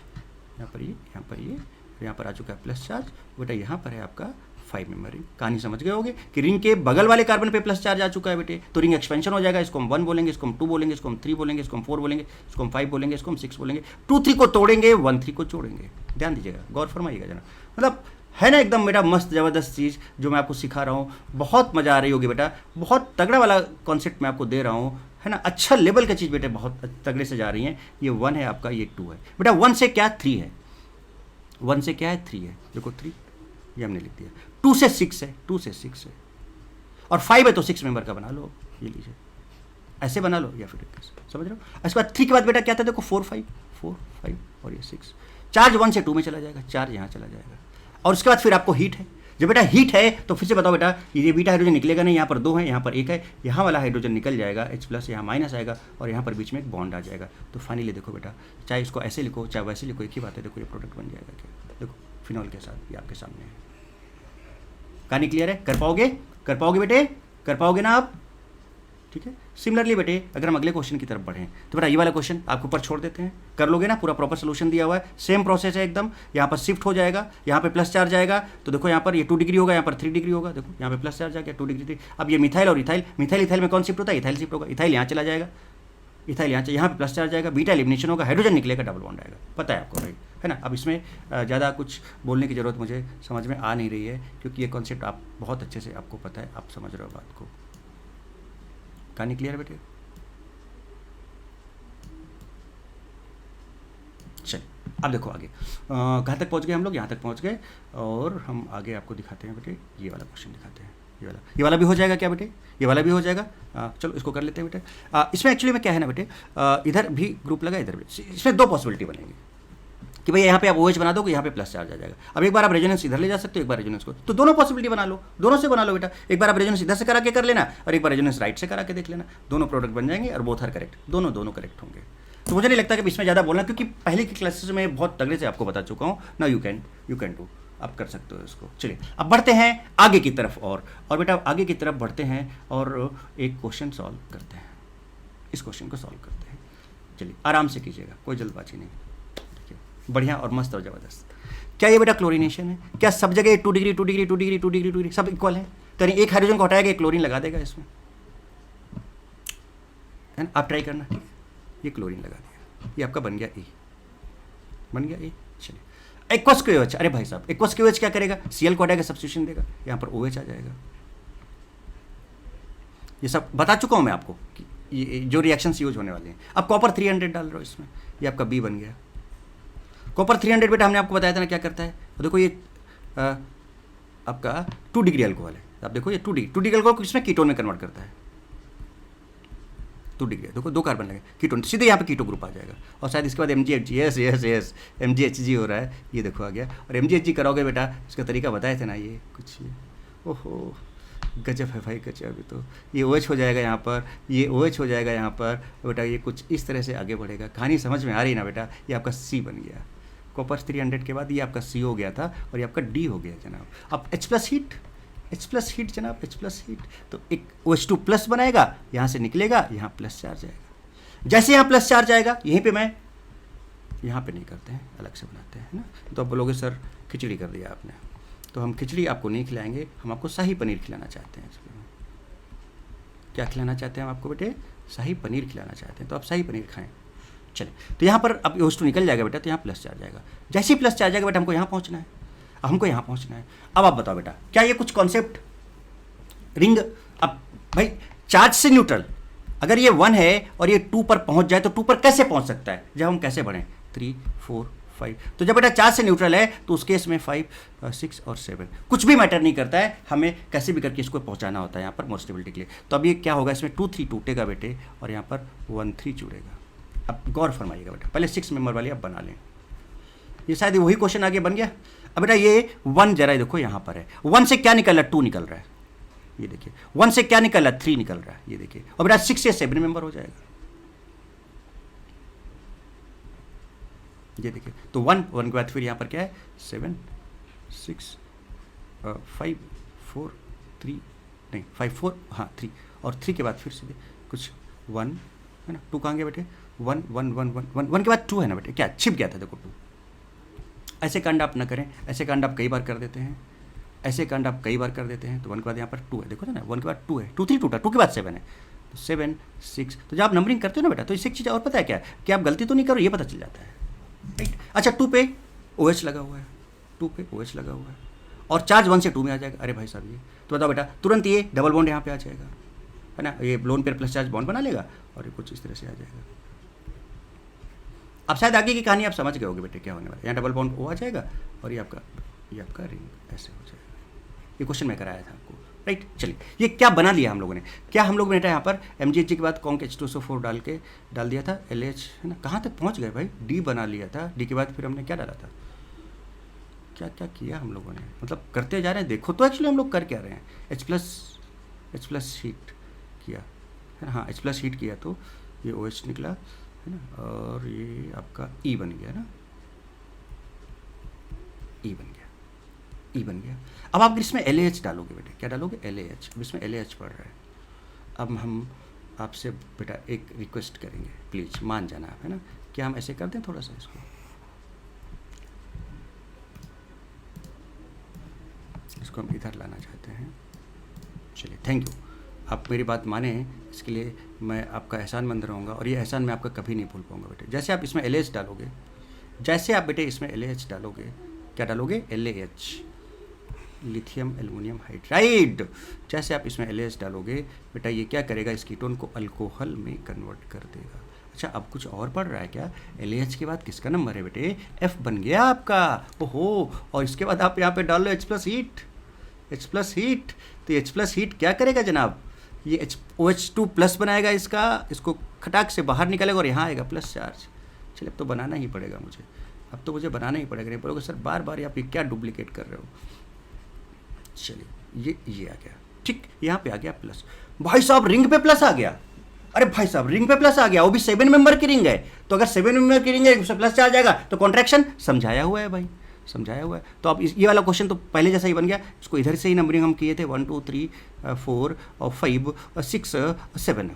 यहाँ पर ये, यहाँ पर ये, यहाँ पर आ चुका है प्लस चार्ज बेटा। यहाँ पर है आपका 5 मेंबर रिंग। कहानी समझ गए होगे कि रिंग के बगल वाले कार्बन पे प्लस चार्ज आ चुका है बेटे, तो रिंग एक्सपेंशन हो जाएगा। इसको हम 1 बोलेंगे, इसको हम 2 बोलेंगे, इसको हम 3 बोलेंगे, इसको हम 4 बोलेंगे, इसको हम 5 बोलेंगे, इसको हम 6 बोलेंगे। 2 3 को तोड़ेंगे, 1 3 को जोड़ेंगे। ध्यान दीजिएगा, गौर फरमाइएगा जना। मतलब है ना एकदम बेटा मस्त ज़बरदस्त चीज़ जो मैं आपको सिखा रहा हूँ। बहुत मज़ा आ रही होगी बेटा, बहुत तगड़ा वाला कॉन्सेप्ट मैं आपको दे रहा हूँ, है ना। अच्छा लेवल का चीज़ बेटे, बहुत तगड़े से जा रही हैं। ये 1 है आपका, ये 2 है बेटा। 1 से क्या 3 है, 1 से क्या है 3 है। देखो 3 ये हमने लिख दिया। 2 से 6 है, 2 से 6 है, और 5 है तो 6 मेंबर का बना लो। ये लीजिए ऐसे बना लो, या फिर समझ रहे हो। इसके बाद 3 के बाद बेटा क्या था, देखो 4 5 और ये 6। चार्ज 1 से 2 में चला जाएगा, चार्ज यहाँ चला जाएगा। और उसके बाद फिर आपको हीट है। जब बेटा हीट है तो फिर से बताओ बेटा, ये बीटा हाइड्रोजन निकलेगा नहीं, यहाँ पर 2 है, यहाँ पर 1 है, यहाँ वाला हाइड्रोजन निकल जाएगा, H प्लस यहाँ माइनस आएगा, और यहाँ पर बीच में एक बॉन्ड आ जाएगा। तो फाइनली देखो बेटा, चाहे इसको ऐसे लिखो चाहे वैसे लिखो, एक ही बात है। देखो ये प्रोडक्ट बन जाएगा क्या, देखो फिनॉल के साथ, ये आपके सामने है। कहानी क्लियर है? कर पाओगे बेटे, कर पाओगे ना आप? ठीक है। सिमिलरली बेटे अगर हम अगले क्वेश्चन की तरफ बढ़ें तो बेटा ये वाला क्वेश्चन आपके ऊपर छोड़ देते हैं, कर लोगे ना? पूरा प्रॉपर सोल्यूशन दिया हुआ है, सेम प्रोसेस है एकदम। यहाँ पर शिफ्ट हो जाएगा, यहाँ पे प्लस चार्ज आएगा, तो देखो यहाँ पर ये 2 डिग्री होगा, यहाँ पर 3 डिग्री होगा। देखो यहाँ पे प्लस चार्ज आ गया, 2 डिग्री 3। अब ये मिथाइल और इथाइल, मिथाइल में कौन शिफ्ट होता है? इथाइल शिफ्ट होगा। इथाइल यहाँ चला जाएगा, इथाइल यहाँ पे प्लस चार्ज आएगा, बीटा एलिमिनेशन होगा, हाइड्रोजन निकलेगा, डबल बॉन्ड आएगा। पता है आपको भाई, है ना। अब इसमें ज़्यादा कुछ बोलने की ज़रूरत मुझे समझ में आ नहीं रही है, क्योंकि ये कॉन्सेप्ट आप बहुत अच्छे से आपको पता है, आप समझ रहे हो बात को। कहानी क्लियर है बेटे? चलिए अब देखो आगे कहाँ तक पहुँच गए हम लोग? यहाँ तक पहुँच गए, और हम आगे आपको दिखाते हैं बेटे, ये वाला क्वेश्चन दिखाते हैं। ये वाला भी हो जाएगा क्या बेटे? ये वाला भी हो जाएगा। चलो इसको कर लेते हैं बेटे। इसमें एक्चुअली में क्या है ना बेटे, इधर भी ग्रुप लगा, इधर भी। इसमें 2 पॉसिबिलिटी बनेगी कि भाई यहाँ पे आप OH बना दोगे, यहाँ पे प्लस चार्ज आ जाएगा। अब एक बार आप रेजोनेंस इधर ले जा सकते हो, एक बार रेजोनेंस को, तो दोनों पॉसिबिलिटी बना लो, दोनों से बना लो बेटा। एक बार आप रेजोनेंस इधर से करा के कर लेना, और एक बार रेजोनेंस राइट से करा के देख लेना। दोनों प्रोडक्ट बन जाएंगे और बोथ आर करेक्ट, दोनों करेक्ट होंगे। तो मुझे नहीं लगता कि इसमें ज़्यादा बोलना, क्योंकि पहले की क्लासेस में बहुत तगड़े से आपको बता चुका हूँ ना। यू कैन डू, आप कर सकते हो इसको। चलिए अब बढ़ते हैं आगे की तरफ, और बेटा आगे की तरफ बढ़ते हैं और एक क्वेश्चन सॉल्व करते हैं। इस क्वेश्चन को सॉल्व करते हैं। चलिए आराम से कीजिएगा, कोई जल्दबाजी नहीं, देखिए बढ़िया और मस्त और ज़बरदस्त। क्या ये बेटा क्लोरीनेशन है? क्या सब जगह 2 degree 2 degree 2 degree 2 degree 2 degree सब इक्वल है? तो एक हाइड्रोजन को हटाएगा, एक क्लोरीन लगा देगा इसमें, है ना। आप ट्राई करना, ठीक है। ये क्लोरीन लगा दिया, ये आपका बन गया E, बन गया E। चलिए एक्वस के OH, अरे भाई साहब एक्वस के OH क्या करेगा? Cl को हटाएगा, सब्स्टिट्यूशन देगा, यहाँ पर OH आ जाएगा। ये सब बता चुका हूँ मैं आपको कि ये जो रिएक्शंस यूज होने वाले हैं। अब कॉपर 300 डाल रहा हूँ इसमें, ये आपका B बन गया। कॉपर 300 बेटा हमने आपको बताया था ना क्या करता है। तो देखो ये आपका 2 डिग्री अल्कोहल है। आप देखो ये 2 डिग्री अल्कोहल को किसमें? कीटोन में कन्वर्ट करता है। 2 डिग्री, देखो 2 कार्बन लगे, कीटोन, सीधे यहाँ पे कीटो ग्रुप आ जाएगा। और शायद इसके बाद MgHg, यस MgHg हो रहा है, ये देखो आ गया। और MgHg कराओगे बेटा, इसका तरीका बताए थे ना, ये कुछ ओहो गजब है भाई गजब। तो ये OH हो जाएगा यहाँ पर, ये OH हो जाएगा यहाँ पर बेटा, ये कुछ इस तरह से आगे बढ़ेगा। कहानी समझ में आ रही ना बेटा? ये आपका C बन गया। कॉपर 300 के बाद ये आपका C हो गया था, और ये आपका D हो गया जनाब। अब H प्लस हीट जनाब, H प्लस हीट, तो एक OH2 प्लस बनाएगा, यहाँ से निकलेगा, यहाँ प्लस चार्ज आएगा। जैसे यहाँ प्लस चार्ज आएगा, यहीं पे मैं यहाँ पे नहीं करते हैं, अलग से बनाते हैं ना। तो आप बोलोगे सर खिचड़ी कर दिया आपने, तो हम खिचड़ी आपको नहीं खिलाएंगे, हम आपको शाही पनीर खिलाना चाहते हैं। क्या खिलाना चाहते हैं हम आपको बेटे? शाही पनीर खिलाना चाहते हैं, तो आप शाही पनीर खाएं। चले, तो यहाँ पर अब OH2 निकल जाएगा बेटा, तो यहाँ प्लस चार्ज आएगा। जैसे ही प्लस चार्ज आएगा बेटा, हमको यहाँ पहुँचना है, हमको यहाँ पहुँचना है। अब आप बताओ बेटा, क्या ये कुछ कॉन्सेप्ट रिंग, अब भाई चार्ज से न्यूट्रल, अगर ये 1 है और ये 2 पर पहुँच जाए तो 2 पर कैसे पहुँच सकता है? जब हम कैसे बढ़ें 3 4 5। तो जब बेटा 4 से न्यूट्रल है तो उस केस में 5, 6 और 7 कुछ भी मैटर नहीं करता है, हमें कैसे भी करके इसको पहुंचाना होता है यहाँ पर मोर स्टेबिलिटी के लिए। तो अब ये क्या होगा, इसमें 2 3 टूटेगा बेटे और यहाँ पर 1 3 जुड़ेगा। अब गौर फरमाइएगा बेटा, पहले 6 मेंबर वाली आप बना लें, ये शायद वही क्वेश्चन आगे बन गया। अब बेटा ये 1 जरा देखो यहाँ पर है, 1 से क्या निकल रहा है, 2 निकल रहा है, ये देखिए 1 से क्या निकल रहा है, 3 निकल रहा है, ये देखिए। और बेटा 6 से 7 मेंबर हो जाएगा, ये देखिए। तो 1 के बाद फिर यहाँ पर क्या है, 7 6 5 4 3 नहीं 5 4 हाँ 3 और 3 के बाद फिर सीधे कुछ 1 है ना, 2 कहाँ गया बेटे, 1 1 1 1 1 1 के बाद 2 है ना बेटे, क्या छिप गया था देखो 2। ऐसे कांड आप ना करें, ऐसे कांड आप कई बार कर देते हैं, ऐसे कांड आप कई बार कर देते हैं। तो 1 के बाद यहाँ पर 2 है, देखो ना 1 के बाद 2 है, 2 3 टूटा, 2 के बाद 7 है, तो 7 6। तो जब आप नंबरिंग करते हो ना बेटा, तो इससे एक चीज़ और पता है क्या, कि आप गलती तो नहीं करो, ये पता चल जाता है, राइट। अच्छा 2 पे OH लगा हुआ है, 2 पे OH लगा हुआ है और चार्ज 1 से 2 में आ जाएगा। अरे भाई साहब ये तो बताओ बेटा, तुरंत ये डबल बॉन्ड यहाँ पे आ जाएगा, है ना, ये lone pair plus charge bond बना लेगा और ये कुछ इस तरह से आ जाएगा। अब शायद आगे की कहानी आप समझ गए होगे बेटे क्या होने वाला है। यहाँ डबल बॉन्ड O आ जाएगा और ये आपका रिंग ऐसे हो जाएगा। ये क्वेश्चन मैं कराया था आपको, राइट। चलिए ये क्या बना लिया हम लोगों ने, क्या हम लोग बेटा यहाँ पर MgHg के बाद कॉन्क H2SO4 डाल दिया था, LH है ना, कहाँ तक पहुँच गए भाई, D बना लिया था। D के बाद फिर हमने क्या डाला था, क्या क्या किया हम लोगों ने, मतलब करते जा रहे हैं। देखो तो एक्चुअली हम लोग कर क्या रहे हैं, H प्लस हीट किया है ना, हाँ H प्लस हीट किया तो ये OH निकला है ना, और ये आपका E बन गया ना, E बन गया। अब आप इसमें LAH डालोगे बेटे, क्या डालोगे, LAH। अब इसमें LAH पड़ रहा है। अब हम आपसे बेटा एक रिक्वेस्ट करेंगे, प्लीज़ मान जाना आप, है ना, क्या हम ऐसे कर दें थोड़ा सा इसको हम इधर लाना चाहते हैं। चलिए थैंक यू, आप मेरी बात माने, इसके लिए मैं आपका एहसानमंद रहूँगा और ये एहसान मैं आपका कभी नहीं भूल पाऊँगा बेटे। जैसे आप इसमें LAH डालोगे, जैसे आप बेटे इसमें LAH डालोगे, क्या डालोगे, LAH लिथियम एल्युमिनियम हाइड्राइड। जैसे आप इसमें LAH डालोगे बेटा, ये क्या करेगा, इस कीटोन को अल्कोहल में कन्वर्ट कर देगा। अच्छा अब कुछ और पढ़ रहा है क्या, LAH के बाद किसका नंबर है बेटे, F बन गया आपका, ओहो। और इसके बाद आप यहाँ पे डाल लो H प्लस हीट। तो H प्लस हीट क्या करेगा जनाब, ये OH2 प्लस बनाएगा, इसको खटाक से बाहर निकलेगा और यहाँ आएगा प्लस चार्ज। चलिए अब तो बनाना ही पड़ेगा मुझे, अब तो मुझे बनाना ही पड़ेगा, नहीं बोलोगे सर बार बार आप ये क्या डुप्लीकेट कर रहे हो। चलिए ये आ गया, ठीक, यहाँ पे आ गया प्लस। भाई साहब रिंग पे प्लस आ गया, अरे भाई साहब रिंग पे प्लस आ गया, वो भी 7 मेंबर की रिंग है। तो अगर 7 मेंबर की रिंग है उससे प्लस चार्ज आएगा तो कॉन्ट्रैक्शन समझाया हुआ है भाई, समझाया हुआ है। तो अब ये वाला क्वेश्चन तो पहले जैसा ही बन गया, इसको इधर से ही नंबरिंग हम किए थे 1 2 3 4 और 5 6 7,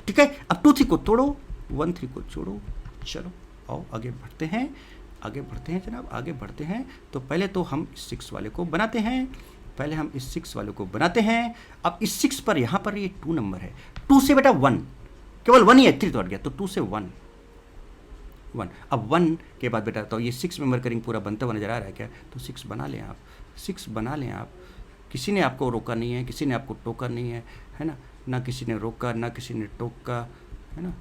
ठीक है। अब 2 3 को तोड़ो, 1 3 को जोड़ो, चलो आओ आगे बढ़ते हैं जनाब, आगे बढ़ते हैं। तो पहले तो हम इस 6 वाले को बनाते हैं, अब इस 6 पर यहाँ पर ये 2 नंबर है, 2 से बेटा 1, केवल 1 ही है, 3 तो हट गया, तो 2 से 1। अब 1 के बाद बेटा तो ये 6 मेंबर का रिंग पूरा बनता हुआ नजर आ रहा है क्या, तो 6 बना लें आप, 6 बना लें आप। किसी ने आपको रोका नहीं है, किसी ने आपको टोका नहीं है, है ना, ना किसी ने रोका ना किसी ने टोका, है ना।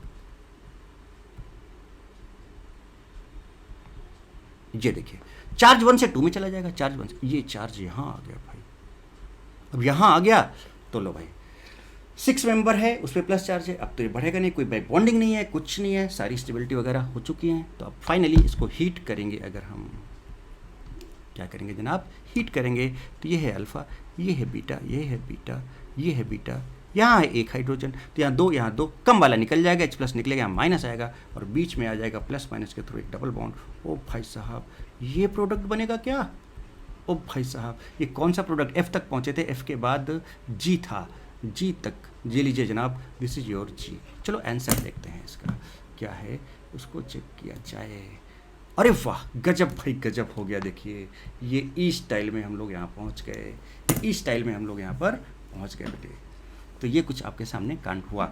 ये देखिए चार्ज 1 से 2 में चला जाएगा, चार्ज 1 से, ये चार्ज यहाँ आ गया भाई, अब यहाँ आ गया तो लो भाई 6 मेंबर है, उस पर प्लस चार्ज है, अब तो ये बढ़ेगा नहीं, कोई बैक बॉन्डिंग नहीं है, कुछ नहीं है, सारी स्टेबिलिटी वगैरह हो चुकी है। तो अब फाइनली इसको हीट करेंगे, अगर हम क्या करेंगे जनाब, हीट करेंगे तो ये है अल्फ़ा, ये है बीटा, ये है बीटा, ये है बीटा, यहाँ है एक हाइड्रोजन, तो यहाँ दो कम वाला निकल जाएगा, H प्लस निकलेगा, यहाँ माइनस आएगा और बीच में आ जाएगा प्लस माइनस के थ्रू एक डबल बॉन्ड। ओ भाई साहब ये प्रोडक्ट बनेगा क्या, ओ भाई साहब ये कौन सा प्रोडक्ट, F तक पहुँचे थे, F के बाद G था, G तक, ये लीजिए जनाब, दिस इज योर G। चलो आंसर देखते हैं इसका क्या है, उसको चेक किया जाए। अरे वाह गजब भाई गजब हो गया, देखिए ये ई स्टाइल में हम लोग यहाँ पहुँच गए, ई स्टाइल में हम लोग यहाँ पर पहुँच गए बेटे। तो ये कुछ आपके सामने कांड हुआ।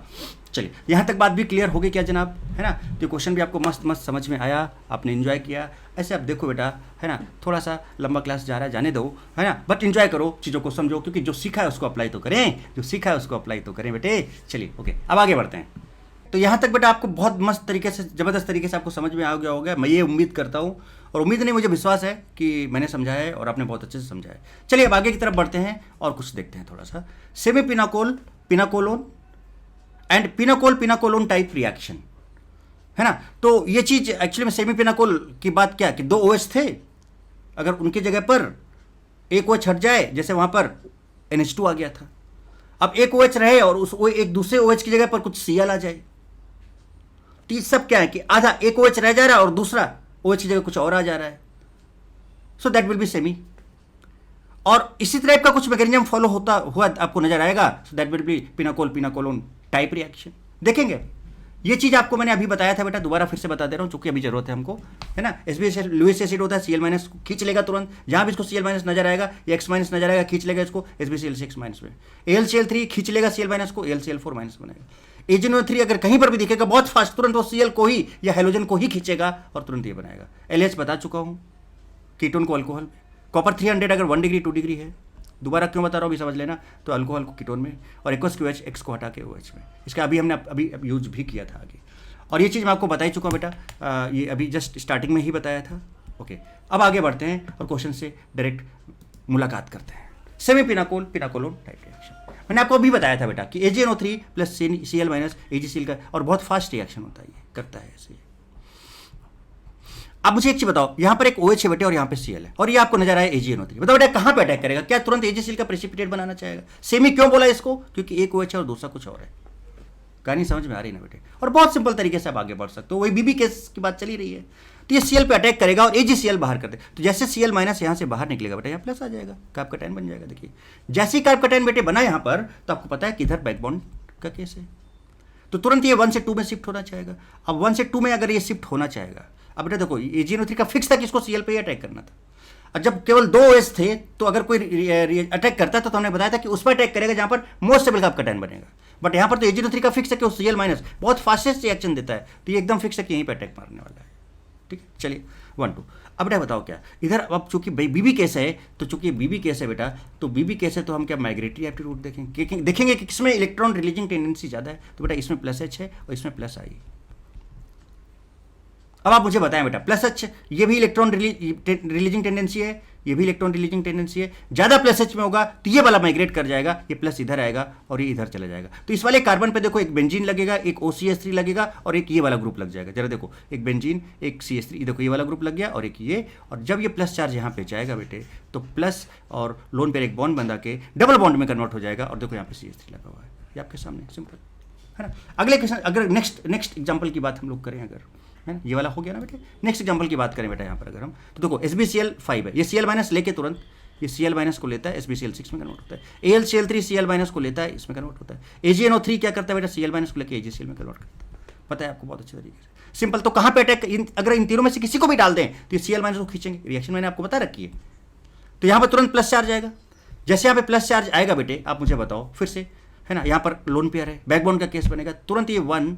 चलिए यहाँ तक बात भी क्लियर हो गई क्या जनाब, है ना। तो क्वेश्चन भी आपको मस्त मस्त समझ में आया, आपने एंजॉय किया। ऐसे आप देखो बेटा, है ना, थोड़ा सा लंबा क्लास जा रहा है, जाने दो, है ना, बट एंजॉय करो, चीज़ों को समझो, क्योंकि जो सीखा है उसको अप्लाई तो करें, बेटे। चलिए ओके अब आगे बढ़ते हैं। तो यहाँ तक बेटा आपको बहुत मस्त तरीके से, ज़बरदस्त तरीके से आपको समझ में आ गया होगा, मैं ये उम्मीद करता हूँ, और उम्मीद नहीं मुझे विश्वास है कि मैंने समझाया है और आपने बहुत अच्छे से समझाया है। चलिए अब आगे की तरफ बढ़ते हैं और कुछ देखते हैं थोड़ा सा। Semi pinacol pinacolone and pinacol pinacolone type reaction, है ना। तो ये चीज़ एक्चुअली में सेमी पिनाकोल की बात क्या कि 2 OH थे, अगर उनकी जगह पर एक OH हट जाए, जैसे वहाँ पर NH2 आ गया था, अब एक OH रहे और उस एक दूसरे OH की जगह पर कुछ Cl आ जाए, तो ये सब क्या है कि आधा एक OH रह जा रहा है और दूसरा OH की जगह कुछ और आ जा रहा है, सो दैट विल बी सेमी। और इसी टाइप का कुछ मैकेनिज्म फॉलो होता हुआ आपको नजर आएगा, so that will be pinacol pinacolone type reaction. देखेंगे ये चीज आपको मैंने अभी बताया था बेटा, दोबारा फिर से बता दे रहा हूँ, चूंकि अभी जरूरत है हमको, है ना। लुइस एसिड होता है, Cl- खींच लेगा तुरंत, जहां भी इसको Cl- नजर आएगा, या X- नजर आएगा, खींच लेगा इसको SbCl6- में। AlCl3 खींच लेगा Cl- को, AlCl4- बनाएगा। AgNO3 अगर कहीं पर भी दिखेगा बहुत फास्ट, तुरंत वो Cl को ही या हेलोजन को ही खींचेगा और तुरंत ये बनाएगा। LH बता चुका हूँ, कीटोन को अल्कोहल में। कॉपर 300 अगर 1 डिग्री 2 डिग्री है, दोबारा क्यों बता रहा हूँ अभी समझ लेना, तो अल्कोहल को कीटोन में, और एक्वस क्यू एच एक्स को हटा के OH में। इसका अभी हमने अभी यूज भी किया था आगे, और ये चीज़ मैं आपको बता ही चुका हूँ बेटा, ये अभी जस्ट स्टार्टिंग में ही बताया था। ओके, अब आगे बढ़ते हैं और क्वेश्चन से डायरेक्ट मुलाकात करते हैं। Semi pinacol pinacolone type reaction मैंने आपको अभी बताया था बेटा कि AgNO3 प्लस Cl- AgCl का, और बहुत फास्ट रिएक्शन होता है, ये करता है ऐसे। अब मुझे एक चीज बताओ, यहां पर एक OH है बेटे और यहां पे Cl है, और ये आपको नजर आया AgNO3, बताओ बेटा कहां पे अटैक करेगा? क्या तुरंत AgCl का प्रेसिपिटेट बनाना चाहेगा? सेमी क्यों बोला इसको? क्योंकि एक OH है और दूसरा कुछ और है। कहानी समझ में आ रही ना बेटे? और बहुत सिंपल तरीके से आप आगे बढ़ सकते हो, वही बीबी केस की बात चली रही है। तो ये Cl पे अटैक करेगा और AgCl बाहर कर दे, तो जैसे Cl- यहां से बाहर निकलेगा बेटा, यहाँ प्लस आ जाएगा, कार्बोकैटायन बन जाएगा। देखिए जैसे ही कार्बोकैटायन बेटे बना यहाँ पर, तो आपको पता है कि इधर बैकबॉन्ड का केस है, तो तुरंत ये 1 से 2 में शिफ्ट होना चाहेगा। अब 1 से 2 में अगर ये शिफ्ट होना चाहेगा, अब बेटा देखो AgNO3 का फिक्स था कि इसको Cl पे ही अटैक करना था, और जब केवल 2 OH थे, तो अगर कोई अटैक करता था तो हमने बताया था कि उस पर अटैक करेगा जहां पर मोस्ट स्टेबल कार्बोकैटायन बनेगा। बट यहां पर तो AgNO3 का फिक्स है कि वो Cl- बहुत फास्टेस्ट रिएक्शन देता है, तो ये एकदम फिक्स है कि यहीं पर अटैक मारने वाला है। ठीक है, चलिए 1 2। अब बेटा बताओ क्या इधर, अब चूंकि बीबी केस है, तो चूंकि बीबी केस है बेटा, तो बीबी केस है तो हम क्या माइग्रेटरी एप्टीट्यूड देखेंगे कि किसमें इलेक्ट्रॉन रिलीजिंग टेंडेंसी ज्यादा है, तो बेटा इसमें +H है और इसमें +I। अब आप मुझे बताएं बेटा, +H ये भी इलेक्ट्रॉन रिलीजिंग टेंडेंसी है, ये भी इलेक्ट्रॉन रिलीजिंग टेंडेंसी है, ज्यादा +H में होगा तो ये वाला माइग्रेट कर जाएगा, ये प्लस इधर आएगा और ये इधर चला जाएगा। तो इस वाले कार्बन पे देखो एक बेंजीन लगेगा, एक OCH3 लगेगा और एक ये वाला ग्रुप लग जाएगा। जरा देखो एक बेंजीन एक CH3, देखो ये वाला ग्रुप लग गया और एक ये, और जब ये प्लस चार्ज यहाँ पे जाएगा बेटे, तो प्लस और लोन पर एक बॉन्ड बंधा के डबल बॉन्ड में कन्वर्ट हो जाएगा, और देखो यहाँ पे CH3 लगा हुआ है, ये आपके सामने सिंपल है ना। अगले क्वेश्चन, अगर नेक्स्ट एग्जाम्पल की बात हम लोग करें, अगर है ना, ये वाला हो गया ना बेटे, नेक्स्ट एग्जांपल की बात करें बेटा यहाँ पर अगर हम, तो देखो SbCl5 है, ये Cl- लेके तुरंत ये Cl- को लेता है, SbCl6 में कन्वर्ट होता है। AlCl3 Cl- को लेता है, इसमें कन्वर्ट होता है। AgNO3 क्या करता है बेटा, Cl- को लेकर AgCl में कन्वर्ट करता है, पता है आपको बहुत अच्छे तरीके से, सिंपल। तो कहाँ पे अटैक, अगर इन तीनों में से किसी को भी डाल दें तो ये Cl- को खींचेंगे, रिएक्शन मैंने आपको बता रखी है। तो यहाँ पर तुरंत प्लस चार्ज आएगा, जैसे यहाँ पे प्लस चार्ज आएगा बेटे, आप मुझे बताओ फिर से, है ना, यहाँ पर लोन पेयर है, बैकबोन का केस बनेगा, तुरंत ये 1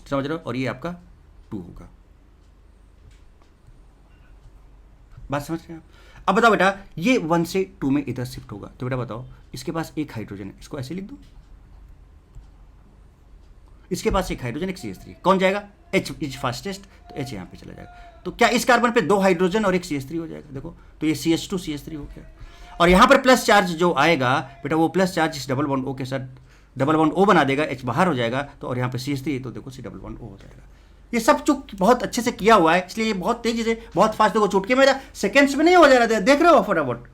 समझ रहे हो, और ये आपका 2 होगा। बात समझ रहे हैं आप? अब बताओ बेटा, ये 1 से 2 में इधर शिफ्ट होगा, तो बेटा बताओ इसके पास एक हाइड्रोजन है, इसको ऐसे लिख दो, इसके पास एक हाइड्रोजन एक CH3, कौन जाएगा? H इज फास्टेस्ट, तो H यहाँ पे चला जाएगा। तो क्या इस कार्बन पे 2 हाइड्रोजन और एक CH3 हो जाएगा? देखो तो ये CH2 CH3 हो गया, और यहाँ पर प्लस चार्ज जो आएगा बेटा, वो प्लस चार्ज इस डबल बॉन्ड O के साथ डबल बॉन्ड O बना देगा, H बाहर हो जाएगा, तो और यहाँ पे CH3, तो देखो C डबल बॉन्ड O हो जाएगा। ये सब चुक बहुत अच्छे से किया हुआ है, इसलिए ये बहुत तेजी से बहुत फास्ट, देखो चुटकी मेरा सेकंड्स में नहीं हो जा रहा था, देख रहे हो फटाफट।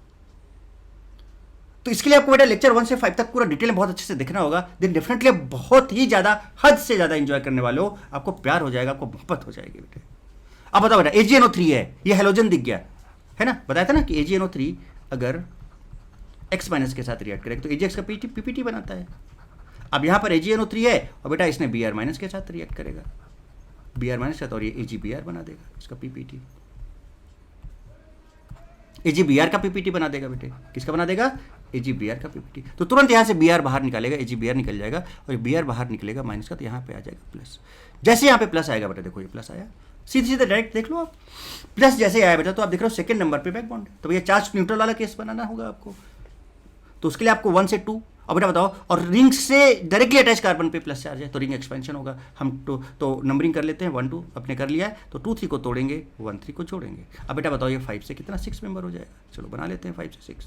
तो इसके लिए आपको बेटा लेक्चर 1 से 5 तक पूरा डिटेल में बहुत अच्छे से देखना होगा, देन डेफिनेटली बहुत ही ज्यादा हद से ज्यादा एंजॉय करने वाले हो, आपको प्यार हो जाएगा, आपको मोहब्बत हो जाएगी बेटे। अब बताओ बेटा, AgNO3 है, ये हेलोजन दिख गया है ना, बताया था ना कि AgNO3 अगर X- के साथ रिएक्ट करेगा तो AgX का PPT बनाता है। अब यहां पर AgNO3 है और बेटा इसने Br- के साथ रिएक्ट करेगा, Br- के साथ, और ये AgBr बना देगा इसका PPT, AgBr का PPT बना देगा बेटे, किसका बना देगा? AgBr का PPT। तो तुरंत यहाँ से Br बाहर निकालेगा, AgBr निकल जाएगा, और Br बाहर निकलेगा माइनस का, तो यहाँ पे आ जाएगा प्लस। जैसे यहाँ पे प्लस आएगा बेटा, देखो ये प्लस आया, सीधे सीधे डायरेक्ट देख लो आप, प्लस जैसे आया बेटा, तो आप देख रहे हो सेकंड नंबर पे बैक बॉन्ड, तो भैया चार्ज न्यूट्रल वाला केस बनाना होगा आपको, तो उसके लिए आपको 1 से 2 अब बेटा बताओ, और रिंग से डायरेक्टली अटैच कार्बन पे प्लस चार्ज है तो रिंग एक्सपेंशन होगा। हम तो नंबरिंग कर लेते हैं, 1 2 अपने कर लिया है, तो 2 3 को तोड़ेंगे, 1 3 को जोड़ेंगे। अब बेटा बताओ ये 5 से कितना 6 मेंबर हो जाएगा, चलो बना लेते हैं 5 से 6,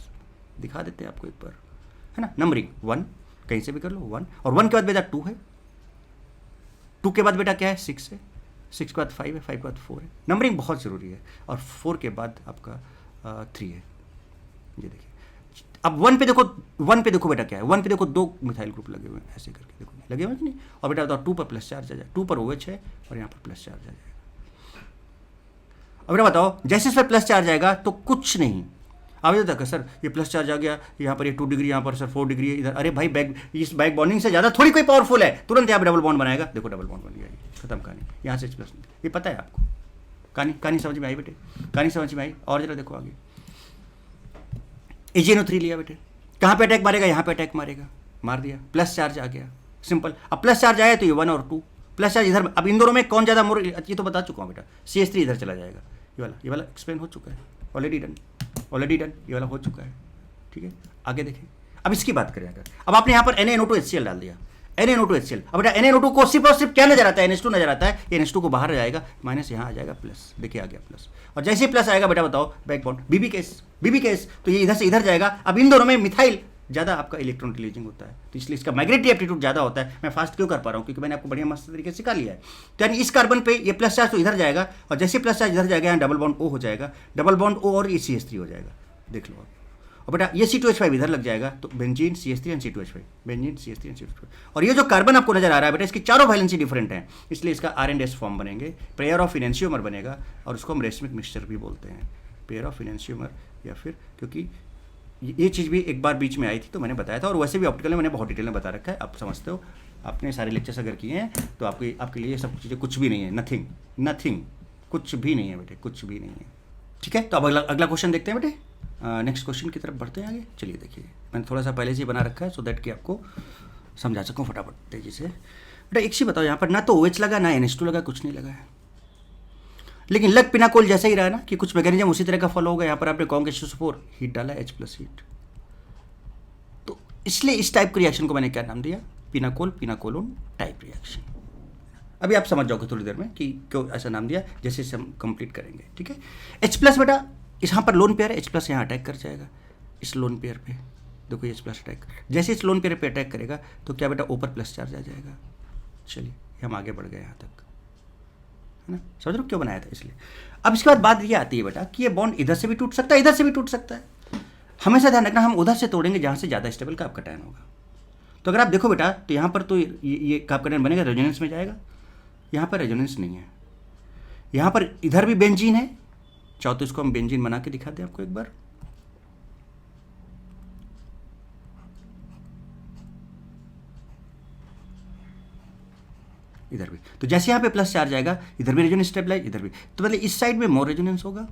दिखा देते हैं आपको एक बार, है ना। नंबरिंग 1 कहीं से भी कर लो 1, और 1 के बाद बेटा 2 है, 2 के बाद बेटा क्या है 6 है, 6 के बाद 5 है, 5 के बाद 4 है। नंबरिंग बहुत ज़रूरी है, और 4 के बाद आपका 3 है। ये देखिए अब 1 पे देखो, 1 पे देखो बेटा क्या है, 1 पे देखो 2 मिथाइल ग्रुप लगे हुए हैं, ऐसे करके देखो लगे हुए हैं कि नहीं। और बेटा बताओ 2 पर प्लस चार्ज आ जाए, 2 पर OH है और यहाँ पर प्लस चार्ज आ जाएगा। अब बेटा बताओ जैसे इस पर प्लस चार्ज आएगा तो कुछ नहीं, अब ये तक सर ये प्लस चार्ज आ गया, यहाँ पर ये 2 डिग्री, यहाँ पर सर 4 डिग्री है इधर, अरे भाई बैक, इस बैक बॉन्डिंग से ज़्यादा थोड़ी कोई पावरफुल है, तुरंत यहाँ पर डबल बॉन्ड बनाएगा, देखो डबल बॉन्ड बन गया, खत्म कहानी, यहाँ से प्लस, ये पता है आपको। कहानी समझ में आई बेटे, कहानी समझ में आई। और जरा देखो आगे, AgNO3 लिया बेटे, कहाँ पे अटैक मारेगा, यहाँ पे अटैक मारेगा, मार दिया, प्लस चार्ज आ गया, सिंपल। अब प्लस चार्ज आया तो ये 1 और 2 प्लस चार्ज इधर, अब इन दोनों में कौन ज़्यादा मोर, ये तो बता चुका हूँ बेटा, CH3 इधर चला जाएगा, ये वाला एक्सप्लेन हो चुका है, ऑलरेडी डन, ये वाला हो चुका है, ठीक है। आगे देखें, अब इसकी बात करें अगर, अब आपने यहाँ पर NaNO2HCl डाल दिया, NaNO2HCl, अब बेटा NaNO2 को सिर्फ और सिर्फ क्या नजर आता है, NH2 नजर आता है, ये NH2 को बाहर जाएगा, माइनस यहाँ आ जाएगा प्लस, देखिए आ गया प्लस, और जैसे ही प्लस आएगा बेटा बताओ बैक बॉन्ड BB केस, तो ये इधर से इधर जाएगा। अब इन दोनों में मिथाइल ज़्यादा आपका इलेक्ट्रॉन रिलीजिंग होता है, तो इसलिए इसका माइग्रेटरी एप्टीट्यूड ज़्यादा होता है। मैं फास्ट क्यों कर पा रहा हूँ, क्योंकि मैंने आपको बढ़िया मस्त तरीके से सिखा लिया है। तो यानी इस कार्बन पे ये प्लस चार्ज तो इधर जाएगा, और जैसे प्लस चार्ज इधर जाएगा यहाँ डबल बॉन्ड O हो जाएगा, डबल बॉन्ड O और ये CH3 हो जाएगा, देख लो आप। और बेटा ये C2H5 इधर लग जाएगा, तो benzene CH3 and C2H5, benzene CH3 and C2H5। और ये जो कार्बन आपको नजर आ रहा है बेटा, इसकी चारों वैलेंसी डिफरेंट हैं, इसलिए इसका R&S फॉर्म बनेंगे, पेयर ऑफ इनेंशियोमर बनेगा, और उसको हम रेशमिक मिक्सचर भी बोलते हैं, पेयर ऑफ इनेंशियोमर, या फिर क्योंकि ये चीज़ भी एक बार बीच में आई थी तो मैंने बताया था, और वैसे भी ऑप्टिकल में मैंने बहुत डिटेल में बता रखा है, आप समझते हो, आपने सारे लेक्चर्स अगर किए हैं तो आपके लिए सब चीज़ें कुछ भी नहीं है, नथिंग, कुछ भी नहीं है बेटे, कुछ भी नहीं है, ठीक है। तो अब अगला क्वेश्चन देखते हैं बेटे, नेक्स्ट क्वेश्चन की तरफ बढ़ते हैं आगे। चलिए देखिए, मैंने थोड़ा सा पहले से ही बना रखा है सो दैट कि आपको समझा सकूँ फटाफट तेजी से। बेटा एक चीज़ बताओ, यहाँ पर ना तो OH लगा ना NH2 लगा, कुछ नहीं लगा है, लेकिन लग पिनाकोल जैसा ही रहा ना कि कुछ मैकेनिज्म उसी तरह का फॉलो होगा। यहाँ पर आपने कॉन्क H2SO4 हीट डाला, H प्लस हीट, तो इसलिए इस टाइप के रिएक्शन को मैंने क्या नाम दिया, पिनाकोलोन टाइप रिएक्शन। अभी आप समझ जाओगे थोड़ी देर में कि क्यों ऐसा नाम दिया, जैसे हम कंप्लीट करेंगे, ठीक है। H प्लस बेटा यहाँ पर लोन पेयर है, H प्लस यहाँ अटैक कर जाएगा इस लोन पेयर पे, देखो H प्लस अटैक, जैसे इस लोन पेयर पे अटैक करेगा तो क्या बेटा O पर प्लस चार्ज आ जाएगा। चलिए हम आगे बढ़ गए यहाँ तक, है ना, समझ लो क्यों बनाया था इसलिए। अब इसके बाद बात ये आती है बेटा कि ये बॉन्ड इधर से भी टूट सकता है, इधर से भी टूट सकता है। हमेशा ध्यान रखना, हम उधर से तोड़ेंगे जहाँ से ज़्यादा स्टेबल का आपका टैन होगा। तो अगर आप देखो बेटा, तो यहाँ पर तो ये आपका टैन बनेगा, रेजोनेंस में जाएगा, यहाँ पर रेजोनेंस नहीं है, यहाँ पर इधर भी बेंजीन है, चाहो तो इसको हम बेंजीन बना के दिखा दें आपको एक बार। इधर भी, तो जैसे यहाँ पे प्लस चार्ज आएगा इधर भी रेजोनेंस स्टेबलाइज, इधर भी, तो मतलब इस साइड में मोर रेजोनेंस होगा,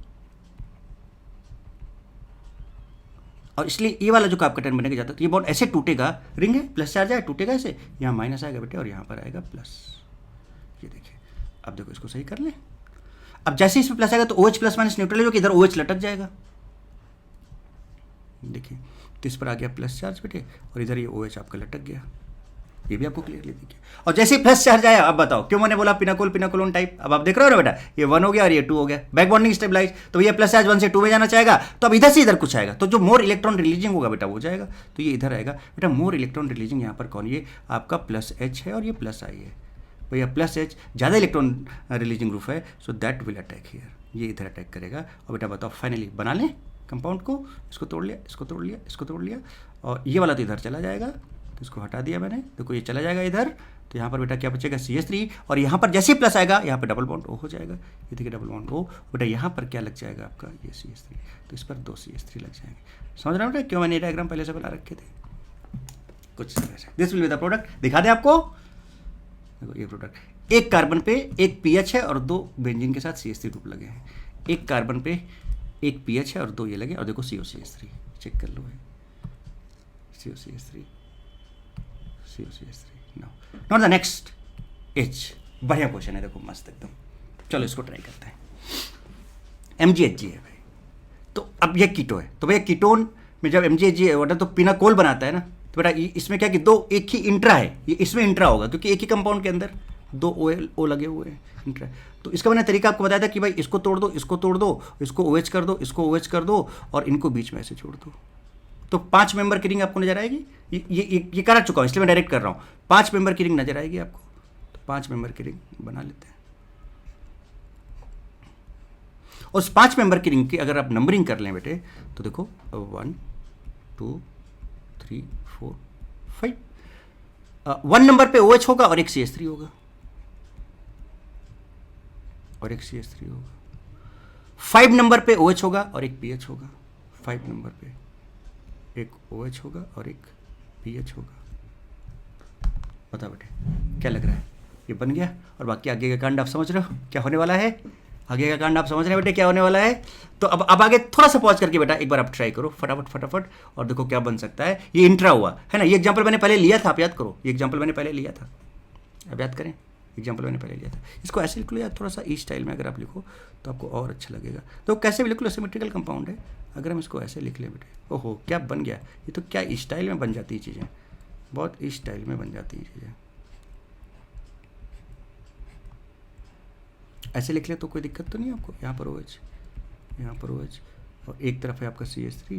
और इसलिए ये वाला जो आपका टर्न बनेगा जाता है, तो ये बॉन्ड ऐसे टूटेगा, रिंग है प्लस चार्ज आया, टूटेगा ऐसे, यहाँ माइनस आएगा बेटे और यहाँ पर आएगा प्लस। ये देखिए, अब देखो इसको सही कर ले। अब जैसे इसमें प्लस आएगा तो OH प्लस माइनस न्यूट्रल हो, कि इधर OH लटक जाएगा, देखिए, तो इस पर आ गया प्लस चार्ज बेटे, और इधर ये OH आपका लटक गया, ये भी आपको क्लियरली देखिए। और जैसे ही प्लस चार्ज आया, अब बताओ क्यों मैंने बोला पिनाकोलोन टाइप, अब आप देख रहे हो ना बेटा, ये 1 हो गया और ये 2 हो गया, बैक बॉन्डिंग स्टेबलाइज, तो ये प्लस चार्ज 1 से 2 में जाना चाहेगा, तो अब इधर से इधर कुछ आएगा, तो जो मोर इलेक्ट्रॉन रिलीजिंग होगा बेटा वो जाएगा, तो ये इधर आएगा बेटा, मोर इलेक्ट्रॉन रिलीजिंग यहाँ पर कौन, ये आपका प्लस H है और ये प्लस I है, भैया प्लस H ज़्यादा इलेक्ट्रॉन रिलीजिंग ग्रुप है, सो दैट विल अटैक हियर, ये इधर अटैक करेगा। और बेटा बताओ फाइनली बना लें कंपाउंड को, इसको तोड़ लिया, इसको तोड़ लिया, इसको तोड़ लिया, और ये वाला तो इधर चला जाएगा, तो इसको हटा दिया मैंने, देखो ये चला जाएगा इधर, तो यहाँ पर बेटा क्या बचेगा CH3, और यहाँ पर जैसे ही प्लस आएगा यहाँ पर डबल बॉन्ड O हो जाएगा, ये देखिए डबल बॉन्ड O, बेटा यहाँ पर क्या लग जाएगा आपका ये CH3, तो इस पर 2 CH3 लग जाएंगे। समझ रहे हो बेटा क्यों मैंने ये डायग्राम पहले से बना रखे थे, कुछ this will be the product, दिखा दें आपको, देखो ये प्रोडक्ट, एक कार्बन पे एक PH है और 2 बेंजीन के साथ CH3 ग्रुप लगे हैं, एक कार्बन पे एक PH है और 2 ये लगे, और देखो COCH3 चेक कर लो, COCH3 now the next H, बढ़िया क्वेश्चन है, देखो मस्त एकदम, चलो इसको ट्राई करते हैं। MgHg है भाई, तो अब ये कीटो है, तो भैया कीटोन में जब MgHg होता है तो पिनाकोल बनाता है ना, तो बेटा इसमें क्या कि दो एक ही इंट्रा है, ये इसमें इंट्रा होगा क्योंकि एक ही कंपाउंड के अंदर दो ओ लगे हुए हैं इंट्रा। तो इसका मैंने तरीका आपको बताया था कि भाई इसको तोड़ दो, इसको तोड़ दो, इसको OH कर दो, इसको OH कर दो और इनको बीच में ऐसे छोड़ दो, तो 5 मेंबर की रिंग आपको नजर आएगी। ये करा चुका हूँ इसलिए मैं डायरेक्ट कर रहा हूँ। 5 मेंबर की रिंग नजर आएगी आपको, तो 5 मेंबर की रिंग बना लेते हैं। और उस 5 मेंबर की रिंग की अगर आप नंबरिंग कर लें बेटे तो देखो 1 2 3 4 5, 1 नंबर पे OH होगा और एक CH3 होगा, और एक CH3 होगा। 5 नंबर पे OH होगा और एक PH होगा, 5 नंबर पे एक OH होगा और एक PH होगा। बताओ बेटे क्या लग रहा है, ये बन गया। और बाकी आगे का कांड आप समझ रहे हो क्या होने वाला है, आगे का कांड आप समझ रहे हैं बेटे क्या होने वाला है। तो अब आगे थोड़ा सा पॉज करके बेटा एक बार आप ट्राई करो फटाफट और देखो क्या बन सकता है। ये इंट्रा हुआ है ना, ये एग्जांपल मैंने पहले लिया था, आप याद करो, ये एग्जांपल मैंने पहले लिया था, अब याद करें, एग्जांपल मैंने पहले लिया था। इसको ऐसे लिख लो यार, थोड़ा सा ई स्टाइल में अगर आप लिखो तो आपको और अच्छा लगेगा। तो कैसे भी लिख लो, सिमेट्रिकल कंपाउंड है, अगर हम इसको ऐसे लिख लें बेटे, ओहो क्या बन गया, ये तो क्या स्टाइल में बन जाती है चीज़ें, बहुत स्टाइल में बन जाती हैं चीज़ें। ऐसे लिख ले तो कोई दिक्कत तो नहीं आपको। यहाँ पर OH, यहाँ पर OH और एक तरफ है आपका CH3,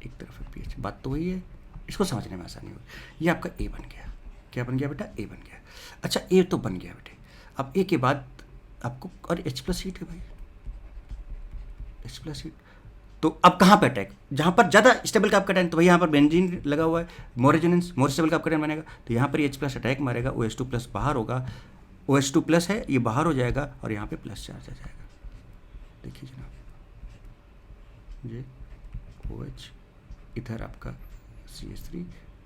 एक तरफ है PH, बात तो वही है, इसको समझने में आसानी होगी। ये आपका A बन गया, क्या बन गया बेटा, A बन गया। अच्छा A तो बन गया बेटे, अब A के बाद आपको और H+ हीट है भाई, H+ हीट। तो अब कहाँ पे अटैक, जहाँ पर ज़्यादा स्टेबल का आपका टाइम, तो भाई यहाँ पर बेंजीन लगा हुआ है, मोर रेजोनेंस, मोर स्टेबल का आपका टाइम बनेगा, तो यहाँ पर H+ अटैक मारेगा, OH2+ बाहर होगा, OH2+ है ये बाहर हो जाएगा और यहाँ पे प्लस चार्ज आ जाएगा। देखिए जनाब, ये OH, इधर आपका CH3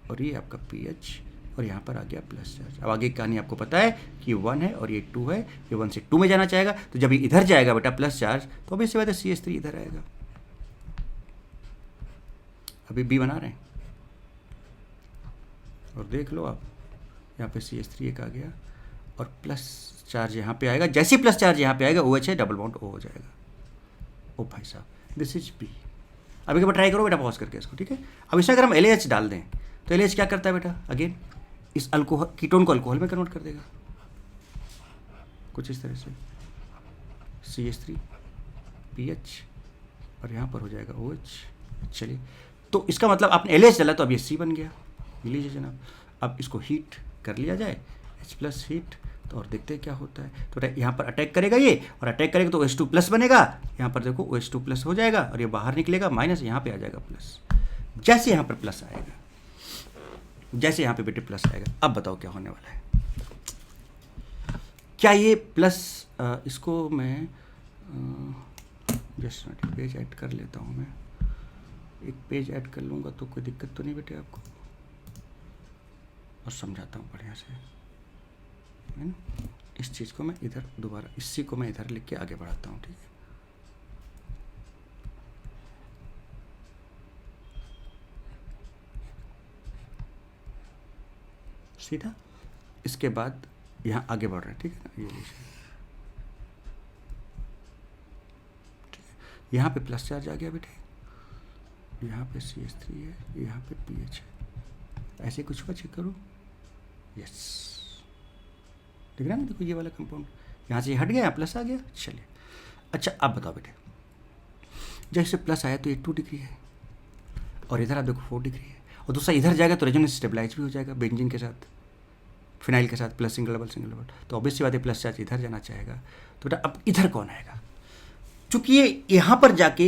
और ये आपका PH और यहाँ पर आ गया प्लस चार्ज। अब आगे की कहानी आपको पता है कि 1 है और ये 2 है, ये 1 से 2 में जाना चाहेगा, तो जब ये इधर जाएगा बेटा प्लस चार्ज, तो अभी इससे बाद CH3 इधर आएगा। अभी B बना रहे हैं और देख लो आप, यहाँ पे CH3 एक आ गया और प्लस चार्ज यहाँ पे आएगा, जैसे ही प्लस चार्ज यहाँ पे आएगा OH है, डबल बॉन्ड O हो जाएगा। ओ भाई साहब, दिस इज B। अब एक बार ट्राई करो बेटा पॉज करके इसको, ठीक है। अब इसमें अगर हम LAH डाल दें तो LAH क्या करता है बेटा, अगेन इस अल्कोहल कीटोन को अल्कोहल में कन्वर्ट कर देगा, कुछ इस तरह से CH3 PH और यहाँ पर हो जाएगा OH। चलिए, तो इसका मतलब आपने LAH डाला तो अब ये C बन गया। ये लीजिए जनाब, अब इसको हीट कर लिया जाए, H+ हीट, तो और देखते हैं क्या होता है। तो यहाँ पर अटैक करेगा ये, और अटैक करेगा तो OH2+ बनेगा, यहाँ पर देखो OH2+ हो जाएगा और ये बाहर निकलेगा माइनस, यहाँ पे आ जाएगा प्लस। जैसे यहाँ पर प्लस आएगा, जैसे यहाँ पे बेटे प्लस आएगा, अब बताओ क्या होने वाला है। क्या ये प्लस, इसको मैं जस्ट एक पेज ऐड कर लेता हूँ, मैं एक पेज ऐड कर लूँगा तो कोई दिक्कत तो नहीं बेटे आपको, और समझाता हूँ बढ़िया से, है ना। इस चीज़ को मैं इधर दोबारा, इसी को मैं इधर लिख के आगे बढ़ाता हूँ, ठीक है। सीधा इसके बाद यहाँ आगे बढ़ रहे हैं, ठीक है ना, ये लीजिए, ठीक है। यहाँ पे प्लस चार्ज आ गया बेटे, यहाँ पे CH3 है, यहाँ पे PH है, ऐसे कुछ का चेक करो, यस, दिख रहा है ना, देखो ये वाला कंपाउंड यहाँ से हट गया, प्लस आ गया। चलिए, अच्छा अब बताओ बेटे, जैसे प्लस आया तो ये 2 डिग्री है, और इधर आप देखो 4 डिग्री है, और दूसरा इधर जाएगा तो रेजोनेंस स्टेबलाइज भी हो जाएगा बेंजीन के साथ, फिनाइल के साथ, प्लस सिंगल डबल, तो ऑब्वियस सी बात है प्लस चार्ज इधर जाना चाहेगा। तो बेटा अब इधर कौन आएगा, चूंकि ये यहाँ पर जाके,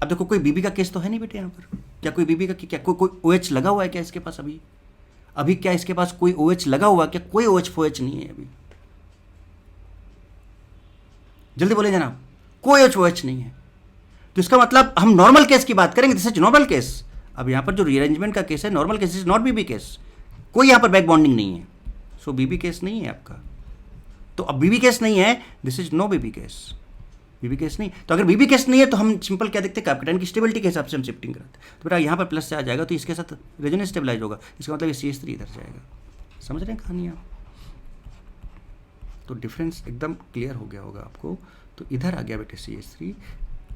अब देखो कोई बीबी का केस तो है नहीं बेटे यहाँ पर, क्या कोई बीबी का, क्या कोई OH लगा हुआ है क्या इसके पास अभी क्या इसके पास कोई OH लगा हुआ है क्या, कोई OH FOH नहीं है अभी, जल्दी बोले जनाब, कोई OH FOH नहीं है। तो इसका मतलब हम नॉर्मल केस की बात करेंगे, दिस इज नॉर्मल केस। अब यहाँ पर जो रीअरेंजमेंट का केस है normal case, is not BB case, कोई यहाँ पर बैक बॉन्डिंग नहीं है, सो बीबी केस नहीं है आपका। तो अब बीबी केस नहीं है, this is no BB case, BB case नहीं। तो अगर बीबी केस नहीं है तो हम सिंपल क्या देखते हैं, कैप्टेन की स्टेबिलिटी के हिसाब से हम शिफ्टिंग कराते हैं। तो बेटा यहाँ पर प्लस से आ जाएगा तो इसके साथ रेजोनेंस स्टेबलाइज होगा, इसका मतलब ये CH3 इधर जाएगा। समझ रहे हैं कहानी आप, तो डिफरेंस एकदम क्लियर हो गया होगा आपको। तो इधर आ गया बेटे CH3,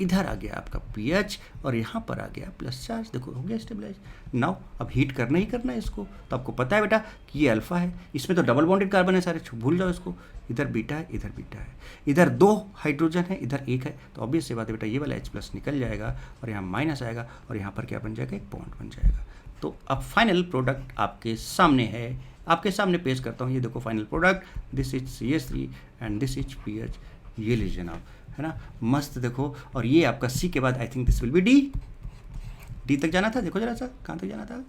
इधर आ गया आपका pH और यहाँ पर आ गया प्लस चार्ज, देखो हो गया स्टेबलाइज। नाउ अब हीट करना ही करना है इसको, तो आपको पता है बेटा कि ये अल्फा है, इसमें तो डबल बॉन्डेड कार्बन है सारे, भूल जाओ इसको। इधर बीटा है, इधर बीटा है, इधर 2 हाइड्रोजन है, इधर 1 है, तो ऑब्वियस सी बात है बेटा ये वाला H+ निकल जाएगा और यहाँ माइनस आएगा और यहाँ पर क्या बन जाएगा, एक बॉन्ड बन जाएगा। तो अब फाइनल प्रोडक्ट आपके सामने है, आपके सामने पेश करता हूँ। ये देखो final product, this is CH3 and this is pH। ये लीजिए जनाब, है ना, मस्त देखो। और ये आपका C के बाद I think this will B D तक जाना था, देखो जरा सा कहाँ तक जाना था,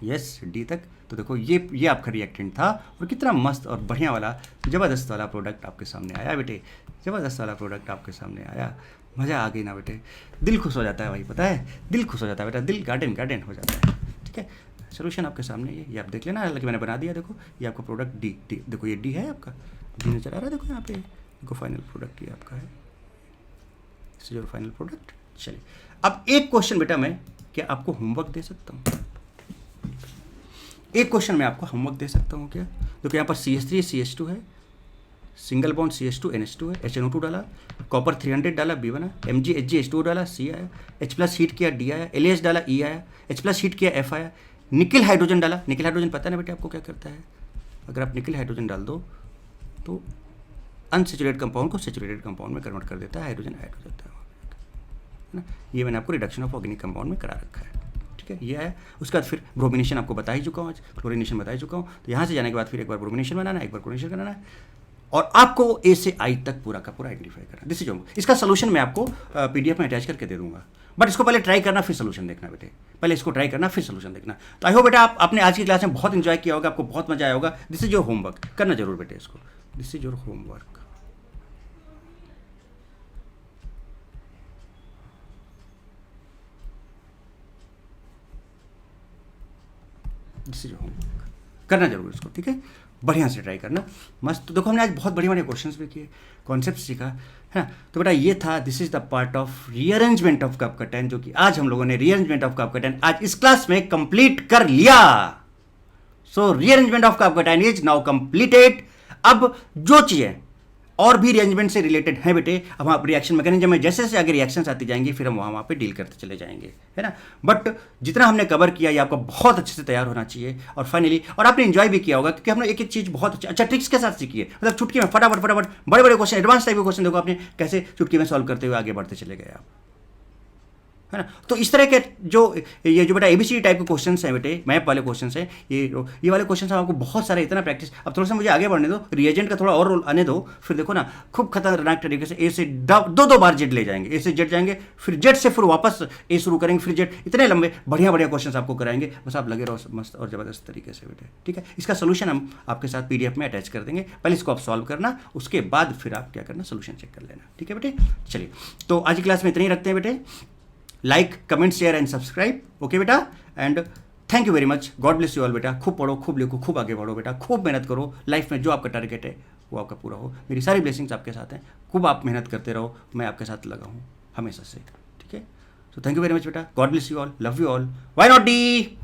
यस D तक। तो देखो ये आपका रिएक्टेंट था और कितना मस्त और बढ़िया वाला ज़बरदस्त वाला प्रोडक्ट आपके सामने आया बेटे, ज़बरदस्त वाला प्रोडक्ट आपके सामने आया। मज़ा आ गई ना बेटे, दिल खुश हो जाता है भाई, पता है दिल खुश हो जाता है बेटा, दिल गार्डन गार्डन हो जाता है। ठीक है, सोल्यूशन आपके सामने ये आप देख लेना, हालांकि मैंने बना दिया। देखो ये आपका प्रोडक्ट D देखो, ये D है आपका, D नजर आ रहा है, देखो यहाँ पे, देखो फाइनल प्रोडक्ट ये आपका है, योर फाइनल प्रोडक्ट। चलिए अब एक क्वेश्चन बेटा मैं क्या आपको होमवर्क दे सकता हूँ, एक क्वेश्चन मैं आपको होमवर्क दे सकता हूँ क्या। देखो यहाँ पर CH3 CH2 है, सिंगल बॉन्ड CH2 NH2 है, HNO2 डाला, कॉपर 300 डाला B1 है, MgHgH2 डाला C आया, H+ हीट किया D आया, LH डाला E आया, H+ हीट किया F आया, निकल हाइड्रोजन डाला। निकल हाइड्रोजन पता है ना बेटे आपको क्या करता है, अगर आप निकल हाइड्रोजन डाल दो तो अनसेचुरेटेड कंपाउंड को सेचुरेटेड कंपाउंड में कन्वर्ट कर देता है, हाइड्रोजन ऐड हो जाता है ना। ये मैंने आपको रिडक्शन ऑफ ऑर्गेनिक कंपाउंड में करा रखा है। ठीक है, ये है। उसके बाद फिर ब्रोमिनेशन आपको बता ही चुका हूँ, आज क्लोरिनेशन बता ही चुका हूँ। तो यहाँ से जाने के बाद फिर एक बार ब्रोमिनेशन बनाना है, एक बार क्लोरिनेशन कराना है और आपको A से I तक पूरा का पूरा आइडेंटिफाई करना। This is homework. इसका सोल्यूशन मैं आपको PDF में अटैच करके दे दूंगा, बट इसको पहले ट्राई करना फिर सोल्यूशन देखना बेटे, पहले इसको ट्राई करना फिर सोल्यूशन देखना। तो आई होप बेटा आपने आज की क्लास में बहुत इंजॉय किया होगा, आपको बहुत मजा आया होगा। दिस इज योर होमवर्क, करना जरूर बेटे इसको, this is your homework. This is your homework, करना जरूर इसको, ठीक है, बढ़िया से ट्राई करना, मस्त। तो देखो हमने आज बहुत बढ़िया बढ़िया क्वेश्चंस भी किए, कॉन्सेप्ट सीखा, है ना। तो बेटा ये था, this is the part of rearrangement of कप कर्टन, जो कि आज हम लोगों ने रीअरेंजमेंट ऑफ कप कर्टन आज इस क्लास में कंप्लीट कर लिया। सो रीअरेंजमेंट ऑफ कप कर्टन इज नाउ कंप्लीटेड। अब जो चीजें और भी अरेंजमेंट से रिलेटेड है बेटे, अब आप रिएक्शन मैकेनिज्म में जैसे जैसे आगे रिएक्शंस आती जाएंगी फिर हम वहाँ पे डील करते चले जाएंगे, है ना। बट जितना हमने कवर किया ये आपको बहुत अच्छे से तैयार होना चाहिए और फाइनली और आपने एंजॉय भी किया होगा, क्योंकि हमने एक एक चीज़ बहुत अच्छा ट्रिक्स के साथ सीखी है। मतलब चुटकी में फटाफट फटाफट बड़े बड़े क्वेश्चन, एडवांस टाइप के क्वेश्चन देखो आपने कैसे चुटकी में सॉल्व करते हुए आगे बढ़ते चले गए आप, है ना। तो इस तरह के जो बेटा ABCD टाइप के क्वेश्चन हैं बेटे, मैप वाले क्वेश्चन हैं, ये वाले क्वेश्चन हैं, आपको बहुत सारे इतना प्रैक्टिस। अब थोड़ा सा मुझे आगे बढ़ने दो, रिएजेंट का थोड़ा और रोल आने दो, फिर देखो ना खूब खतरनाक तरीके से A से दो बार जेड ले जाएंगे, A से जेड जाएंगे, फिर जेड से फिर वापस A शुरू करेंगे, फिर जेड, इतने लंबे बढ़िया बढ़िया क्वेश्चन आपको कराएंगे। बस आप लगे रहो मस्त और ज़बरदस्त तरीके से बेटे, ठीक है। इसका सोल्यूशन हम आपके साथ PDF में अटैच कर देंगे, पहले इसको आप सॉल्व करना, उसके बाद फिर आप क्या करना, सोल्यूशन चेक कर लेना, ठीक है बेटे। चलिए तो आज की क्लास में इतने ही रखते हैं बेटे। Like, comment, share and subscribe, okay बेटा। And thank you very much, God bless you all बेटा। खूब पढ़ो, खूब लिखो, खूब आगे बढ़ो बेटा, खूब मेहनत करो, लाइफ में जो आपका टारगेट है वो आपका पूरा हो। मेरी सारी ब्लेसिंग्स आपके साथ हैं, खूब आप मेहनत करते रहो, मैं आपके साथ लगा हूँ हमेशा से, ठीक है। So thank you very much बेटा, God bless you all, love you all, why not D.